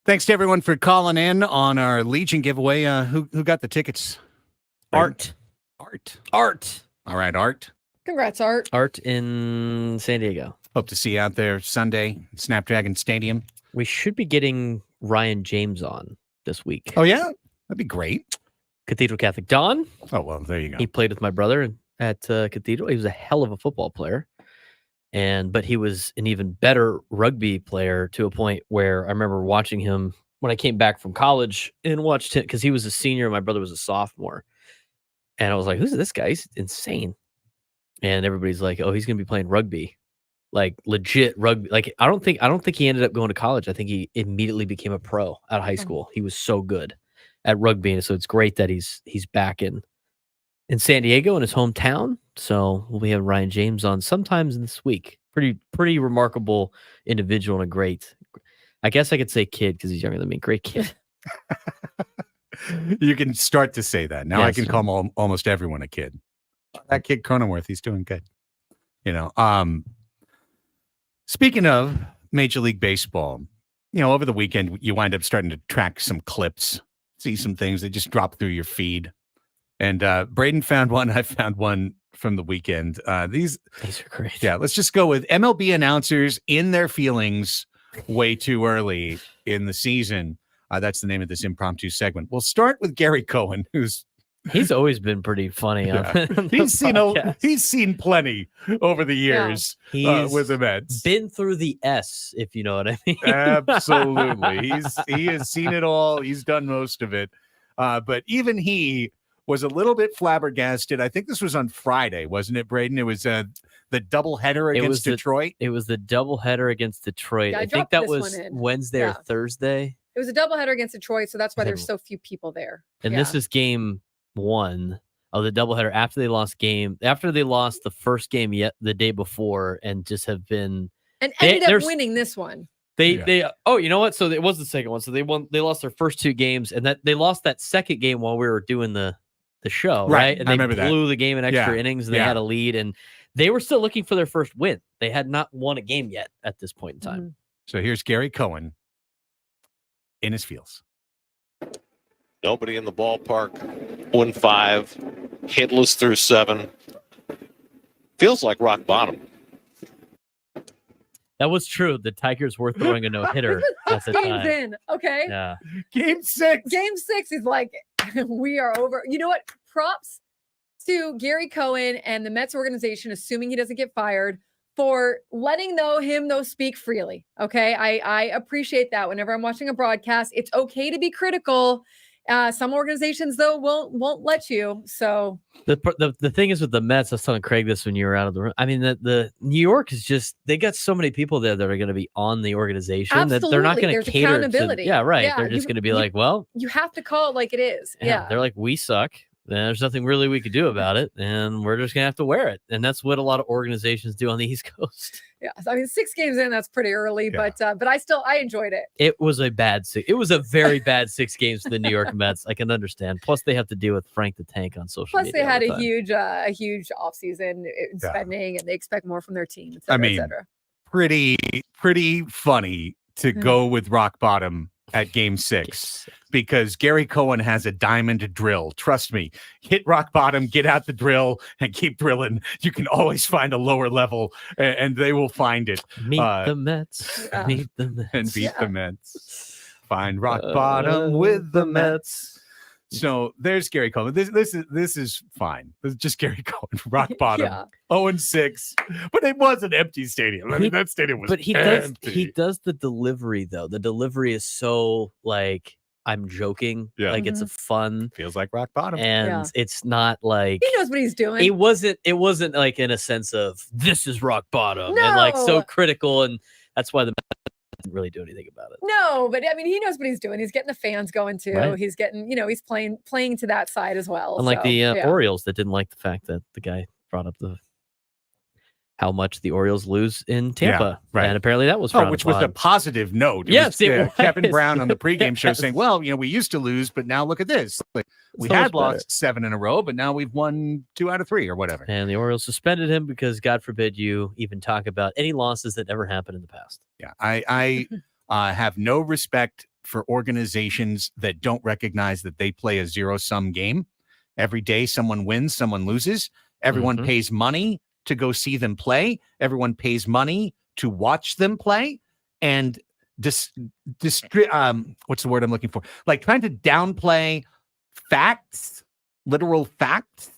Thanks to everyone for calling in on our Legion giveaway. Who got the tickets? Art. All right, Art. Congrats, Art. Art in San Diego. Hope to see you out there Sunday, Snapdragon Stadium. We should be getting Ryan James on this week. Oh, yeah? That'd be great. Cathedral Catholic Don. Oh, well, there you go. He played with my brother at Cathedral. He was a hell of a football player. But he was an even better rugby player to a point where I remember watching him when I came back from college and watched him because he was a senior and my brother was a sophomore. And I was like, who's this guy? He's insane. And everybody's like, oh, he's going to be playing rugby, like legit rugby. Like, I don't think he ended up going to college. I think he immediately became a pro out of high school. He was so good at rugby. And so it's great that he's back in San Diego in his hometown. So we'll be having Ryan James on sometimes this week. Pretty remarkable individual and a great, I guess I could say kid because he's younger than me. Great kid. You can start to say that. Now Yes. I can call almost everyone a kid. That kid Cronenworth, he's doing good. Speaking of Major League Baseball, over the weekend, you wind up starting to track some clips, see some things that just drop through your feed. And Braden found one. I found one from the weekend. These are great. Yeah, let's just go with MLB announcers in their feelings way too early in the season. That's the name of this impromptu segment. We'll start with Gary Cohen, He's always been pretty funny. On he's seen plenty over the years with the Mets. Been through the S, if you know what I mean. Absolutely. He has seen it all. He's done most of it. But even he was a little bit flabbergasted. I think this was on Friday, wasn't it, Braden? It was the doubleheader against Detroit. It was the doubleheader against Detroit. Yeah, I think that was Wednesday or Thursday. It was a doubleheader against Detroit, so that's why there's so few people there. And this is game 1 of the doubleheader after they lost the first game the day before and just have been ended up winning this one. You know what? So it was the second one. So they lost their first 2 games and that they lost that second game while we were doing the show, right? And I they remember blew the game in extra innings and they had a lead and they were still looking for their first win. They had not won a game yet at this point in time. Mm-hmm. So here's Gary Cohen in his feels. Nobody in the ballpark. 1-5. Hitless through 7. Feels like rock bottom. That was true. The Tigers were throwing a no-hitter at the games time. in, okay? Yeah. Game 6. Game 6 is like, we are over. You know what? Props to Gary Cohen and the Mets organization, assuming he doesn't get fired, for letting him speak freely. Okay. I appreciate that. Whenever I'm watching a broadcast, it's okay to be critical. Some organizations though won't let you. So the thing is with the Mets, I was telling Craig this when you were out of the room. I mean, the New York is just, they got so many people there that are going to be on the organization. Absolutely. That they're not going to cater accountability. to. Yeah, right. Yeah, they're just going to be like, well, you have to call it like it is. Yeah. They're like, we suck. There's nothing really we could do about it, and we're just gonna have to wear it. And that's what a lot of organizations do on the East Coast. Yeah, I mean, 6 games in, that's pretty early, but I enjoyed it. It was a very bad 6 games for the New York Mets. I can understand. Plus, they have to deal with Frank the Tank on social media. Plus, they had a huge offseason spending, and they expect more from their team. Et cetera, et cetera. Pretty funny to go with rock bottom at game 6 because Gary Cohen has a diamond drill. Trust me, hit rock bottom, get out the drill and keep drilling. You can always find a lower level and they will find it. Meet the Mets. Meet the Mets. And beat the Mets. Find rock bottom with the Mets. So there's Gary Cohen. This is fine. This is just Gary Cohen, rock bottom, 0-6. But it was an empty stadium. I mean, that stadium was empty. He does the delivery though. The delivery is so like I'm joking. Yeah. Like it's a fun. Feels like rock bottom. And it's not like he knows what he's doing. It wasn't like in a sense of this is rock bottom no. and like so critical, and that's why the didn't really do anything about it. No, but I mean, he knows what he's doing. He's getting the fans going too. Right. He's getting, he's playing to that side as well. Unlike the Orioles that didn't like the fact that the guy brought up how much the Orioles lose in Tampa. Yeah, right. And apparently that was which was a positive note. Yes, it was Kevin Brown on the pregame show saying, well, we used to lose, but now look at this. Like, we had lost 7 in a row, but now we've won 2 out of 3 or whatever. And the Orioles suspended him because God forbid you even talk about any losses that ever happened in the past. Yeah, I have no respect for organizations that don't recognize that they play a zero-sum game. Every day, someone wins, someone loses. Everyone pays money to go see them play. Everyone pays money to watch them play. And what's the word I'm looking for? Like trying to downplay facts, literal facts,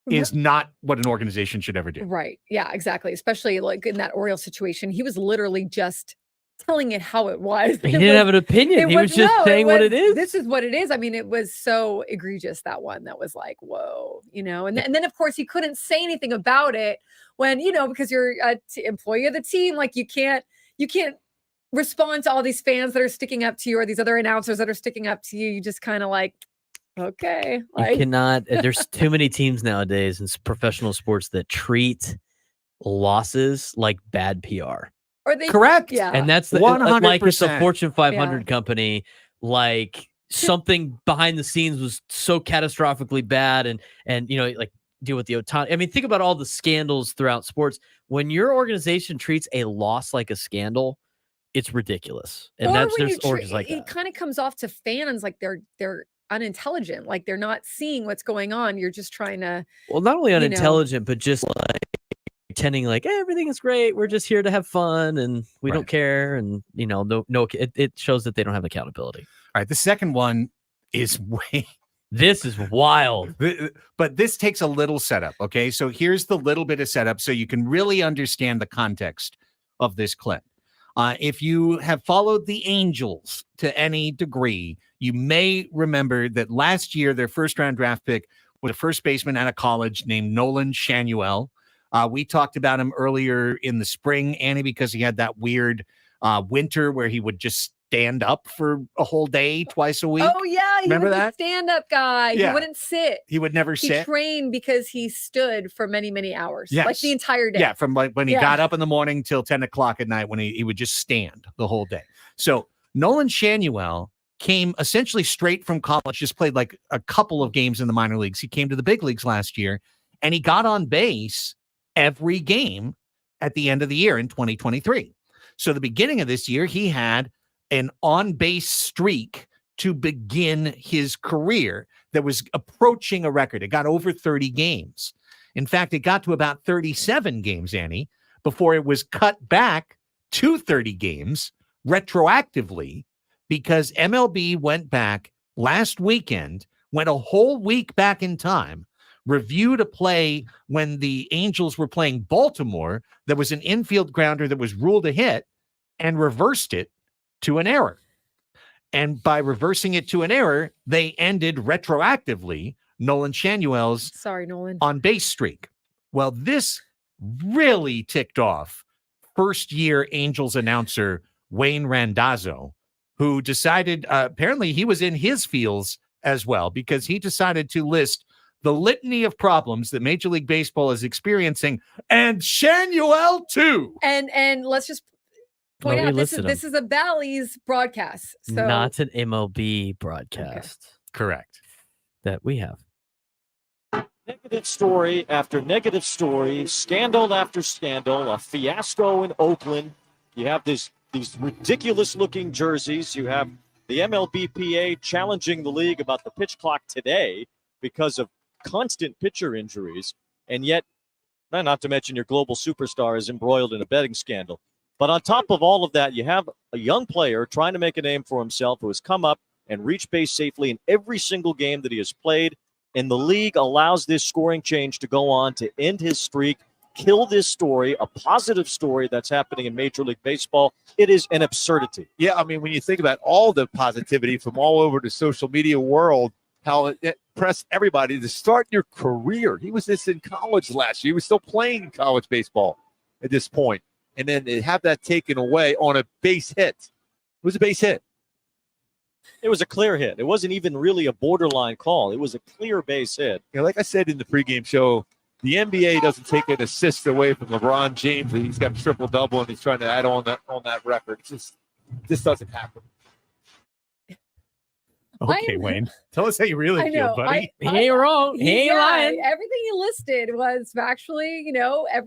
is not what an organization should ever do. Right. Yeah, exactly. Especially like in that Oriole situation, he was literally just telling it how it was. He didn't have an opinion. He was just saying what it is. This is what it is. I mean, it was so egregious, that one. That was like, whoa, and then of course he couldn't say anything about it when, because you're an employee of the team, like you can't respond to all these fans that are sticking up to you or these other announcers that are sticking up to you. You just kind of like, okay. Like, you cannot, there's too many teams nowadays in professional sports that treat losses like bad PR. Or they, correct. Yeah. And that's the 100%. like it's a Fortune 500 company, like something behind the scenes was so catastrophically bad and like deal with the Otani. I mean, think about all the scandals throughout sports. When your organization treats a loss like a scandal, it's ridiculous. And there's orgs like that. It kind of comes off to fans like they're unintelligent, like they're not seeing what's going on. You're just trying to, well, not only unintelligent, but just like pretending like everything is great. We're just here to have fun and we don't care. And it shows that they don't have accountability. All right. The second one is this is wild. But this takes a little setup. Okay. So here's the little bit of setup so you can really understand the context of this clip. If you have followed the Angels to any degree, you may remember that last year, their first round draft pick was a first baseman out of college named Nolan Shanuel. We talked about him earlier in the spring, Annie, because he had that weird winter where he would just stand up for a whole day twice a week. Oh, yeah. Remember that? Stand-up guy. Yeah. He wouldn't sit. He would never sit. He trained because he stood for many, many hours. Yes. Like the entire day. Yeah, from like when he got up in the morning till 10 o'clock at night when he would just stand the whole day. So Nolan Shanuel came essentially straight from college, just played like a couple of games in the minor leagues. He came to the big leagues last year, and he got on base every game at the end of the year in 2023. So the beginning of this year, he had an on-base streak to begin his career that was approaching a record. It got over 30 games. In fact, it got to about 37 games, Annie, before it was cut back to 30 games retroactively because MLB went back last weekend, went a whole week back in time, reviewed a play when the Angels were playing Baltimore that was an infield grounder that was ruled a hit and reversed it to an error. And by reversing it to an error, they ended retroactively Nolan Shanuel's on base streak. Well, this really ticked off first-year Angels announcer Wayne Randazzo, who decided, apparently he was in his feels as well, because he decided to list the litany of problems that Major League Baseball is experiencing, and Shanuel too. And let's just point out this is a Bally's broadcast, so not an MLB broadcast. Okay. Correct. That we have. Negative story after negative story, scandal after scandal, a fiasco in Oakland. You have these ridiculous-looking jerseys. You have the MLBPA challenging the league about the pitch clock today because of constant pitcher injuries, and yet, not to mention your global superstar is embroiled in a betting scandal. But on top of all of that, you have a young player trying to make a name for himself who has come up and reached base safely in every single game that he has played, and the league allows this scoring change to go on to end his streak, kill this story, a positive story that's happening in Major League Baseball. It is an absurdity. Yeah, I mean, when you think about all the positivity from all over the social media world, how it pressed everybody to start your career. He was just in college last year. He was still playing college baseball at this point. And then to have that taken away on a base hit. It was a base hit. It was a clear hit. It wasn't even really a borderline call. It was a clear base hit. You know, like I said in the pregame show, the NBA doesn't take an assist away from LeBron James. He's got a triple-double, and he's trying to add on that record. This doesn't happen. Okay, Wayne. Tell us how you really I feel, know. buddy. He ain't wrong. He ain't lying. Everything he listed was factually,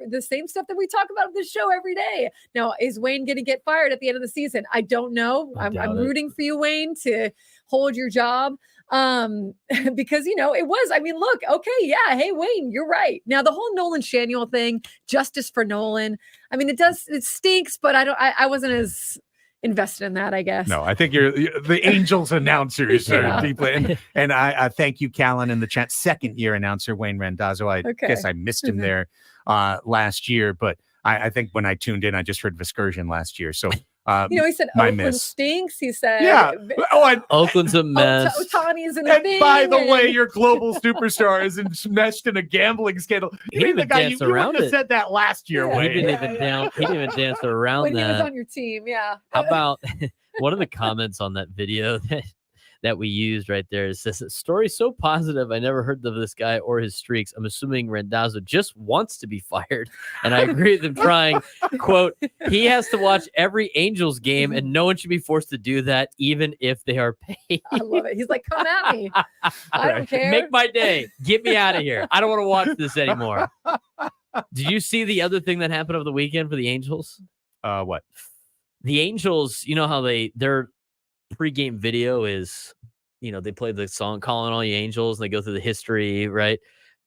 the same stuff that we talk about on this show every day. Now, is Wayne going to get fired at the end of the season? I don't know. I'm rooting for you, Wayne, to hold your job. Because it was, look, okay, yeah, hey, Wayne, you're right. Now, the whole Nolan Shanuel thing, justice for Nolan. It stinks, but I wasn't as invested in that, I guess. No, I think you're the Angels announcers are deeply, and I thank you, Callan, in the chat. Second year announcer Wayne Randazzo. I guess I missed him there last year, but I think when I tuned in, I just heard Viscursion last year. So he said Oakland stinks. He said, Oakland's a mess. Otani's in and by the way, your global superstar is enmeshed in a gambling scandal. He didn't even dance around it. Said that last year. Yeah. He didn't even dance around when that. he was on your team. Yeah. How about one of the comments on that video that we used right there? It says, story so positive, I never heard of this guy or his streaks. I'm assuming Randazzo just wants to be fired. And I agree with him trying. Quote, he has to watch every Angels game and no one should be forced to do that, even if they are paid. I love it. He's like, come at me. I don't care. Make my day. Get me out of here. I don't want to watch this anymore. Did you see the other thing that happened over the weekend for the Angels? What? The Angels, you know how their pregame video is, they play the song Calling All You Angels and they go through the history, right?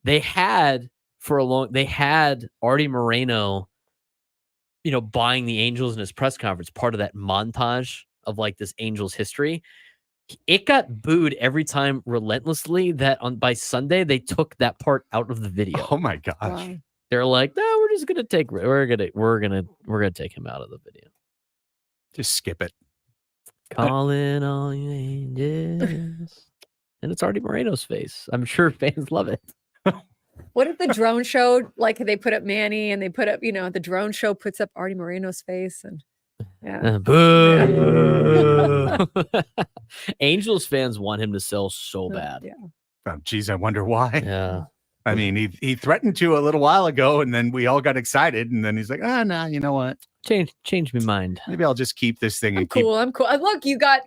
They had Artie Moreno, buying the Angels in his press conference, part of that montage of like this Angels history. It got booed every time relentlessly that by Sunday they took that part out of the video. Oh my gosh. Wow. They're like, no, we're just gonna take him out of the video. Just skip it. Calling all you angels. And it's Artie Moreno's face. I'm sure fans love it. What if the drone show, like they put up Manny and they put up, the drone show puts up Artie Moreno's face and Boo. Angels fans want him to sell so bad. Yeah. Oh, geez, I wonder why. Yeah. I mean, he threatened to a little while ago, and then we all got excited, and then he's like, no, you know what? Change my mind. Maybe I'll just keep this thing. I'm cool. Look, you got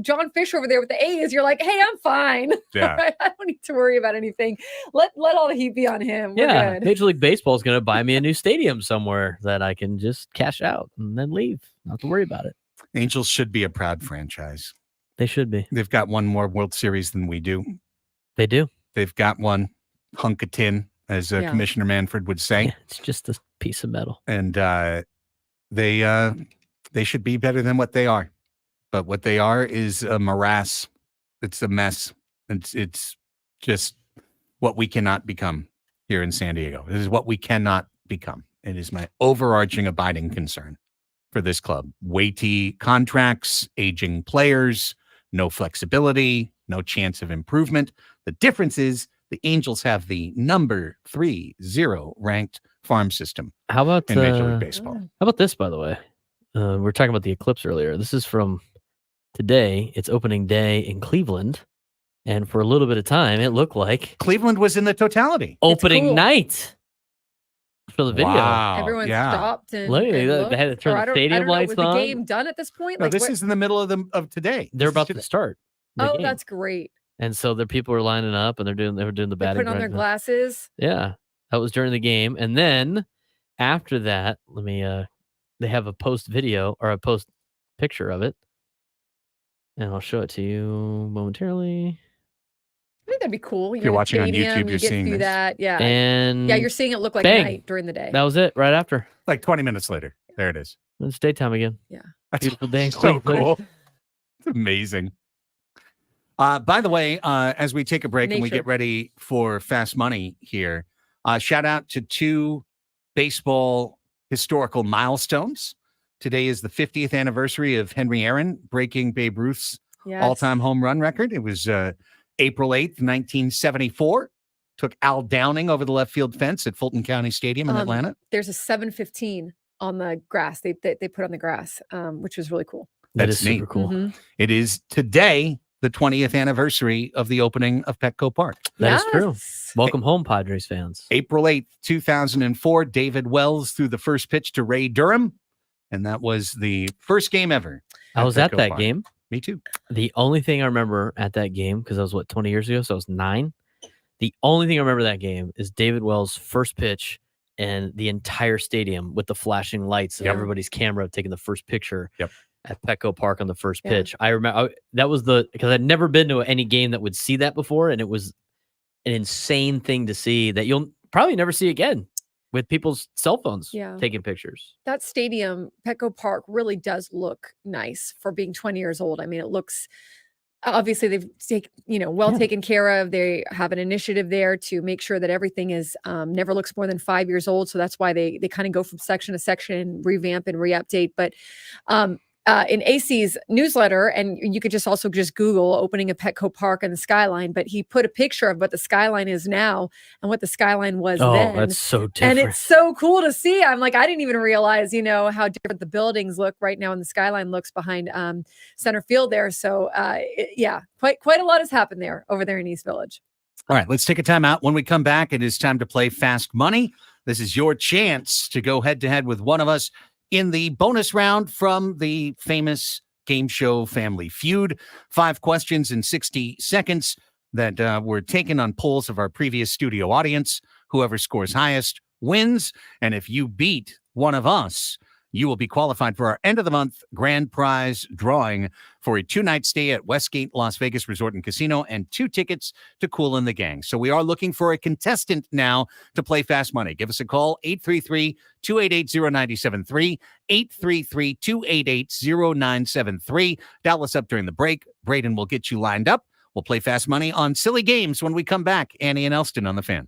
John Fish over there with the A's. You're like, hey, I'm fine. Yeah. Right? I don't need to worry about anything. Let all the heat be on him. We're good. Major League Baseball is going to buy me a new stadium somewhere that I can just cash out and then leave. Not to worry about it. Angels should be a proud franchise. They should be. They've got one more World Series than we do. They do. They've got one hunk of tin, as Commissioner Manfred would say. Yeah, it's just a piece of metal. And they should be better than what they are. But what they are is a morass. It's a mess. It's just what we cannot become here in San Diego. This is what we cannot become. It is my overarching abiding concern for this club. Weighty contracts, aging players, no flexibility, no chance of improvement. The difference is the Angels have the number 30 ranked farm system. How about in Major League Baseball? How about this, by the way? We were talking about the eclipse earlier. This is from today. It's opening day in Cleveland. And for a little bit of time, it looked like Cleveland was in the totality. Opening night for the video. Wow. Everyone stopped and Look, and looked. they had to turn Or the stadium lights was on. the game done at this point? No, Like, this is in the middle of today. They're This is about today. to start. the Oh, game. that's great. And so the people were lining up and they were doing the They're batting. putting on their glasses. Yeah, that was during the game. And then after that, they have a post video or a post picture of it. And I'll show it to you momentarily. I think that'd be cool. If you're watching on stadium, YouTube, you're get seeing to do this. that. Yeah. And Yeah, you're seeing it look like bang. night during the day. that was it right after. Like 20 minutes later. There it is. It's daytime again. That's Beautiful day in so Cleveland. cool. It's amazing. By the way, as we take a break and we Nature. get ready for Fast Money here, shout out to 2 baseball historical milestones. Today is the 50th anniversary of Henry Aaron breaking Babe Ruth's Yes. all-time home run record. It was April 8th, 1974. Took Al Downing over the left field fence at Fulton County Stadium in Atlanta. There's a 7:15 on the grass. They put on the grass, which was really cool. That That's is super neat. cool. Mhm. It is today the 20th anniversary of the opening of Petco Park. That is true. Yes. Welcome home, Padres fans. April 8th, 2004, David Wells threw the first pitch to Ray Durham, and that was the first game ever. I was Petco at that Park. game. Me too. The only thing I remember at that game, because I was 20 years ago, so I was 9. The only thing I remember that game is David Wells' first pitch and the entire stadium with the flashing lights and Yep. everybody's camera taking the first picture Yep. at Petco Park on the first Yeah. pitch. I remember that was because I'd never been to any game that would see that before, and it was an insane thing to see that you'll probably never see again with people's cell phones Yeah. taking pictures. That stadium, Petco Park, really does look nice for being 20 years old. I mean, it looks obviously they've taken care of. They have an initiative there to make sure that everything is never looks more than 5 years old. So that's why they kind of go from section to section, revamp and re-update. But in AC's newsletter, and you could just Google opening a Petco Park and the skyline, but he put a picture of what the skyline is now and what the skyline was then. That's so different. And it's so cool to see. I'm like, I didn't even realize, how different the buildings look right now and the skyline looks behind center field there. So quite a lot has happened there over there in East Village. All right, let's take a time out. When we come back, it is time to play Fast Money. This is your chance to go head to head with one of us in the bonus round from the famous game show Family Feud. 5 questions in 60 seconds that were taken on polls of our previous studio audience. Whoever scores highest wins. And if you beat one of us, you will be qualified for our end of the month grand prize drawing for a 2-night stay at Westgate Las Vegas Resort and Casino and 2 tickets to Kool and the Gang. So we are looking for a contestant now to play Fast Money. Give us a call, 833-288-0973, 833-288-0973. Dial us up during the break. Braden will get you lined up. We'll play Fast Money on Silly Games when we come back. Annie and Elsten on the Fan.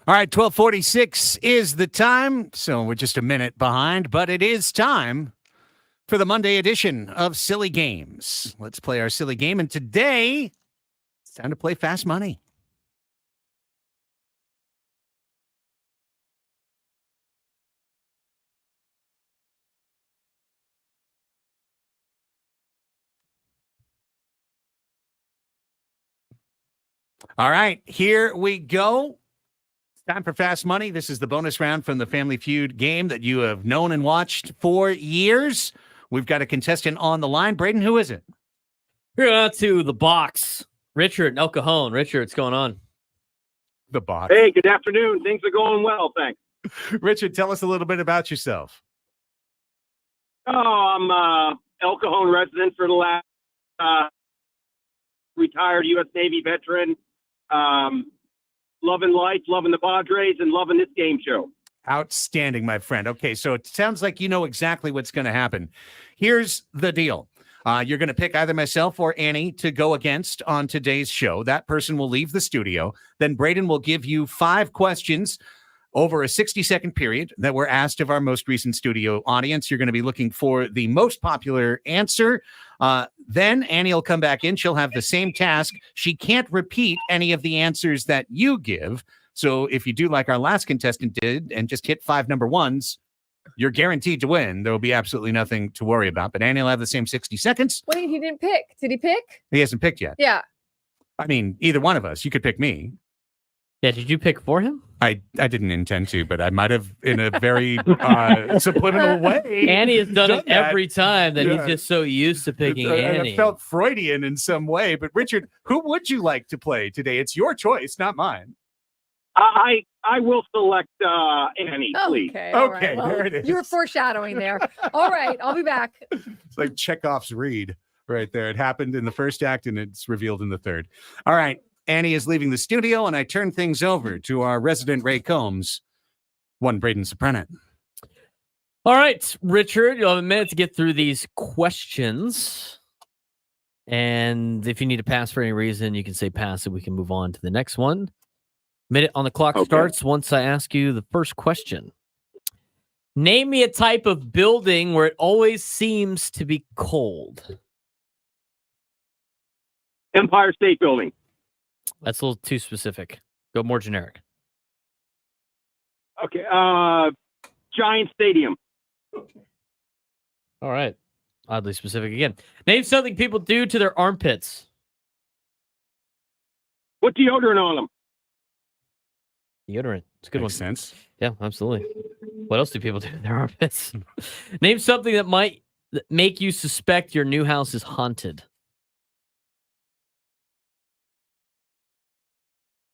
All right, 12:46 is the time, so we're just a minute behind, but it is time for the Monday edition of Silly Games. Let's play our silly game, and today it's time to play Fast Money. All right, here we go. It's time for Fast Money. This is the bonus round from the Family Feud game that you have known and watched for years. We've got a contestant on the line. Braden, who is it? We're going out to the box. Richard, El Cajon. Richard, what's going on? The box. Hey, good afternoon. Things are going well, thanks. Richard, tell us a little bit about yourself. Oh, I'm El Cajon resident for the last retired U.S. Navy veteran. Loving life, loving the Padres, and loving this game show. Outstanding, my friend. Okay, so it sounds like you know exactly what's going to happen. Here's the deal. You're going to pick either myself or Annie to go against on today's show. That person will leave the studio. Then Braden will give you 5 questions over a 60-second period that were asked of our most recent studio audience. You're going to be looking for the most popular answer. Then Annie will come back in. She'll have the same task. She can't repeat any of the answers that you give. So if you do like our last contestant did and just hit 5 number ones, you're guaranteed to win. There will be absolutely nothing to worry about. But Annie will have the same 60 seconds. Wait, he didn't pick. Did he pick? He hasn't picked yet. Yeah. I mean, either one of us. You could pick me. Yeah, did you pick for him? I didn't intend to, but I might have in a very subliminal way. Annie has done it that. every time that Yeah. he's just so used to picking Annie. It felt Freudian in some way. But Richard, who would you like to play today? It's your choice, not mine. I will select Annie, please. Okay. all right. Okay, Well, there it is. You were foreshadowing there. All right. I'll be back. It's like Chekhov's reed right there. It happened in the first act and it's revealed in the third. All right. Annie is leaving the studio, and I turn things over to our resident Ray Combs, one Braden Sopranet. All right, Richard, you'll have a minute to get through these questions. And if you need to pass for any reason, you can say pass and we can move on to the next one. Minute on the clock starts once I ask you the first question. Name me a type of building where it always seems to be cold. Empire State Building. That's a little too specific. Go more generic. Okay. Giant Stadium. All right. Oddly specific again. Name something people do to their armpits. What deodorant on them? Deodorant. It's a good Makes one. sense. Yeah, absolutely. What else do people do to their armpits? Name something that might make you suspect your new house is haunted.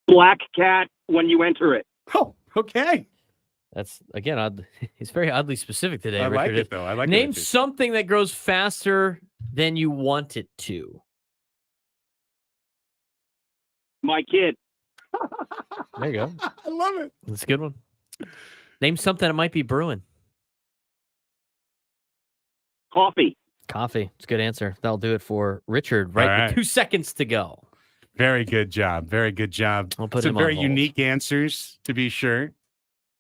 Black cat when you enter it. Oh, okay. That's, again, odd. He's very oddly specific today, I like Richard. it, though. I like Name it. something that grows faster than you want it to. My kid. There you go. I love it. That's a good one. Name something that might be brewing. Coffee. Coffee. It's a good answer. That'll do it for Richard. Right, All right. with 2 seconds to go. Very good job. Very good job. I'll put Some him on very hold. unique answers, to be sure.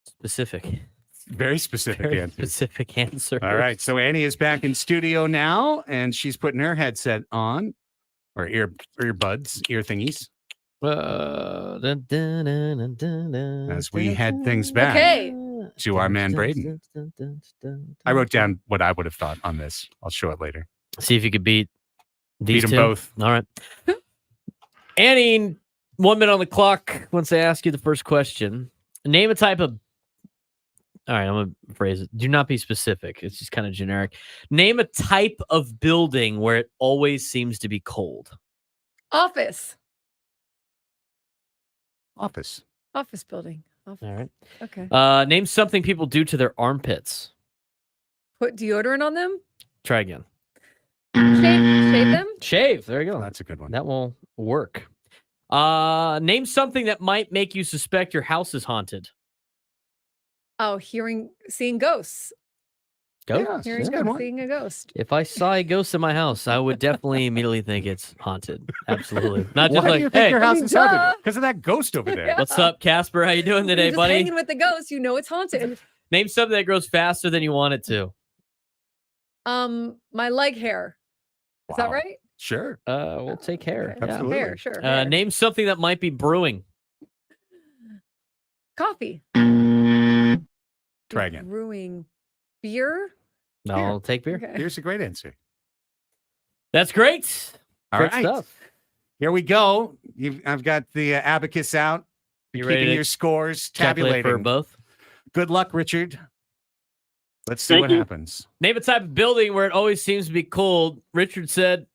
Specific. Very specific Very answers. specific answer. All right. So Annie is back in studio now, and she's putting her headset on, or earbuds, ear thingies, as we head things back Okay. to our man Braden. I wrote down what I would have thought on this. I'll show it later. See if you could beat these Beat 'em two. both. All right. Annie, 1 minute on the clock once I ask you the first question. Name a type of... All right, I'm going to phrase it. Do not be specific. It's just kind of generic. Name a type of building where it always seems to be cold. Office. Office. Office building. Office. All right. Okay. Name something people do to their armpits. Put deodorant on them. Try again. Shave them. Shave. There you go. That's a good one. That will work. Name something that might make you suspect your house is haunted. Oh, seeing ghosts. Ghost. Here It's you a good go, one. seeing a ghost. If I saw a ghost in my house, I would definitely immediately think it's haunted. Absolutely. Not just Why do like, you think hey, your house I mean, is haunted? duh. Because of that ghost over there. Yeah. what's up, Casper? How you doing You're today, just buddy? hanging with the ghost, you know it's haunted. Name something that grows faster than you want it to. My leg hair. Is that Wow. right? Sure. We'll take hair. Okay. Yeah. Absolutely. Hair, sure. hair. Name something that might be brewing. Coffee. Try again. Brewing beer. No, Beer. I'll take beer. Okay. Here's a great answer. That's great. All Great right. stuff. Here we go. I've got the abacus out. You Keeping ready to your scores, calculate for tabulating. both? Good luck, Richard. Let's see Thank what you. happens. Name a type of building where it always seems to be cold. Richard said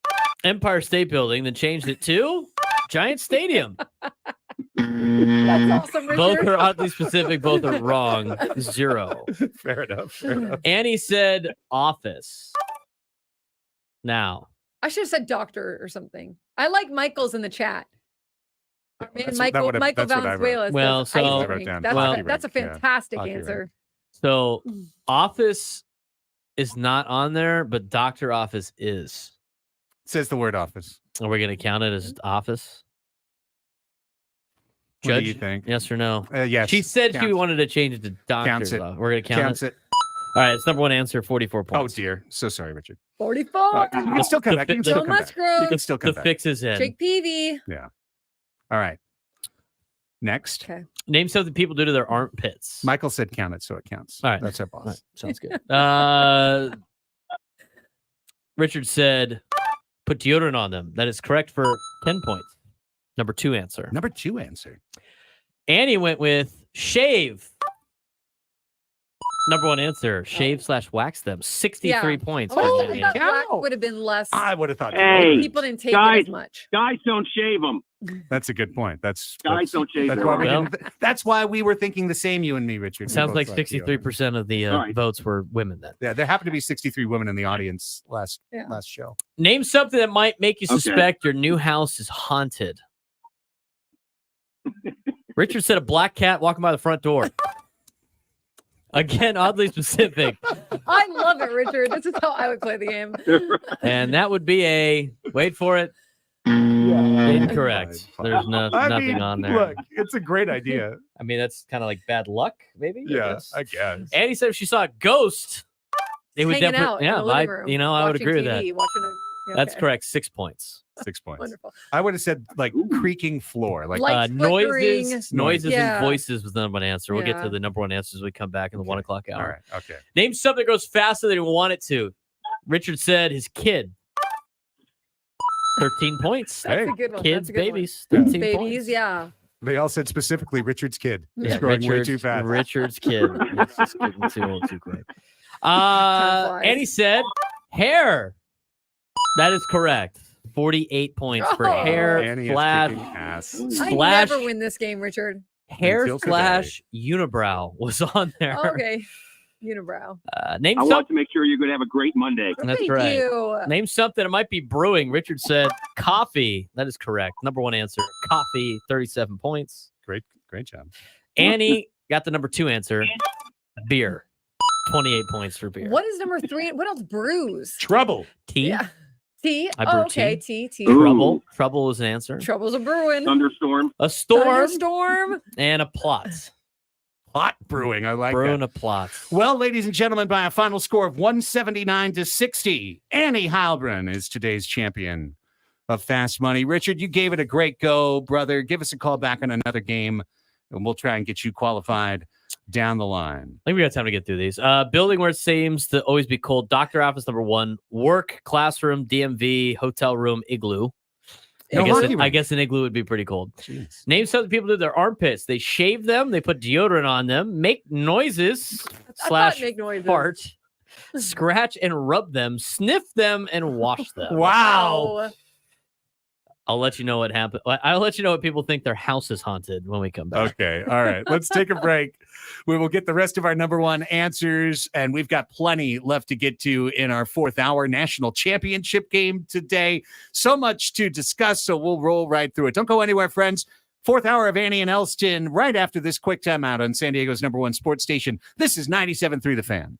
Empire State Building, then changed it to Giant Stadium. That's awesome, Richard. Both are oddly specific. Both are wrong. 0. Fair enough. Fair enough. Annie said office. Now, I should have said doctor or something. I like Michael's in the chat. Our man That's- that Michael would've- Michael that's what I wrote. Valenzuela. Well, says so- ice I wrote rink. down That's, hockey that's a rink, yeah. fantastic Hockey rink. answer. so office is not on there, but doctor office is. It says the word office. Are we going to count it as office? What Judge, do you think? yes or no? Yes. She said she Counts. wanted to change it to doctor's. it. We're going to count Counts it. it. All right, it's number one answer, 44 Oh points. dear. So sorry, Richard. 44. You can still come The back. You can fi- still Joe come back. Musgrove. You can still come The back. fix is in. Jake Peavy. All right. Next. Okay. Name something people do to their armpits. Michael said count it, so it counts. All right. That's our All boss. right, sounds good. Richard said put deodorant on them. That is correct for 10 points. Number 2 answer. Number 2 answer. Annie went with shave. Number 1 answer, shave / wax them. 63 Yeah. points. Oh, for I Annie. thought black cow. would have been less. I would have thought. Hey. People didn't take it Guys. as much. Guys don't shave them. That's a good point. That's Don't shave that's their why, we arms. that's why we were thinking the same, you and me, Richard. We Sounds both like thought deodorant. 63% of the All right. votes were women then. Yeah, there happened to be 63 women in the audience last Yeah. show. Name something that might make you Okay. suspect your new house is haunted. Richard said a black cat walking by the front door. Again, oddly specific. I love it, Richard. This is how I would play the game. And that would be a, wait for it, incorrect. Fine. There's nothing on there. Look, it's a great idea. I mean, that's kind of like bad luck, maybe. Yeah, I guess. Annie said if she saw a ghost, it would Hanging definitely, out in yeah, the living room, I would watching agree with that. TV, watching a, That's okay. correct. 6 points. 6 points. Wonderful. I would have said like creaking floor, like Lights flickering. Noises Yeah. and voices was the number 1 answer. We'll get Yeah. to the number 1 answers when we come back in the 1 o'clock hour. all right, okay. Name something that goes faster than you want it to. Richard said his kid. 13 points. That's Hey, a good one. Kids, That's a good one. babies. 13 Babies, points. yeah. They all said specifically Richard's kid. Yeah, He's growing way Richard's- too fast. Richard's kid. It's just getting too old, too quick. flies. Annie said hair. That is correct. 48 points for Oh. hair Annie is slash kicking ass. I Splash. never win this game, Richard. hair Until today. slash unibrow was on there. Oh, okay. Unibrow. Name I want something. to make sure you're going to have a great Monday. That's Thank right. you. Name something that might be brewing. Richard said coffee. That is correct. Number 1 answer. Coffee. 37 points. Great job. Annie got the number 2 answer. Beer. 28 points for beer. What is number 3? What else? Brews. Trouble. Tea? Yeah. Tea. I brew Oh, okay. tea. Tea. Ooh. Trouble. Trouble is an answer. Troubles a brewing. Thunderstorm. A storm Storm. and a plot. Hot brewing. I like Brewing that. a plot. Well, ladies and gentlemen, by a final score of 179-60, Annie Heilbrunn is today's champion of Fast Money. Richard, you gave it a great go, brother. Give us a call back on another game, and we'll try and get you qualified down the line. I think we got time to get through these. Building where it seems to always be cold. Doctor office number 1. Work, classroom, DMV, hotel room, igloo. No hockey I rink. guess an igloo would be pretty cold. Jeez. Name something people do to their armpits. They shave them. They put deodorant on them. Make noises I slash thought make noises. fart. Scratch and rub them. Sniff them and wash them. Wow. I'll let you know what happened. I'll let you know what people think their house is haunted when we come back. Okay. All right. Let's take a break. We will get the rest of our number 1 answers, and we've got plenty left to get to in our 4th hour national championship game today. So much to discuss, so we'll roll right through it. Don't go anywhere, friends. 4th hour of Annie and Elsten right after this quick timeout on San Diego's number 1 sports station. This is 97.3 The Fan.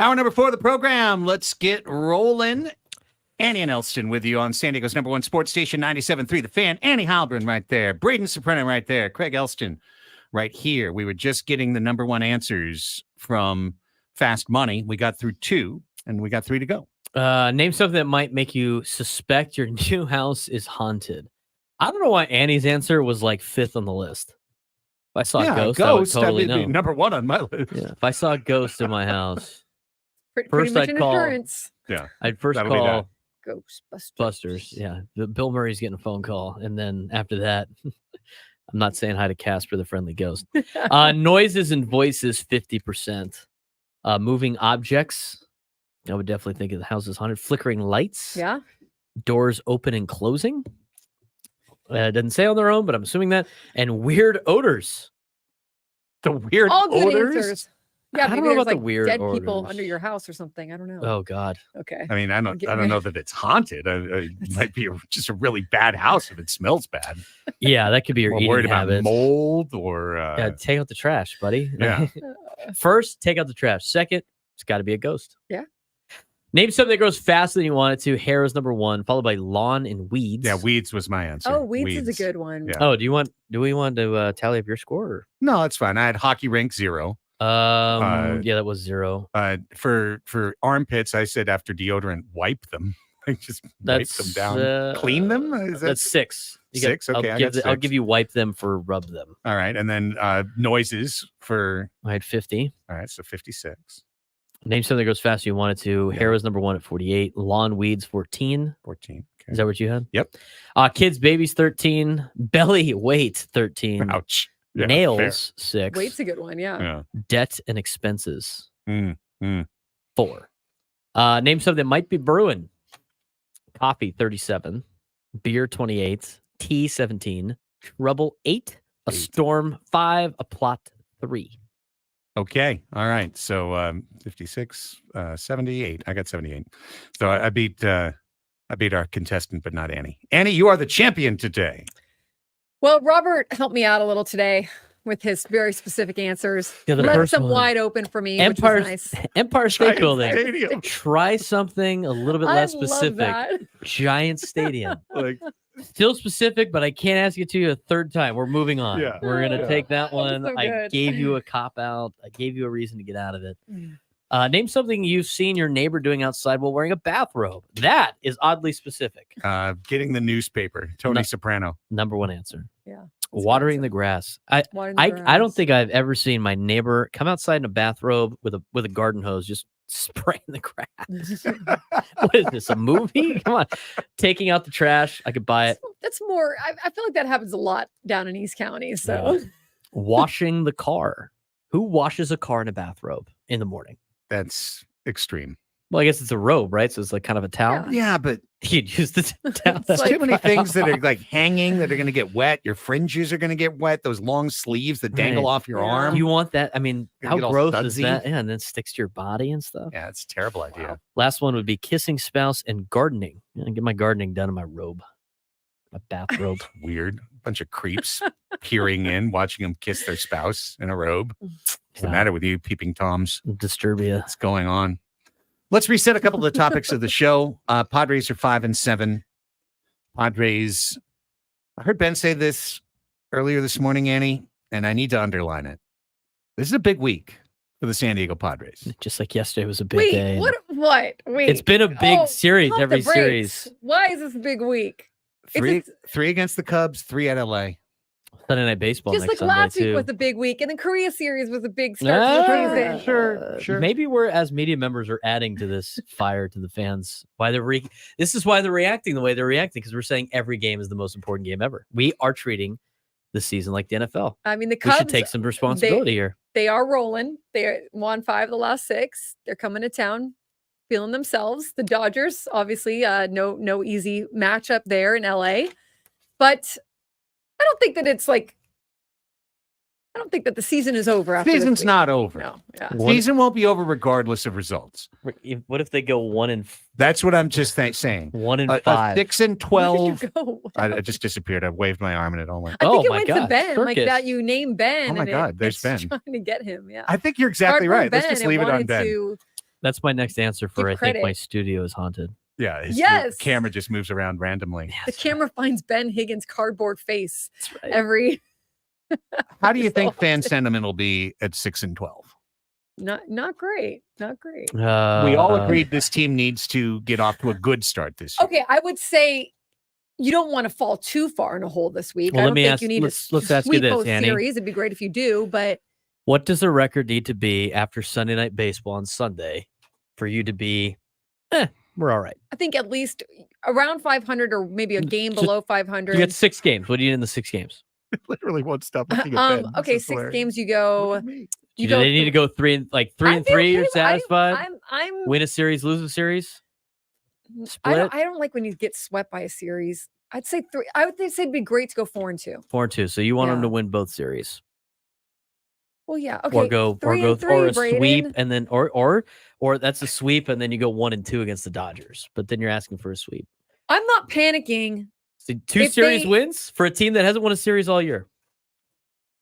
Hour number 4 of the program. Let's get rolling. Annie and Elsten with you on San Diego's #1 sports station, 97.3 The Fan. Annie Halbrin right there. Braden Soprano right there. Craig Elsten right here. We were just getting the #1 answers from Fast Money. We got through 2, and we got 3 to go. Name something that might make you suspect your new house is haunted. I don't know why Annie's answer was like 5th on the list. If I saw a ghost, I would totally that would know. be #1 on my list. Yeah, if I saw a ghost in my house, Pretty First much I'd an call- insurance. I'd first That'll be that. call Ghostbusters. Busters. Yeah, Bill Murray's getting a phone call, and then after that, I'm not saying hi to Casper the Friendly Ghost. Noises and voices, 50%. Moving objects, I would definitely think of the house is haunted. Flickering lights, Yeah. doors open and closing. It doesn't say on their own, but I'm assuming that. And weird odors. The weird All good odors. answers. Yeah, I don't maybe know there's about the like weird dead people odors. under your house or something. I don't know. Oh God. Okay. I mean, I Get don't rid- know that it's haunted. It might be just a really bad house if it smells bad. Yeah, that could be your We're eating worried about habits. mold or Yeah, take out the trash, buddy. Yeah. First, take out the trash. Second, it's got to be a ghost. Yeah. Name something that grows faster than you want it to. Hair is #1, followed by lawn and weeds. yeah, weeds was my answer. Oh, weeds is a good one. Yeah. Oh, do we want to tally up your score? No, it's fine. I had hockey rink 0. Yeah, that was 0. For armpits, I said after deodorant, wipe them. Like just wipe them down, clean them. Is that That's 6. 6? Okay, I'll give you wipe them for rub them. all right? And then noises for I had 50. all right, so 56, Name something that grows faster you want it to. Yeah. Hair was #1 at 48. Lawn weeds 14. 14. Okay. Is that what you had? Yep. Kids, babies 13. Belly weight 13. Ouch. Yeah, Nails 6. Weight's a good one. Yeah. fair. Debt and expenses Yeah. 4. Name something that might be brewing. Coffee 37. Beer 28. Tea 17. Trouble 8. A 8. storm 5. A plot 3. Okay. All right. So 56, 78. I got 78. So I beat our contestant, but not Annie. Annie, you are the champion today. Well, Robert helped me out a little today with his very specific answers. Yeah, the Left first some one. wide open for me, Empire, which was nice. Empire State Giant Building. Stadium. Try something a little bit I less love specific. that. Giant stadium. Like, Still specific, but I can't ask it to you a third time. We're moving on. Yeah. We're gonna Yeah. take that one. so I good. gave you a cop out. I gave you a reason to get out of it. Mm. Name something you've seen your neighbor doing outside while wearing a bathrobe. That is oddly specific. getting the newspaper. Tony No. Soprano. *1 answer. Yeah. Watering the grass. Watering the I don't grass. think I've ever seen my neighbor come outside in a bathrobe with a garden hose just spraying the grass. What is this? A movie? Come on. Taking out the trash. I could buy it. That's more. I feel like that happens a lot down in East County. So Washing the car. Who washes a car in a bathrobe in the morning? That's extreme. Well, I guess it's a robe, right? So it's like kind of a towel. Yeah, but You'd use the towel. there's like- too many things that are like hanging that are going to get wet. Your fringes are going to get wet. Those long sleeves that dangle Right. off your Yeah. arm. You want that? I mean, Gonna how get all gross is sudsy. that? Yeah, and then sticks to your body and stuff. Yeah, it's a terrible idea. Last one would be kissing spouse and gardening. I get my gardening done in my robe, my bathrobe. Weird. Bunch of creeps peering in, watching them kiss their spouse in a robe. What's the Yeah. matter with you, peeping Toms? Disturbia. What's going on? Let's reset a couple of the topics of the show. Padres are 5-7. Padres. I heard Ben say this earlier this morning, Annie, and I need to underline it. This is a big week for the San Diego Padres. Just like yesterday was a big wait, day. what? Wait, It's been a big series pump the every brakes. series. Why is this a big week? Three, It's three against the Cubs, 3 at LA. Sunday Night Baseball just next like Sunday last too. week was a big week, and the Korea series was a big start to the season. Sure. Maybe we're as media members are adding to this fire to the fans. Why they're this is why they're reacting the way they're reacting, because we're saying every game is the most important game ever. We are treating the season like the NFL. I mean, the We Cubs, should take some responsibility here. they are rolling. They won 5 of the last 6. They're coming to town, feeling themselves. The Dodgers, obviously, no easy matchup there in LA. But I don't think that I don't think that the season is over after this Season's week. not over. No, yeah. Season won't be over regardless of results. What if they go 1-5? That's what I'm just saying. 1-5. 6-12. Where did you go? I just disappeared. I waved my arm and it all went. I Oh think it my went to God, Ben, like circus. that. You name Ben. Oh my and God, there's it's Ben. trying to get him. Yeah, I think you're exactly Hardcore right. Let's Ben just and leave it on wanted Ben. to That's my next answer for Give I think my credit. studio is haunted. Yeah. The Yes. camera just moves around randomly. The camera finds Ben Higgins' cardboard face That's right. every. How do you So think fan haunted. sentiment will be at 6-12? Not great. Not great. We all Uh, agreed this team needs to get off to a good start this year. Okay, I would say you don't want to fall too far in a hole this week. Well, I let don't me think ask- you need let's- to let's ask you sweep this, both Annie. series. It'd be great if you do, but What does the record need to be after Sunday Night Baseball on Sunday for you to be, we're all right? I think at least around 500 or maybe a game So below You 500. got 6 games. What do you need in the 6 games? Literally won't stop looking at Ben. This Okay, is 6 hilarious. games you Look go. at me. Do they need to go 3 and 3 I'd and be 3? okay You're with- satisfied? I'm Win a series, lose a series. I don't like when you get swept by a series. I'd say 3. I would say it'd be great to go 4-2. 4-2. So you want them Yeah. to win both series, Well, yeah. Okay. or go 3 or and go or a 3, sweep, Braden. and then or that's a sweep, and then you go 1-2 against the Dodgers. But then you're asking for a sweep. I'm not panicking. So 2 If series they- wins for a team that hasn't won a series all year.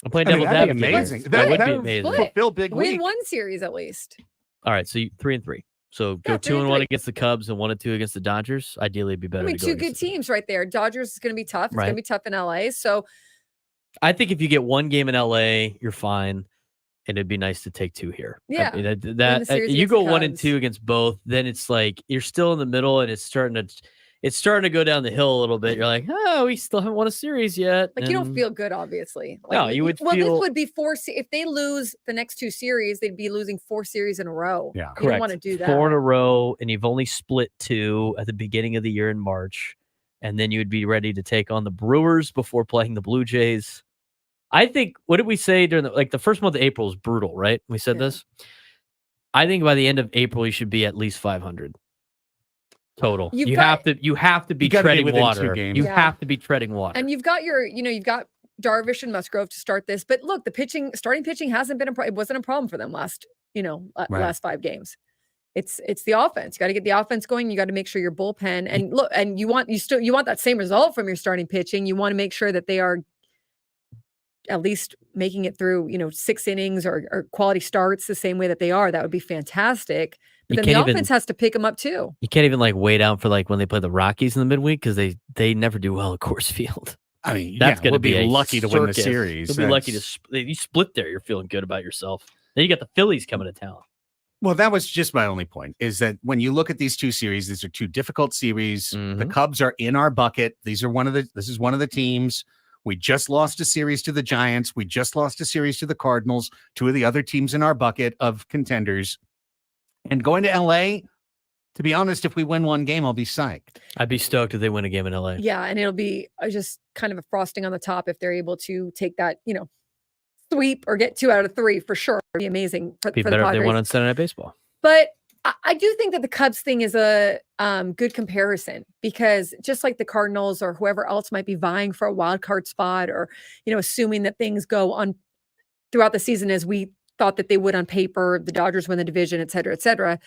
I'm playing I mean, devil's that'd be advocate. here. amazing. That would Split. be would amazing. Split. fulfill big Win week. 1 series at least. All right, so 3 and 3. So go Yeah, 2 3 and and 1 3. against the Cubs and 1-2 against the Dodgers. Ideally, it'd be better. I mean, to go 2 good against the- teams right there. Dodgers is going to be tough. It's going Right. to be tough in LA. So I think if you get 1 game in LA, you're fine, and it'd be nice to take 2 here. Yeah, I mean, the that series you against go the 1 and Cubs. 2 against both, then it's like you're still in the middle, and it's starting to go down the hill a little bit. You're like, oh, we still haven't won a series yet. like you don't and- feel good, obviously. Like, No, you would Well, feel- this would be 4. If they lose the next 2 series, they'd be losing 4 series in a row. Yeah. You Correct. don't want to do that. 4 in a row, and you've only split 2 at the beginning of the year in March, and then you would be ready to take on the Brewers before playing the Blue Jays. I think, what did we say during the first month of April is brutal, right? We said Yeah. this. I think by the end of April, you should be at least 500 total. You've You got- have to be You gotta be treading within 2 water. games. You Yeah. have to be treading water. And you've got you've got Darvish and Musgrove to start this. But look, starting pitching hasn't been it wasn't a problem for them last 5 games. It's the offense. You got to get the offense going. You got to make sure your bullpen and look, and you want that same result from your starting pitching. You want to make sure that they are at least making it through, 6 innings or quality starts the same way that they are. That would be fantastic. But You then the can't offense has to pick them up too. You can't even wait out for when they play the Rockies in the midweek because they never do well at Coors Field. I mean, That's yeah, going to we'll be a lucky to win the circus. series. You'll be lucky That's- you split there. You're feeling good about yourself. Then you got the Phillies coming to town. Well, that was just my only point, is that when you look at these 2 series, these are 2 difficult series. The Mhm. Cubs are in our bucket. This is one of the teams. We just lost a series to the Giants. We just lost a series to the Cardinals, 2 of the other teams in our bucket of contenders. And going to LA, to be honest, if we win 1 game, I'll be psyched. I'd be stoked if they win a game in LA. Yeah, and it'll be just kind of a frosting on the top if they're able to take that, sweep or get 2 out of 3 for sure. It'd be amazing for Be the better if they Padres. won on Sunday Night Baseball. But I do think that the Cubs thing is a good comparison because just like the Cardinals or whoever else might be vying for a wild card spot or, assuming that things go on throughout the season as we thought that they would on paper, the Dodgers win the division, et cetera, et cetera.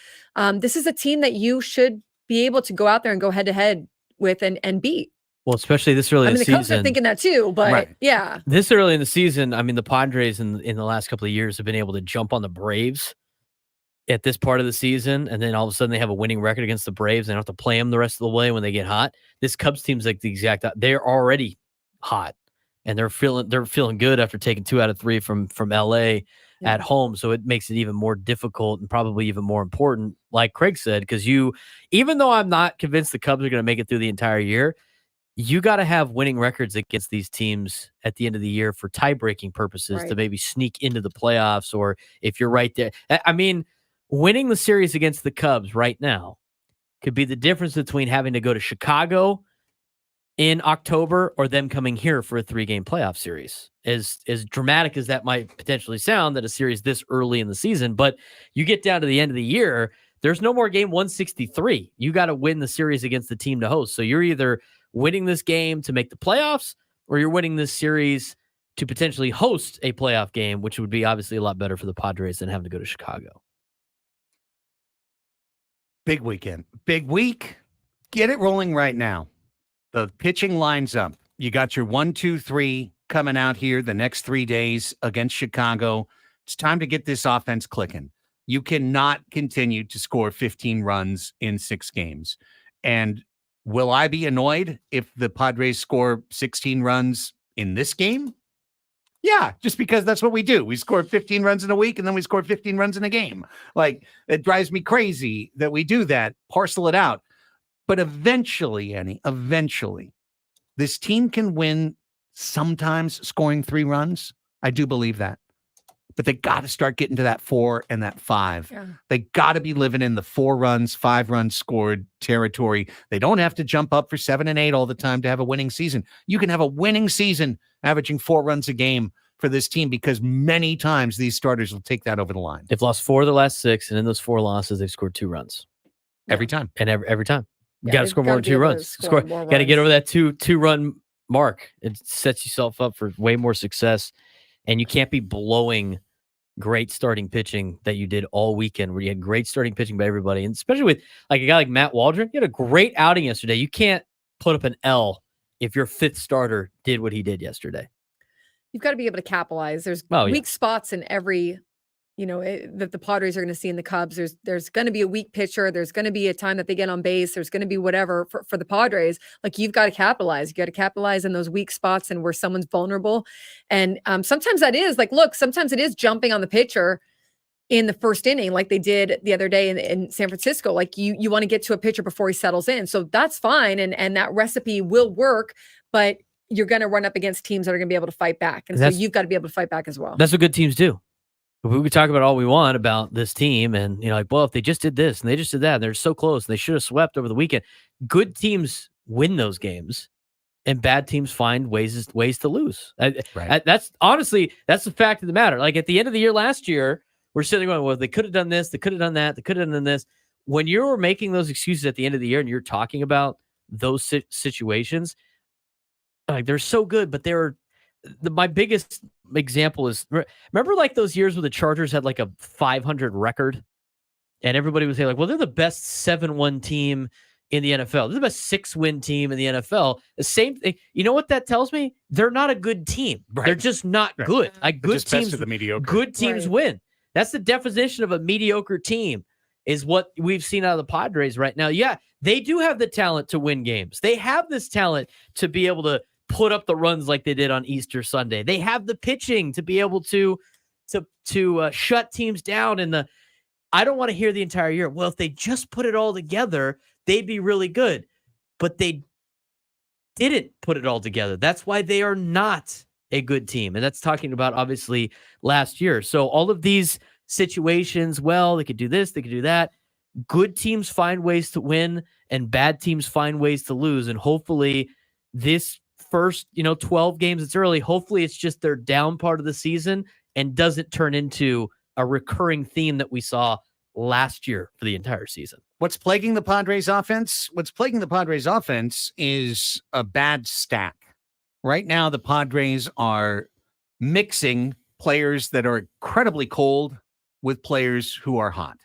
This is a team that you should be able to go out there and go head to head with and beat. Well, especially this early I in mean, the the Cubs season. are thinking that too, but Right. yeah. This early in the season, I mean, the Padres in the last couple of years have been able to jump on the Braves at this part of the season, and then all of a sudden they have a winning record against the Braves and they don't have to play them the rest of the way when they get hot. This Cubs team's like the exact. They're already hot, and they're feeling good after taking 2 out of 3 from LA Yeah. at home. So it makes it even more difficult and probably even more important, like Craig said, because even though I'm not convinced the Cubs are going to make it through the entire year, you got to have winning records against these teams at the end of the year for tie-breaking purposes to Right. maybe sneak into the playoffs, or if you're right there. I mean, winning the series against the Cubs right now could be the difference between having to go to Chicago in October or them coming here for a 3-game playoff series. As dramatic as that might potentially sound, that a series this early in the season, but you get down to the end of the year, there's no more game 163. You got to win the series against the team to host. So you're either winning this game to make the playoffs, or you're winning this series to potentially host a playoff game, which would be obviously a lot better for the Padres than having to go to Chicago. Big weekend. Big week. Get it rolling right now. The pitching lines up. You got your 1, 2, 3 coming out here the next 3 days against Chicago. It's time to get this offense clicking. You cannot continue to score 15 runs in 6 games. And will I be annoyed if the Padres score 16 runs in this game? Yeah, just because that's what we do. We score 15 runs in a week and then we score 15 runs in a game. Like, it drives me crazy that we do that, parcel it out. But eventually, Annie, this team can win sometimes scoring 3 runs. I do believe that. But they got to start getting to that 4 and that 5. Yeah. They got to be living in the 4 runs, 5 runs scored territory. They don't have to jump up for 7 and 8 all the time to have a winning season. You can have a winning season averaging 4 runs a game for this team because many times these starters will take that over the line. They've lost 4 of the last 6, and in those 4 losses, they've scored 2 runs. Every time. And every time. You Yeah, got to they've score more gotta than be 2 able to runs. score more Got to get runs. over that two-run mark. It sets yourself up for way more success. And you can't be blowing great starting pitching that you did all weekend, where you had great starting pitching by everybody. And especially with like a guy like Matt Waldron, you had a great outing yesterday. You can't put up an L if your 5th starter did what he did yesterday. You've got to be able to capitalize. There's Oh, yeah. weak spots in every, that the Padres are going to see in the Cubs. There's going to be a weak pitcher. There's going to be a time that they get on base. There's going to be whatever for the Padres. Like, you've got to capitalize. You got to capitalize in those weak spots and where someone's vulnerable. And sometimes that is like, look, sometimes it is jumping on the pitcher in the first inning, like they did the other day in San Francisco. Like, you want to get to a pitcher before he settles in. So that's fine. And that recipe will work, but you're going to run up against teams that are going to be able to fight back. And so you've got to be able to fight back as well. That's what good teams do. We could talk about all we want about this team and, like, well, if they just did this and they just did that, and they're so close and they should have swept over the weekend. Good teams win those games and bad teams find ways to lose. Right. That's honestly, that's the fact of the matter. Like, at the end of the year last year, we're sitting there going, well, they could have done this, they could have done that, they could have done this. When you're making those excuses at the end of the year and you're talking about those situations, like, they're so good, but my biggest example is, remember like those years where the Chargers had like a 500 record and everybody would say like, well, they're the best 7-1 team in the NFL. They're the best 6-win team in the NFL. The same thing. You know what that tells me? They're not a good team. Right. They're just not good. Like, good Just best teams, of the mediocre. good teams Right. win. That's the definition of a mediocre team, is what we've seen out of the Padres right now. Yeah, they do have the talent to win games. They have this talent to be able to put up the runs like they did on Easter Sunday. They have the pitching to be able to shut teams down. And I don't want to hear the entire year, well, if they just put it all together, they'd be really good. But they didn't put it all together. That's why they are not a good team. And that's talking about, obviously, last year. So all of these situations, well, they could do this, they could do that. Good teams find ways to win and bad teams find ways to lose. And hopefully this first, 12 games, it's early. Hopefully it's just their down part of the season and doesn't turn into a recurring theme that we saw last year for the entire season. What's plaguing the Padres offense? What's plaguing the Padres offense is a bad stack. Right now, the Padres are mixing players that are incredibly cold with players who are hot.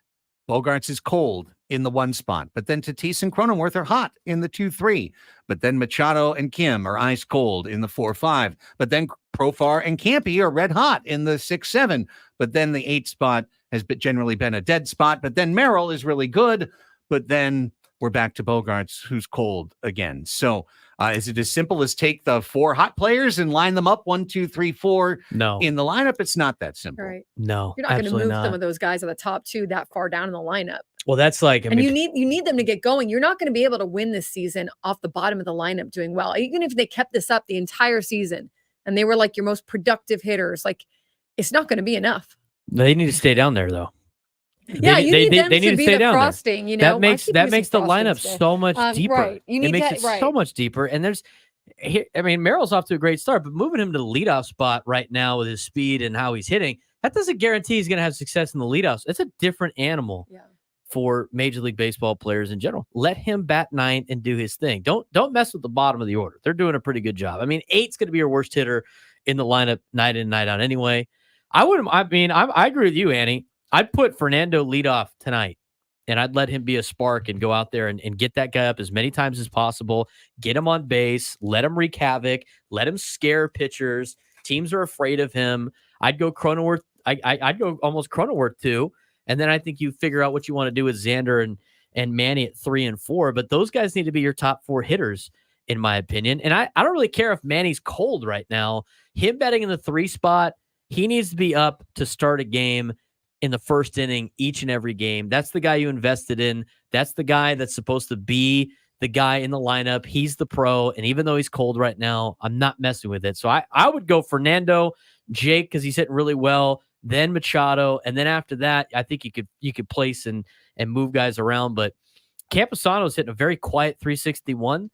Bogarts is cold in the 1 spot, but then Tatis and Cronenworth are hot in the 2-3. But then Machado and Kim are ice cold in the 4-5. But then Profar and Campy are red hot in the 6-7. But then the 8 spot has generally been a dead spot. But then Merrill is really good. But then we're back to Bogarts, who's cold again. So is it as simple as take the 4 hot players and line them up 1, 2, 3, 4 No, in the lineup? It's not that simple. Right. no, You're not going to absolutely move not. some of those guys at the top 2 that far down in the lineup. Well, that's like, You need them to get going. You're not going to be able to win this season off the bottom of the lineup doing well. Even if they kept this up the entire season and they were like your most productive hitters, like, it's not going to be enough. they need to stay down there though. Yeah, you need them to be the frosting. That makes the lineup so much deeper. Right. You need it makes that, it right. so much deeper. And Merrill's off to a great start, but moving him to the leadoff spot right now with his speed and how he's hitting, that doesn't guarantee he's going to have success in the leadoffs. It's a different animal Yeah. for Major League Baseball players in general. Let him bat 9 and do his thing. Don't mess with the bottom of the order. They're doing a pretty good job. 8's going to be your worst hitter in the lineup night in, night out anyway. I agree with you, Annie. I'd put Fernando leadoff tonight, and I'd let him be a spark and go out there and get that guy up as many times as possible, get him on base, let him wreak havoc, let him scare pitchers. Teams are afraid of him. I'd go Cronenworth. I'd go almost Cronenworth too, And then I think you figure out what you want to do with Xander and Manny at 3 and 4. But those guys need to be your top 4 hitters, in my opinion. And I don't really care if Manny's cold right now. Him batting in the 3 spot, he needs to be up to start a game in the first inning each and every game. That's the guy you invested in. That's the guy that's supposed to be the guy in the lineup. He's the pro. And even though he's cold right now, I'm not messing with it. So I would go Fernando, Jake, because he's hitting really well, then Machado. And then after that, I think you could place and move guys around. But Camposano's hitting a very quiet 361.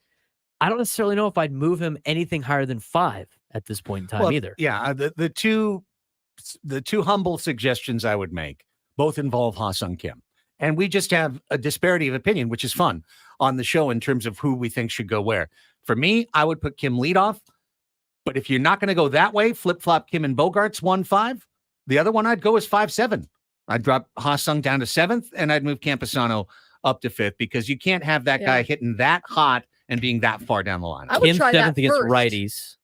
I don't necessarily know if I'd move him anything higher than 5 at this point in time either. Yeah, the two humble suggestions I would make both involve Ha-Sung Kim. And we just have a disparity of opinion, which is fun on the show in terms of who we think should go where. For me, I would put Kim leadoff. But if you're not going to go that way, flip-flop Kim and Bogarts 1-5. The other one I'd go is 5-7. I'd drop Ha-Sung down to 7th, and I'd move Camposano up to 5th, because you can't have that guy hitting that hot and being that far down the line. I would Kim try 7th that against first. righties.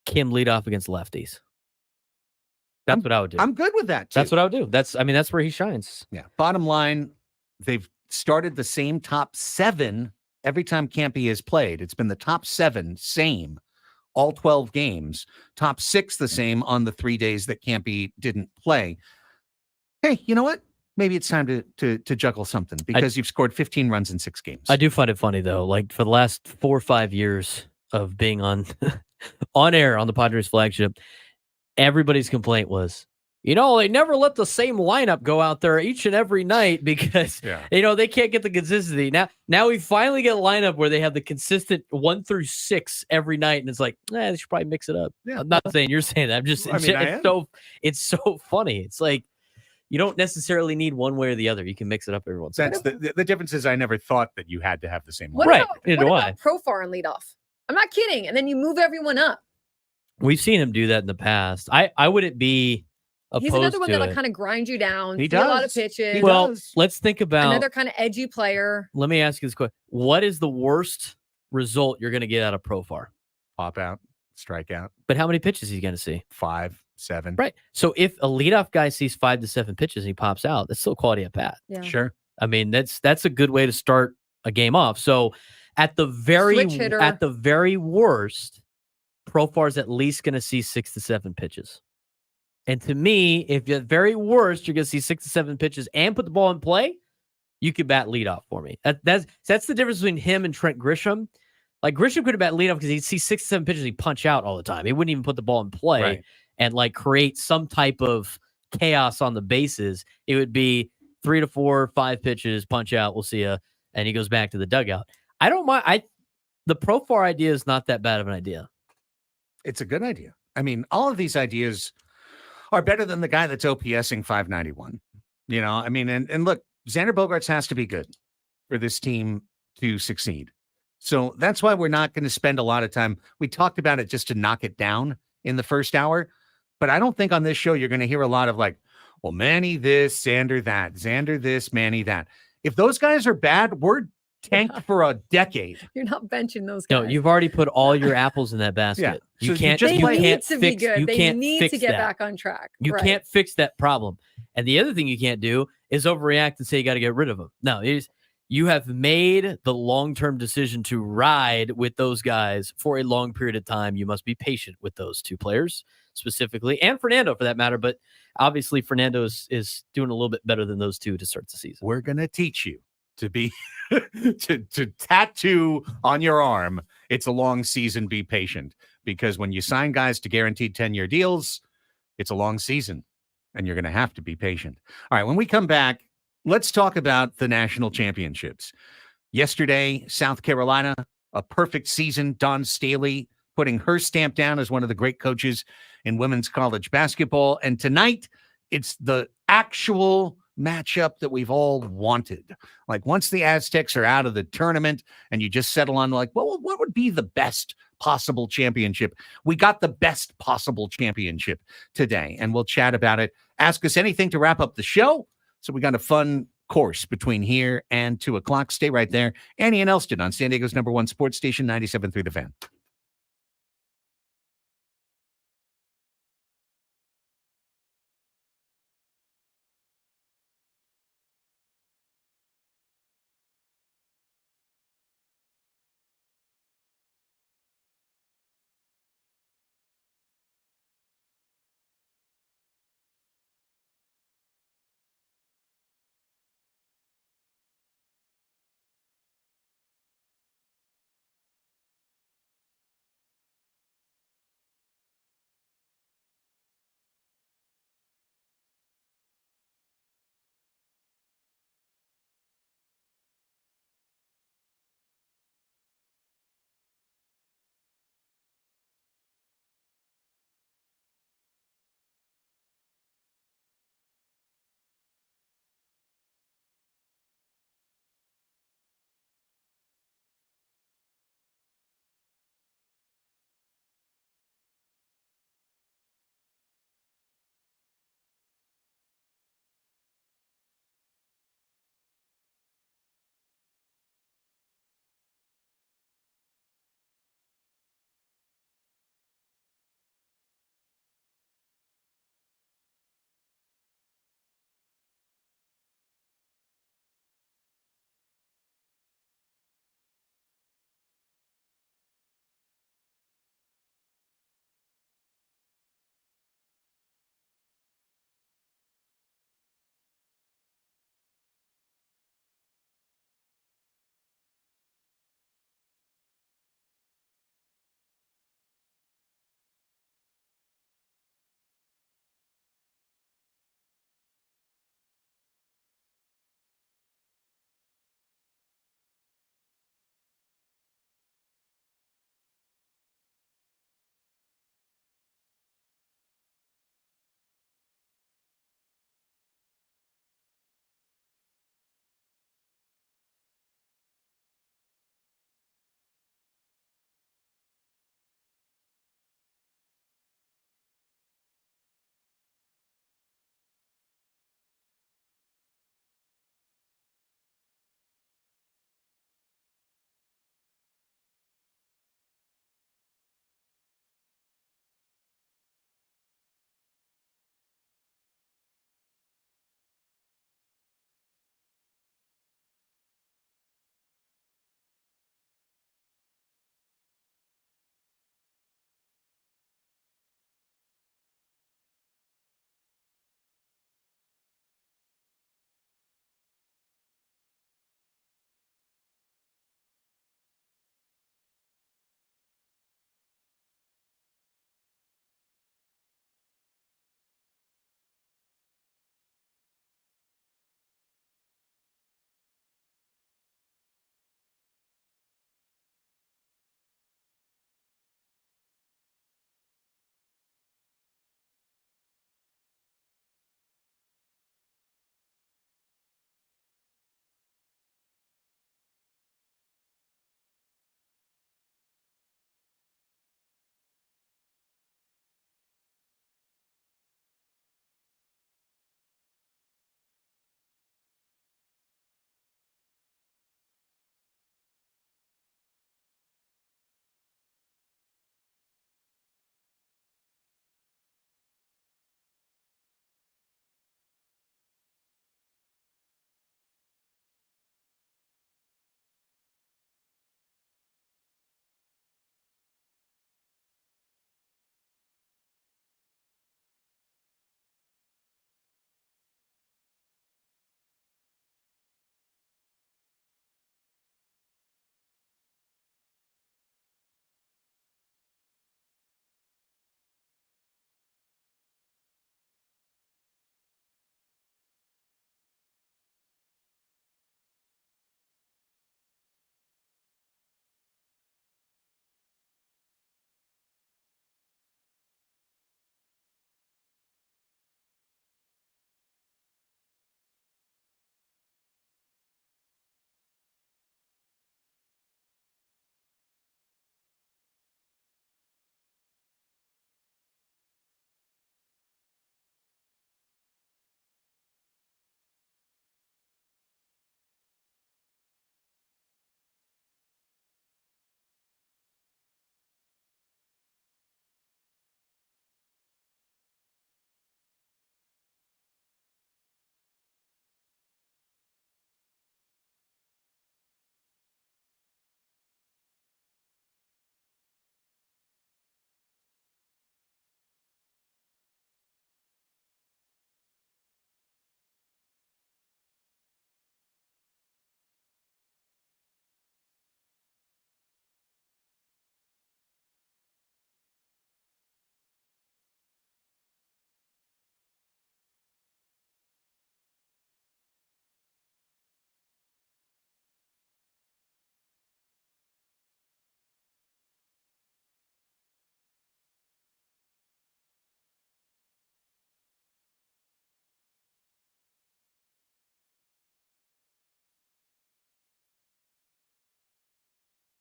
Kim leadoff against lefties. That's what I would do. I'm good with that, too. That's what I would do. That's where he shines. Yeah. Bottom line, they've started the same top 7 every time Campy has played. It's been the top 7, same, all 12 games. Top 6 the same on the 3 days that Campy didn't play. Hey, you know what? Maybe it's time to juggle something, because you've scored 15 runs in 6 games. I do find it funny, though. Like, for the last 4 or 5 years of being on on air on the Padres flagship, everybody's complaint was, they never let the same lineup go out there each and every night because, they can't get the consistency. Now we finally get a lineup where they have the consistent 1 through 6 every night. And it's like, they should probably mix it up. Yeah. I'm not saying you're saying that. I'm just, it's so funny. It's like, you don't necessarily need one way or the other. You can mix it up every once in a while. That's the difference is I never thought that you had to have the same What lineup. about Profar and leadoff? I'm not kidding. And then you move everyone up. We've seen him do that in the past. I wouldn't be opposed He's another one to that'll kind of grind you down. He see a lot does. of pitches. Well, let's think about another kind of edgy player. Let me ask you this question. What is the worst result you're going to get out of Profar? Pop out, strike out. But how many pitches is he going to see? 5, 7. Right. So if a leadoff guy sees 5 to 7 pitches and he pops out, that's still quality at bat. Yeah. Sure. I mean, that's a good way to start a game off. So at the very worst, Profar's at least going to see 6 to 7 pitches. And to me, if at very worst, you're going to see 6 to 7 pitches and put the ball in play, you could bat leadoff for me. That's the difference between him and Trent Grisham. Like, Grisham could have bat leadoff because he'd see 6 to 7 pitches, he'd punch out all the time. He wouldn't even put the ball in play and like create some type of chaos on the bases. It would be 3 to 4, 5 pitches, punch out, we'll see ya, and he goes back to the dugout. I don't mind. The Profar idea is not that bad of an idea. It's a good idea. I mean, all of these ideas are better than the guy that's OPSing 591. I mean, and look, Xander Bogaerts has to be good for this team to succeed. So that's why we're not going to spend a lot of time. We talked about it just to knock it down in the first hour, but I don't think on this show you're going to hear a lot of like, well, Manny this, Xander that, Xander this, Manny that. If those guys are bad, we're tanked for a decade. You're not benching those guys. No, you've already put all your apples in that basket. Yeah. You So can't. They You need can't to fix. be good. You They can't need fix to get that. back on track. You Right. can't fix that problem. And the other thing you can't do is overreact and say you got to get rid of them. No, you have made the long-term decision to ride with those guys for a long period of time. You must be patient with those 2 players specifically, and Fernando for that matter. But obviously, Fernando is doing a little bit better than those 2 to start the season. We're going to teach you to be to tattoo on your arm. It's a long season. Be patient, because when you sign guys to guaranteed 10-year deals, it's a long season and you're going to have to be patient. All right. When we come back, let's talk about the national championships. Yesterday, South Carolina, a perfect season. Dawn Staley putting her stamp down as one of the great coaches in women's college basketball. And tonight, it's the actual matchup that we've all wanted. Like, once the Aztecs are out of the tournament and you just settle on like, well, what would be the best possible championship? We got the best possible championship today, and we'll chat about it. Ask us anything to wrap up the show. So we got a fun course between here and 2:00. Stay right there. Annie and Elsten on San Diego's #1 sports station, 97.3 The Fan.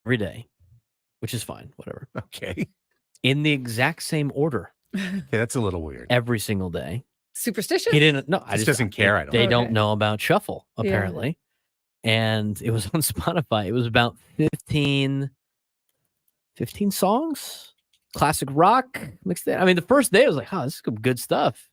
every day, which is fine, whatever. Okay. In the exact same order Okay, that's a little weird. every single day. Superstitious? He didn't. No, I Just just doesn't care, I don't They think. don't Okay. know about shuffle Yeah. apparently, and it was on Spotify. It was about 15 songs, classic rock mixed in. I mean, the first day I was like, "Oh, this is some good stuff."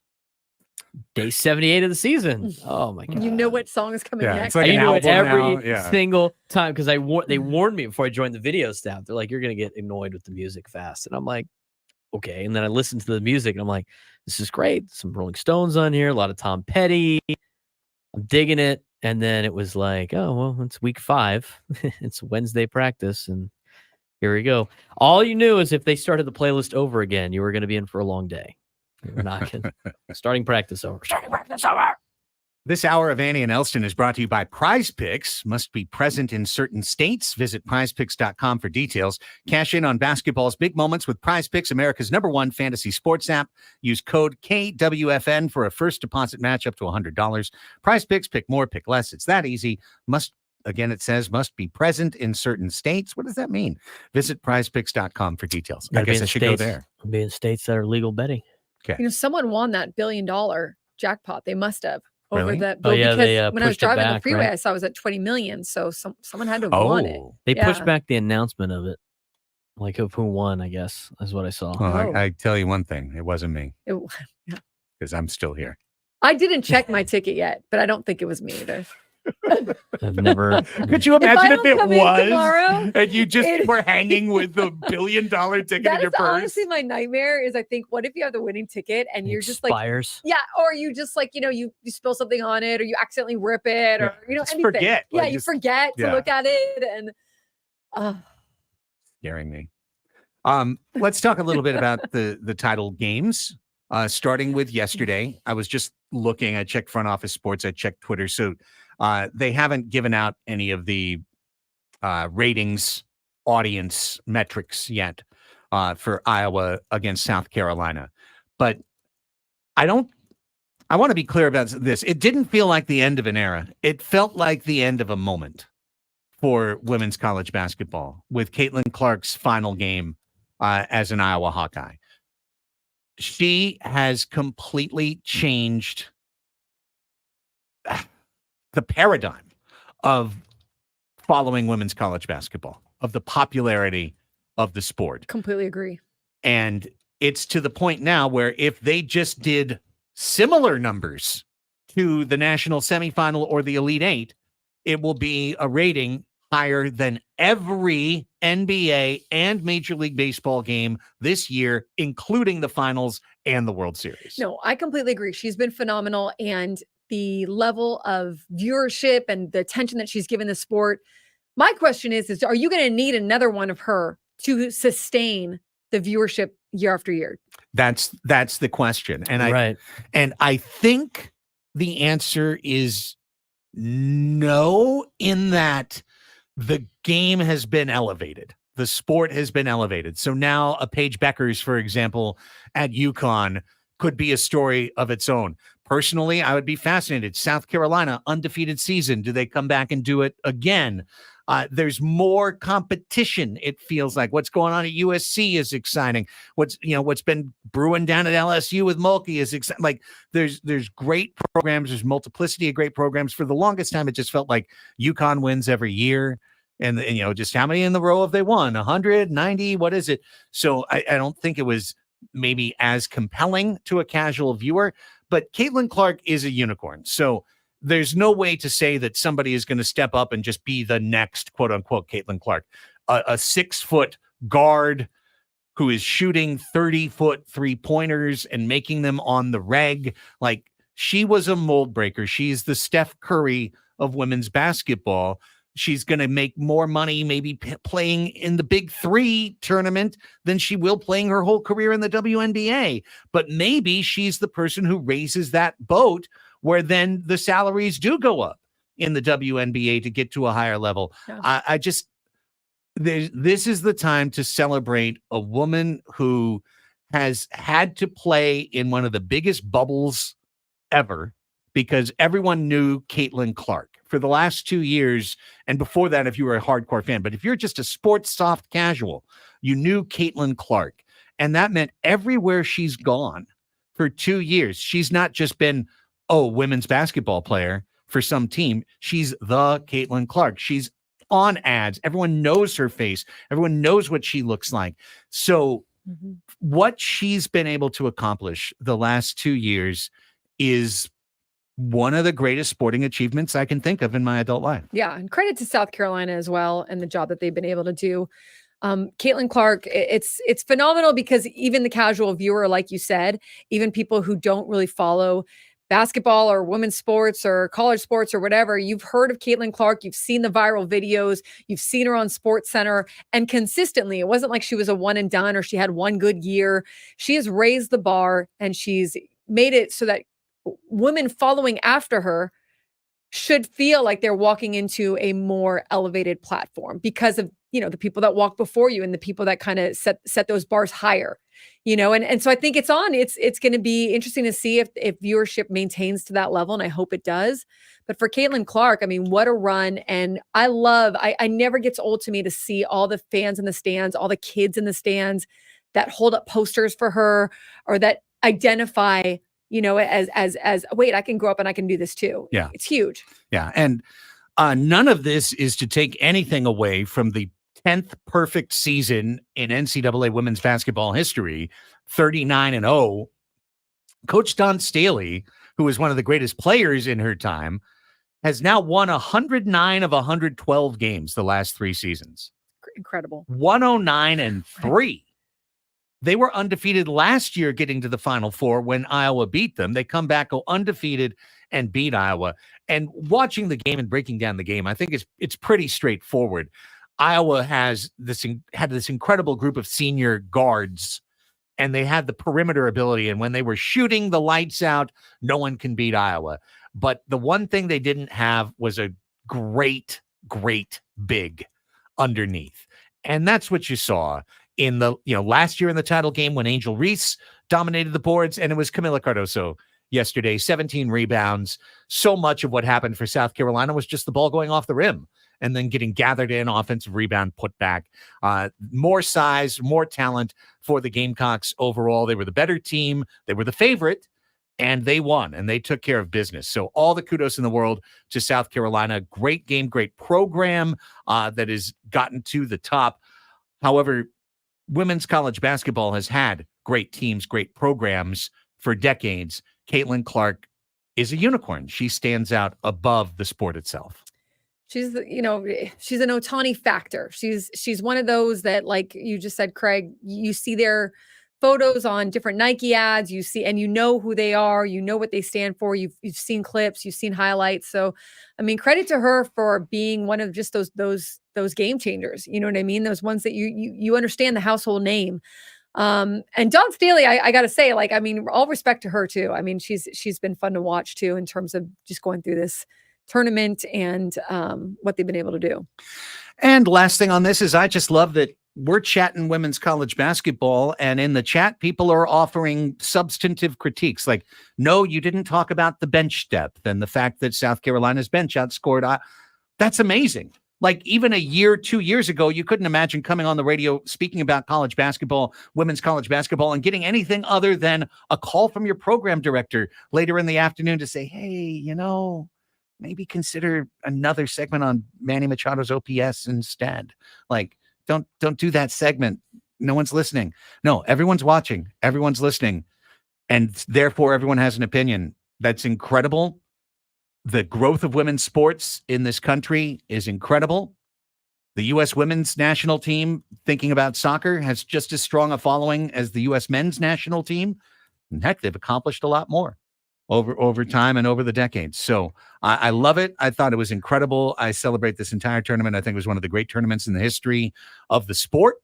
Day 78 of the season. Oh my god! You know what song is coming Yeah, next. it's like I an knew it album every now, yeah. single time because they warned me before I joined the video staff. They're like, "You're gonna get annoyed with the music fast," and I'm like, "Okay." And then I listened to the music and I'm like, "This is great. Some Rolling Stones on here, a lot of Tom Petty. I'm digging it." And then it was like, "Oh well, it's week 5. It's Wednesday practice, and here we go." All you knew is if they started the playlist over again, you were going to be in for a long day. We're not gonna, starting practice over. Starting practice over. This hour of Annie and Elsten is brought to you by Prize Picks. Must be present in certain states. Visit prizepicks.com for details. Cash in on basketball's big moments with Prize Picks, America's #1 fantasy sports app. Use code KWFN for a first deposit match up to $100. Prize Picks, pick more, pick less. It's that easy. Again, it says must be present in certain states. What does that mean? Visit prizepicks.com for details. I Gotta be guess in I should go states- there. Be in states that are legal betting. Someone won that $1 billion jackpot. They must have. Over Really? that. Oh, yeah, because they, when I was pushed it driving the back, freeway, right? I saw it was at 20 million. So someone had to have won it. Oh, They pushed Yeah. back the announcement of it, like of who won. I guess is what I saw. well, Oh. I tell you one thing. It wasn't me It- because I'm still here. I didn't check my ticket yet, but I don't think it was me either. I've never. Could you If I imagine if, don't it come in was tomorrow, and you just it- were hanging with the $1 billion ticket in That your is purse? honestly my nightmare. Is I think, what if you have the winning ticket and you're just like, expires. yeah, or you just like, you spill something on it, or you accidentally rip it, or Just anything. forget, Yeah, like, you just- forget to yeah. look at it, and Scaring me. Let's talk a little bit about the title games. Starting with yesterday, I was just looking. I checked Front Office Sports. I checked Twitter. So they haven't given out any of the ratings, audience metrics yet for Iowa against South Carolina. But I want to be clear about this. It didn't feel like the end of an era. It felt like the end of a moment for women's college basketball with Caitlin Clark's final game as an Iowa Hawkeye. She has completely changed the paradigm of following women's college basketball, of the popularity of the sport. completely agree. And it's to the point now where if they just did similar numbers to the national semifinal or the Elite Eight, it will be a rating higher than every NBA and Major League Baseball game this year, including the finals and the World Series. No, I completely agree. She's been phenomenal, and the level of viewership and the attention that she's given the sport. My question is are you going to need another one of her to sustain the viewership year after year? That's the question. And Right. I think the answer is no, in that the game has been elevated. The sport has been elevated. So now a Paige Beckers, for example, at UConn could be a story of its own. Personally, I would be fascinated. South Carolina, undefeated season. Do they come back and do it again? There's more competition. It feels like what's going on at USC is exciting. What's been brewing down at LSU with Mulkey is exciting. Like there's great programs. There's multiplicity of great programs. For the longest time, it just felt like UConn wins every year. And just how many in the row have they won? 190? What is it? So I don't think it was maybe as compelling to a casual viewer, but Caitlin Clark is a unicorn. So there's no way to say that somebody is going to step up and just be the next quote unquote Caitlin Clark, a 6-foot guard who is shooting 30-foot 3-pointers and making them on the reg. Like, she was a mold breaker. She's the Steph Curry of women's basketball. She's going to make more money maybe playing in the Big 3 tournament than she will playing her whole career in the WNBA. But maybe she's the person who raises that boat where then the salaries do go up in the WNBA to get to a higher level. Yeah. This is the time to celebrate a woman who has had to play in one of the biggest bubbles ever because everyone knew Caitlin Clark for the last 2 years. And before that, if you were a hardcore fan, but if you're just a sports soft casual, you knew Caitlin Clark. And that meant everywhere she's gone for 2 years, she's not just been, women's basketball player for some team. She's the Caitlin Clark. She's on ads. Everyone knows her face. Everyone knows what she looks like. So what she's been able to accomplish the last 2 years is one of the greatest sporting achievements I can think of in my adult life. Yeah, and credit to South Carolina as well and the job that they've been able to do. Caitlin Clark, it's phenomenal because even the casual viewer, like you said, even people who don't really follow basketball or women's sports or college sports or whatever, you've heard of Caitlin Clark, you've seen the viral videos, you've seen her on Sports Center, and consistently, it wasn't like she was a one and done or she had one good year. She has raised the bar and she's made it so that women following after her should feel like they're walking into a more elevated platform because of, the people that walk before you and the people that kind of set those bars higher, and so I think it's going to be interesting to see if viewership maintains to that level. And I hope it does. But for Caitlin Clark, I mean, what a run. And I never gets old to me to see all the fans in the stands, all the kids in the stands that hold up posters for her or that identify as wait, I can grow up and I can do this too. Yeah. It's huge. Yeah. And none of this is to take anything away from the 10th perfect season in NCAA women's basketball history, 39-0. Coach Dawn Staley, who was one of the greatest players in her time, has now won 109 of 112 games the last 3 seasons. Incredible. 109-3. They were undefeated last year getting to the Final Four when Iowa beat them. They come back, go undefeated, and beat Iowa. And watching the game and breaking down the game, I think it's pretty straightforward. Iowa had this incredible group of senior guards, and they had the perimeter ability. And when they were shooting the lights out, no one can beat Iowa. But the one thing they didn't have was a great big underneath. And that's what you saw in the, last year in the title game when Angel Reese dominated the boards, and it was Camila Cardoso yesterday, 17 rebounds. So much of what happened for South Carolina was just the ball going off the rim and then getting gathered in, offensive rebound, put back. More size, more talent for the Gamecocks overall. They were the better team. They were the favorite, and they won, and they took care of business. So all the kudos in the world to South Carolina. Great game, great program that has gotten to the top. However, women's college basketball has had great teams, great programs for decades. Caitlin Clark is a unicorn. She stands out above the sport itself. She's an Ohtani factor. She's one of those that, like you just said, Craig, you see their photos on different Nike ads, you see, and you know who they are, you know what they stand for. You've seen clips, you've seen highlights. So, I mean, credit to her for being one of just those game changers. You know what I mean? Those ones that you understand the household name. And Dawn Staley, I got to say, all respect to her too. I mean, she's been fun to watch too, in terms of just going through this tournament and what they've been able to do. And last thing on this is I just love that we're chatting women's college basketball, and in the chat, people are offering substantive critiques like, no, you didn't talk about the bench depth and the fact that South Carolina's bench outscored. That's amazing. Like, even 2 years ago, you couldn't imagine coming on the radio speaking about college basketball, women's college basketball, and getting anything other than a call from your program director later in the afternoon to say, hey, maybe consider another segment on Manny Machado's OPS instead. Like, don't do that segment. No one's listening. No, everyone's watching. Everyone's listening. And therefore, everyone has an opinion. That's incredible. The growth of women's sports in this country is incredible. The U.S. women's national team, thinking about soccer, has just as strong a following as the U.S. men's national team. And heck, they've accomplished a lot more over time and over the decades. So I love it. I thought it was incredible. I celebrate this entire tournament. I think it was one of the great tournaments in the history of the sport.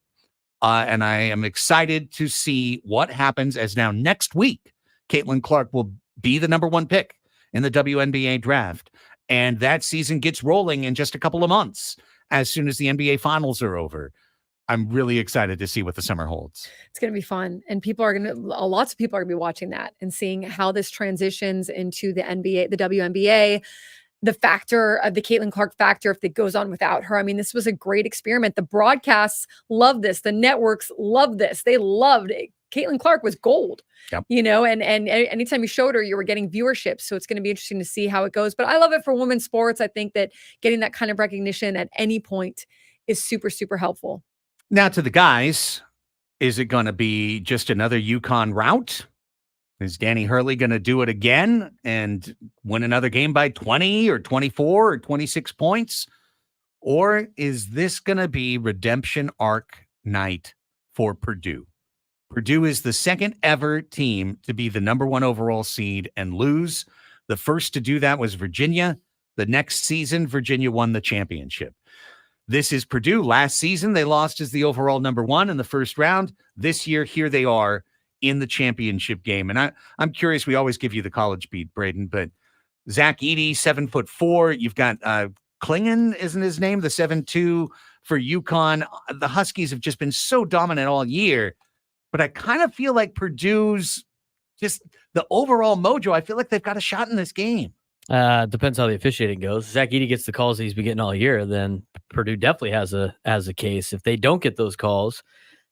And I am excited to see what happens as now next week, Caitlin Clark will be the number 1 pick in the WNBA draft. And that season gets rolling in just a couple of months as soon as the NBA finals are over. I'm really excited to see what the summer holds. It's going to be fun. And lots of people are going to be watching that and seeing how this transitions into the NBA, the WNBA, the factor of the Caitlin Clark factor if it goes on without her. I mean, this was a great experiment. The broadcasts love this. The networks love this. They loved it. Caitlin Clark was gold, Yep. and anytime you showed her, you were getting viewership. So it's going to be interesting to see how it goes. But I love it for women's sports. I think that getting that kind of recognition at any point is super, super helpful. Now to the guys, is it going to be just another UConn route? Is Danny Hurley going to do it again and win another game by 20 or 24 or 26 points? Or is this going to be redemption arc night for Purdue? Purdue is the second ever team to be the number 1 overall seed and lose. The first to do that was Virginia. The next season, Virginia won the championship. This is Purdue. Last season, they lost as the overall number 1 in the first round. This year, here they are in the championship game. And I'm curious, we always give you the college beat, Braden, but Zach Edey, 7'4". You've got Klingon, isn't his name, the 7'2" for UConn. The Huskies have just been so dominant all year, but I kind of feel like Purdue's just the overall mojo. I feel like they've got a shot in this game. Depends how the officiating goes. Zach Edey gets the calls that he's been getting all year, then Purdue definitely has a case. If they don't get those calls,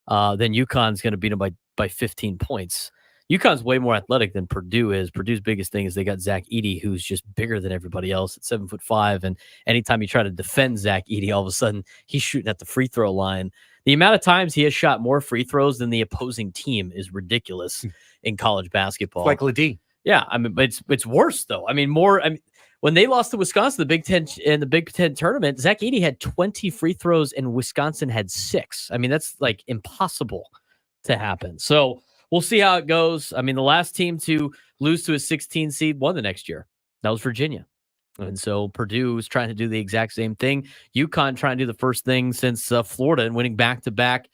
then UConn's going to beat them by 15 points. UConn's way more athletic than Purdue is. Purdue's biggest thing is they got Zach Edey, who's just bigger than everybody else at 7'5". And anytime you try to defend Zach Edey, all of a sudden he's shooting at the free throw line. The amount of times he has shot more free throws than the opposing team is ridiculous in college basketball. It's like Ledee. Yeah, I mean, but it's worse though. I mean, when they lost to Wisconsin, the Big Ten tournament, Zach Edey had 20 free throws and Wisconsin had 6. I mean, that's like impossible to happen. So we'll see how it goes. I mean, the last team to lose to a 16 seed won the next year. That was Virginia. And so Purdue is trying to do the exact same thing. UConn trying to do the first thing since Florida and winning back-to-back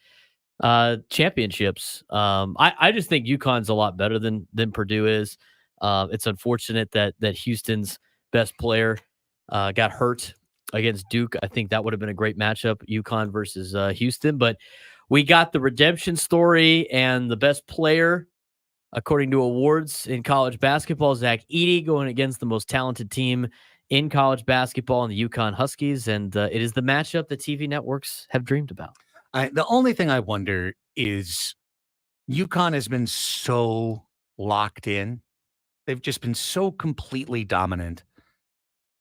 championships. I just think UConn's a lot better than Purdue is. It's unfortunate that Houston's best player got hurt against Duke. I think that would have been a great matchup, UConn versus Houston. But we got the redemption story, and the best player, according to awards in college basketball, Zach Edey, going against the most talented team in college basketball, and the UConn Huskies. And it is the matchup that TV networks have dreamed about. The only thing I wonder is UConn has been so locked in. They've just been so completely dominant.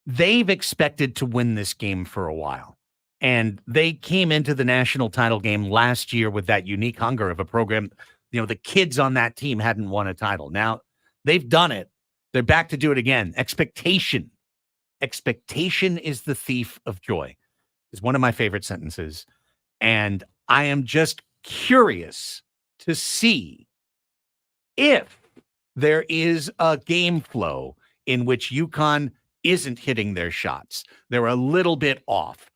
They've expected to win this game for a while. And they came into the national title game last year with that unique hunger of a program. You know, the kids on that team hadn't won a title. Now they've done it. They're back to do it again. Expectation is the thief of joy is one of my favorite sentences. And I am just curious to see if there is a game flow in which UConn isn't hitting their shots. They're a little bit off.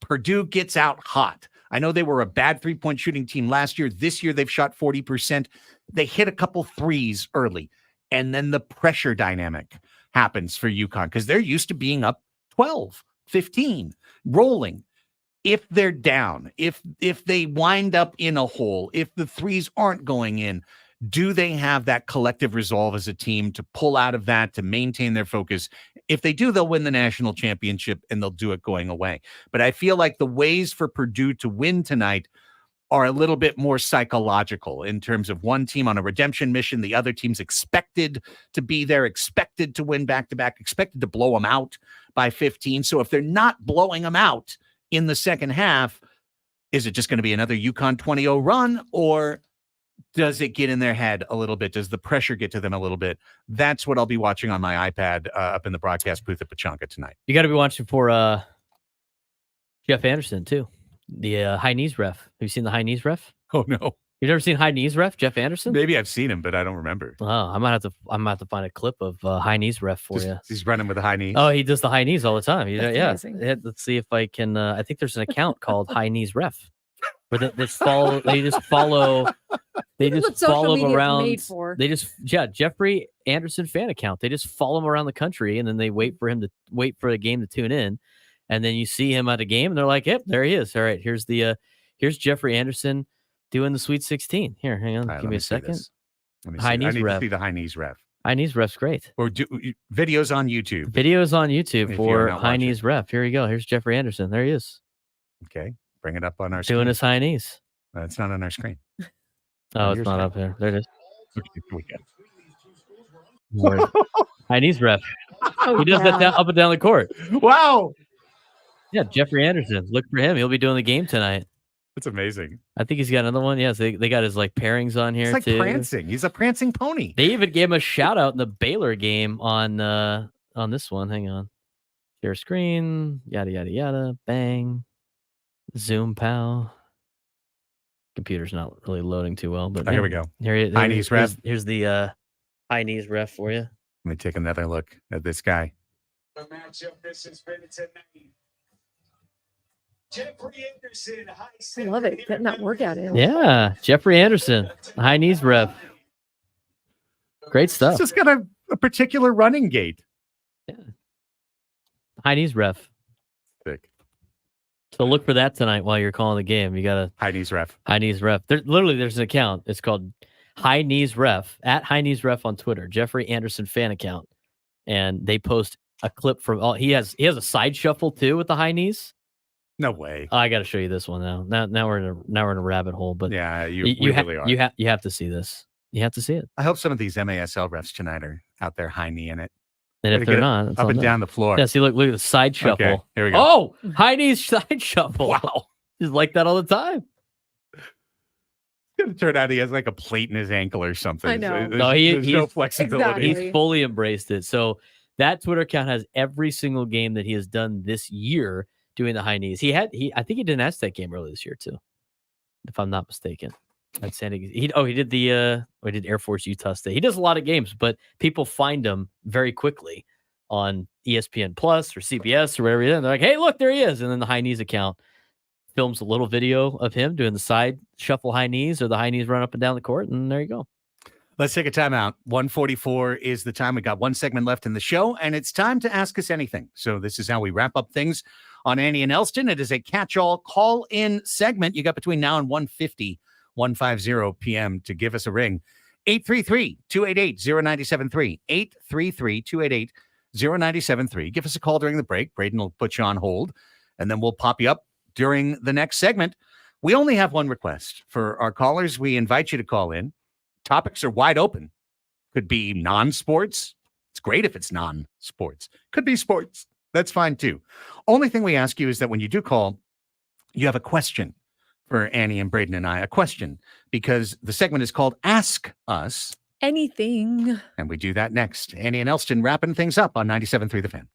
Purdue gets out hot. I know they were a bad 3-point shooting team last year. This year, they've shot 40%. They hit a couple threes early. And then the pressure dynamic happens for UConn because they're used to being up 12, 15, rolling. If they're down, if they wind up in a hole, if the threes aren't going in, do they have that collective resolve as a team to pull out of that, to maintain their focus? If they do, they'll win the national championship and they'll do it going away. But I feel like the ways for Purdue to win tonight are a little bit more psychological in terms of one team on a redemption mission. The other team's expected to be there, expected to win back-to-back, expected to blow them out by 15. So if they're not blowing them out in the second half, is it just going to be another UConn 20-0 run, or does it get in their head a little bit? Does the pressure get to them a little bit? That's what I'll be watching on my iPad up in the broadcast booth at Pechanga tonight. You got to be watching for Jeff Anderson, too. The high knees ref. Have you seen the high knees ref? Oh, no. You've never seen high knees ref, Jeff Anderson? Maybe I've seen him, but I don't remember. Oh, I might have to find a clip of high knees ref for you. He's running with the high knees. Oh, he does the high knees all the time. That's Yeah. amazing. Let's see if I can. I think there's an account called High Knees Ref, where they follow. They just follow. They That's just what social follow him media is around. made for. They just Jeffrey Anderson fan account. They just follow him around the country, and then they wait for the game to tune in. And then you see him at a game, and they're like, "Yep, there he is." All right, here's Jeffrey Anderson doing the Sweet 16. Here, hang on, All right, give let me me a see second. this. Let me High see. I knees need to ref. see the high knees ref. High knees ref's great. Or videos on YouTube. Videos on YouTube If for you're not high watching. knees ref. Here you go. Here's Jeffrey Anderson. There he is Okay, bring it up on our doing screen. his high knees. It's not on our screen. Oh, On it's your not screen. up there. There it is. Okay, here we go. Where's high knees ref? Oh, He does that yeah. up and down the court. Wow, Yeah, Jeffrey Anderson. Look for him. He'll be doing the game tonight. that's amazing. I think he's got another one. Yes, they got his like pairings on here It's like too. prancing. He's a prancing pony. They even gave him a shout out in the Baylor game on this one. Hang on. Share screen. Yada yada yada. Bang. Zoom pal. Computer's not really loading too well, but Oh, here we go. High knees ref. Here's the high knees ref for you. Let me take another look at this guy. The matchup this has been tonight. Jeffrey Anderson, I love it. Getting that workout in. Yeah, Jeffrey Anderson, high knees ref. Great It's stuff. just got a particular running gait. High knees ref. Thick. So look for that tonight while you're calling the game. You got a High knees ref. high knees ref. There's an account. It's called High Knees Ref at High Knees Ref on Twitter. Jeffrey Anderson fan account, and they post a clip from all. He has a side shuffle too with the high knees. No way. Oh, I got to show you this one now. Now we're in a rabbit hole. But Yeah, you we really are. you have to see this. You have to see it. I hope some of these MASL refs tonight are out there high knee in it. And Way if to they're get it not, it's up on and them. down the floor. Yeah, see, look at the side shuffle. Okay, here we go. Oh, high knees side shuffle. Wow. He's like that all the time. It's gonna turn out he has like a plate in his ankle or something. I know. There's, No, there's no he's- flexibility. Exactly. He's fully embraced it. So that Twitter account has every single game that he has done this year doing the high knees. I think he did an Aztec game earlier this year too, if I'm not mistaken. At San Diego. He did he did Air Force Utah State. He does a lot of games, but people find him very quickly on ESPN Plus or CBS or wherever he is. And they're like, hey, look, there he is. And then the high knees account films a little video of him doing the side shuffle high knees or the high knees run up and down the court. And there you go. Let's take a timeout. 1:44 is the time. We got one segment left in the show, and it's time to ask us anything. So this is how we wrap up things on Annie and Elsten. It is a catch-all call-in segment. You got between now and 1:50 p.m. to give us a ring. 833-288-0973. 833-288-0973. Give us a call during the break. Braden will put you on hold, and then we'll pop you up during the next segment. We only have one request for our callers. We invite you to call in. Topics are wide open. Could be non-sports. It's great if it's non-sports. Could be sports. That's fine too. Only thing we ask you is that when you do call, you have a question for Annie and Braden and I. A question, because the segment is called Ask Us. Anything. And we do that next. Annie and Elsten wrapping things up on 97.3 The Fan.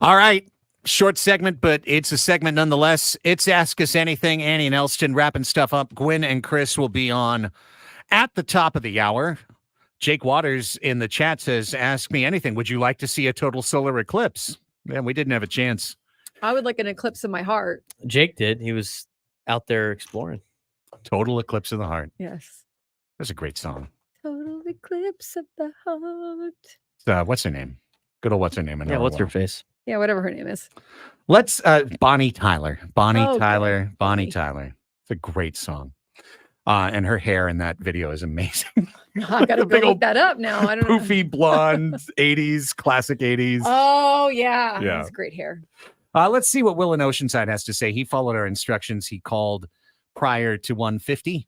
All right. Short segment, but it's a segment nonetheless. It's Ask Us Anything. Annie and Elsten wrapping stuff up. Gwen and Chris will be on at the top of the hour. Jake Waters in the chat says, ask me anything. Would you like to see a total solar eclipse? Man, we didn't have a chance. I would like an eclipse of my heart. Jake did. He was out there exploring. Total eclipse of the heart. Yes. That's a great song. Total eclipse of the heart. What's her name? Good old what's her name? Yeah, what's her face? Yeah, whatever her name is. Let's Bonnie Tyler. Bonnie Oh, Tyler. good. Bonnie Bonnie. Tyler. It's a great song. And her hair in that video is amazing. I gotta The big go old look that up now. I don't know. Poofy blonde 80s, classic 80s. Oh yeah. Yeah. That's great hair. Let's see what Will in Oceanside has to say. He followed our instructions. He called prior to 150.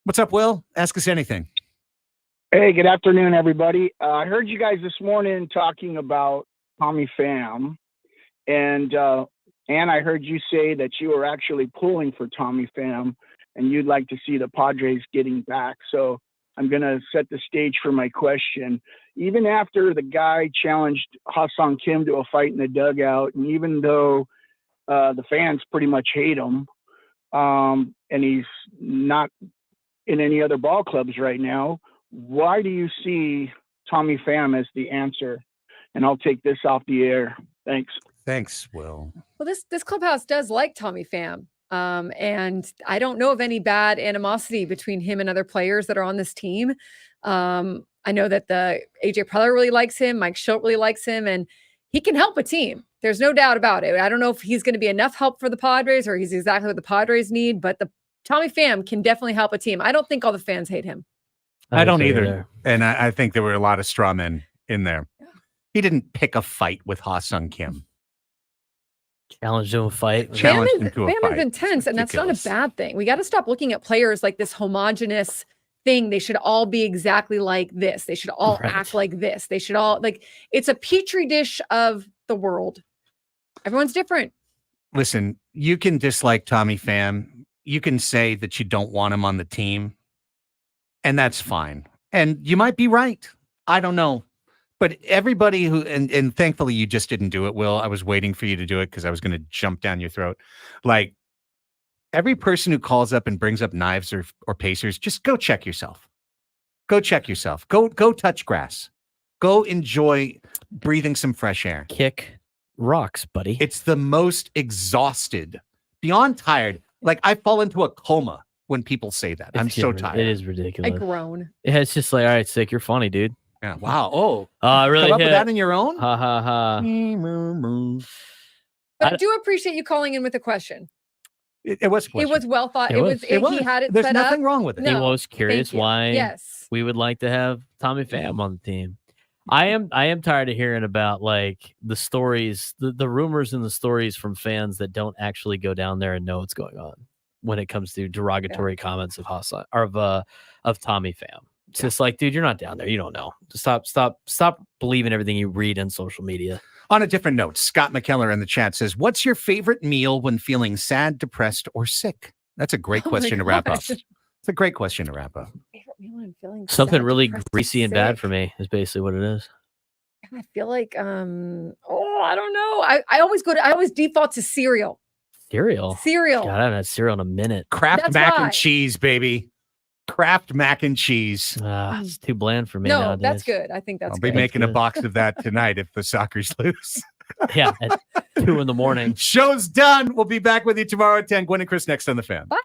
What's up, Will? Ask us anything. Hey, good afternoon, everybody. I heard you guys this morning talking about Tommy Pham, and I heard you say that you were actually pulling for Tommy Pham, and you'd like to see the Padres getting back. So I'm going to set the stage for my question. Even after the guy challenged Ha-Sung Kim to a fight in the dugout, and even though the fans pretty much hate him, and he's not in any other ball clubs right now, why do you see Tommy Pham as the answer? And I'll take this off the air. Thanks. Thanks, Will. Well, this clubhouse does like Tommy Pham. And I don't know of any bad animosity between him and other players that are on this team. I know that the AJ Preller really likes him. Mike Schultz really likes him, and he can help a team. There's no doubt about it. I don't know if he's going to be enough help for the Padres or he's exactly what the Padres need, but the Tommy Pham can definitely help a team. I don't think all the fans hate him. I don't agree either. there. And I think there were a lot of straw men in there. He didn't pick a fight with Ha-Sung Kim. Challenged him a fight. Challenged Pham him is, to a Pham fight. is intense, and that's not Ridiculous. a bad thing. We got to stop looking at players like this homogenous thing. They should all be exactly like this. They should all Right. act like this. They should all it's a petri dish of the world. Everyone's different. Listen, you can dislike Tommy Pham. You can say that you don't want him on the team, and that's fine. And you might be right. I don't know. But everybody who, and thankfully you just didn't do it, Will. I was waiting for you to do it because I was going to jump down your throat. Like, every person who calls up and brings up knives or pacers, just go check yourself. Go check yourself. Go touch grass. Go enjoy breathing some fresh air. Kick rocks, buddy. It's the most exhausted, beyond tired. Like, I fall into a coma when people say that. I'm so tired. It is I ridiculous. groan. Yeah, it's just like, all right, sick. You're funny, dude. Yeah. Wow. Oh, I really come up with hit. that in your own? Ha ha ha. But I I- do appreciate you calling in with a question. It was. a It question. was well thought. It was. He had it There's set nothing up. wrong with it. No, He was curious Thank you. why Yes. we would like to have Tommy Pham on the team. I am tired of hearing about like the stories, the rumors and the stories from fans that don't actually go down there and know what's going on when it comes to derogatory comments of Hassan or of Tommy Pham. It's just like, dude, you're not down there. You don't know. Just stop believing everything you read on social media. On a different note, Scott McKellar in the chat says, "What's your favorite meal when feeling sad, depressed, or sick?" That's a great Oh my question to wrap up. gosh. It's a great question to wrap up. Favorite meal I'm feeling Something sad, really depressed, greasy and bad sick. for me is basically what it is. I feel like I don't know. I always default to cereal. Cereal. Cereal. God, I haven't had cereal in a minute. Kraft That's mac why. and cheese, baby. Kraft mack and cheese. It's too bland for me No, nowadays. that's good. I think that's I'll be good. making a good. box of that tonight if the Sockers lose. Yeah, at 2 a.m. Show's done. We'll be back with you tomorrow at 10. Gwen and Chris next on The Fan. Bye.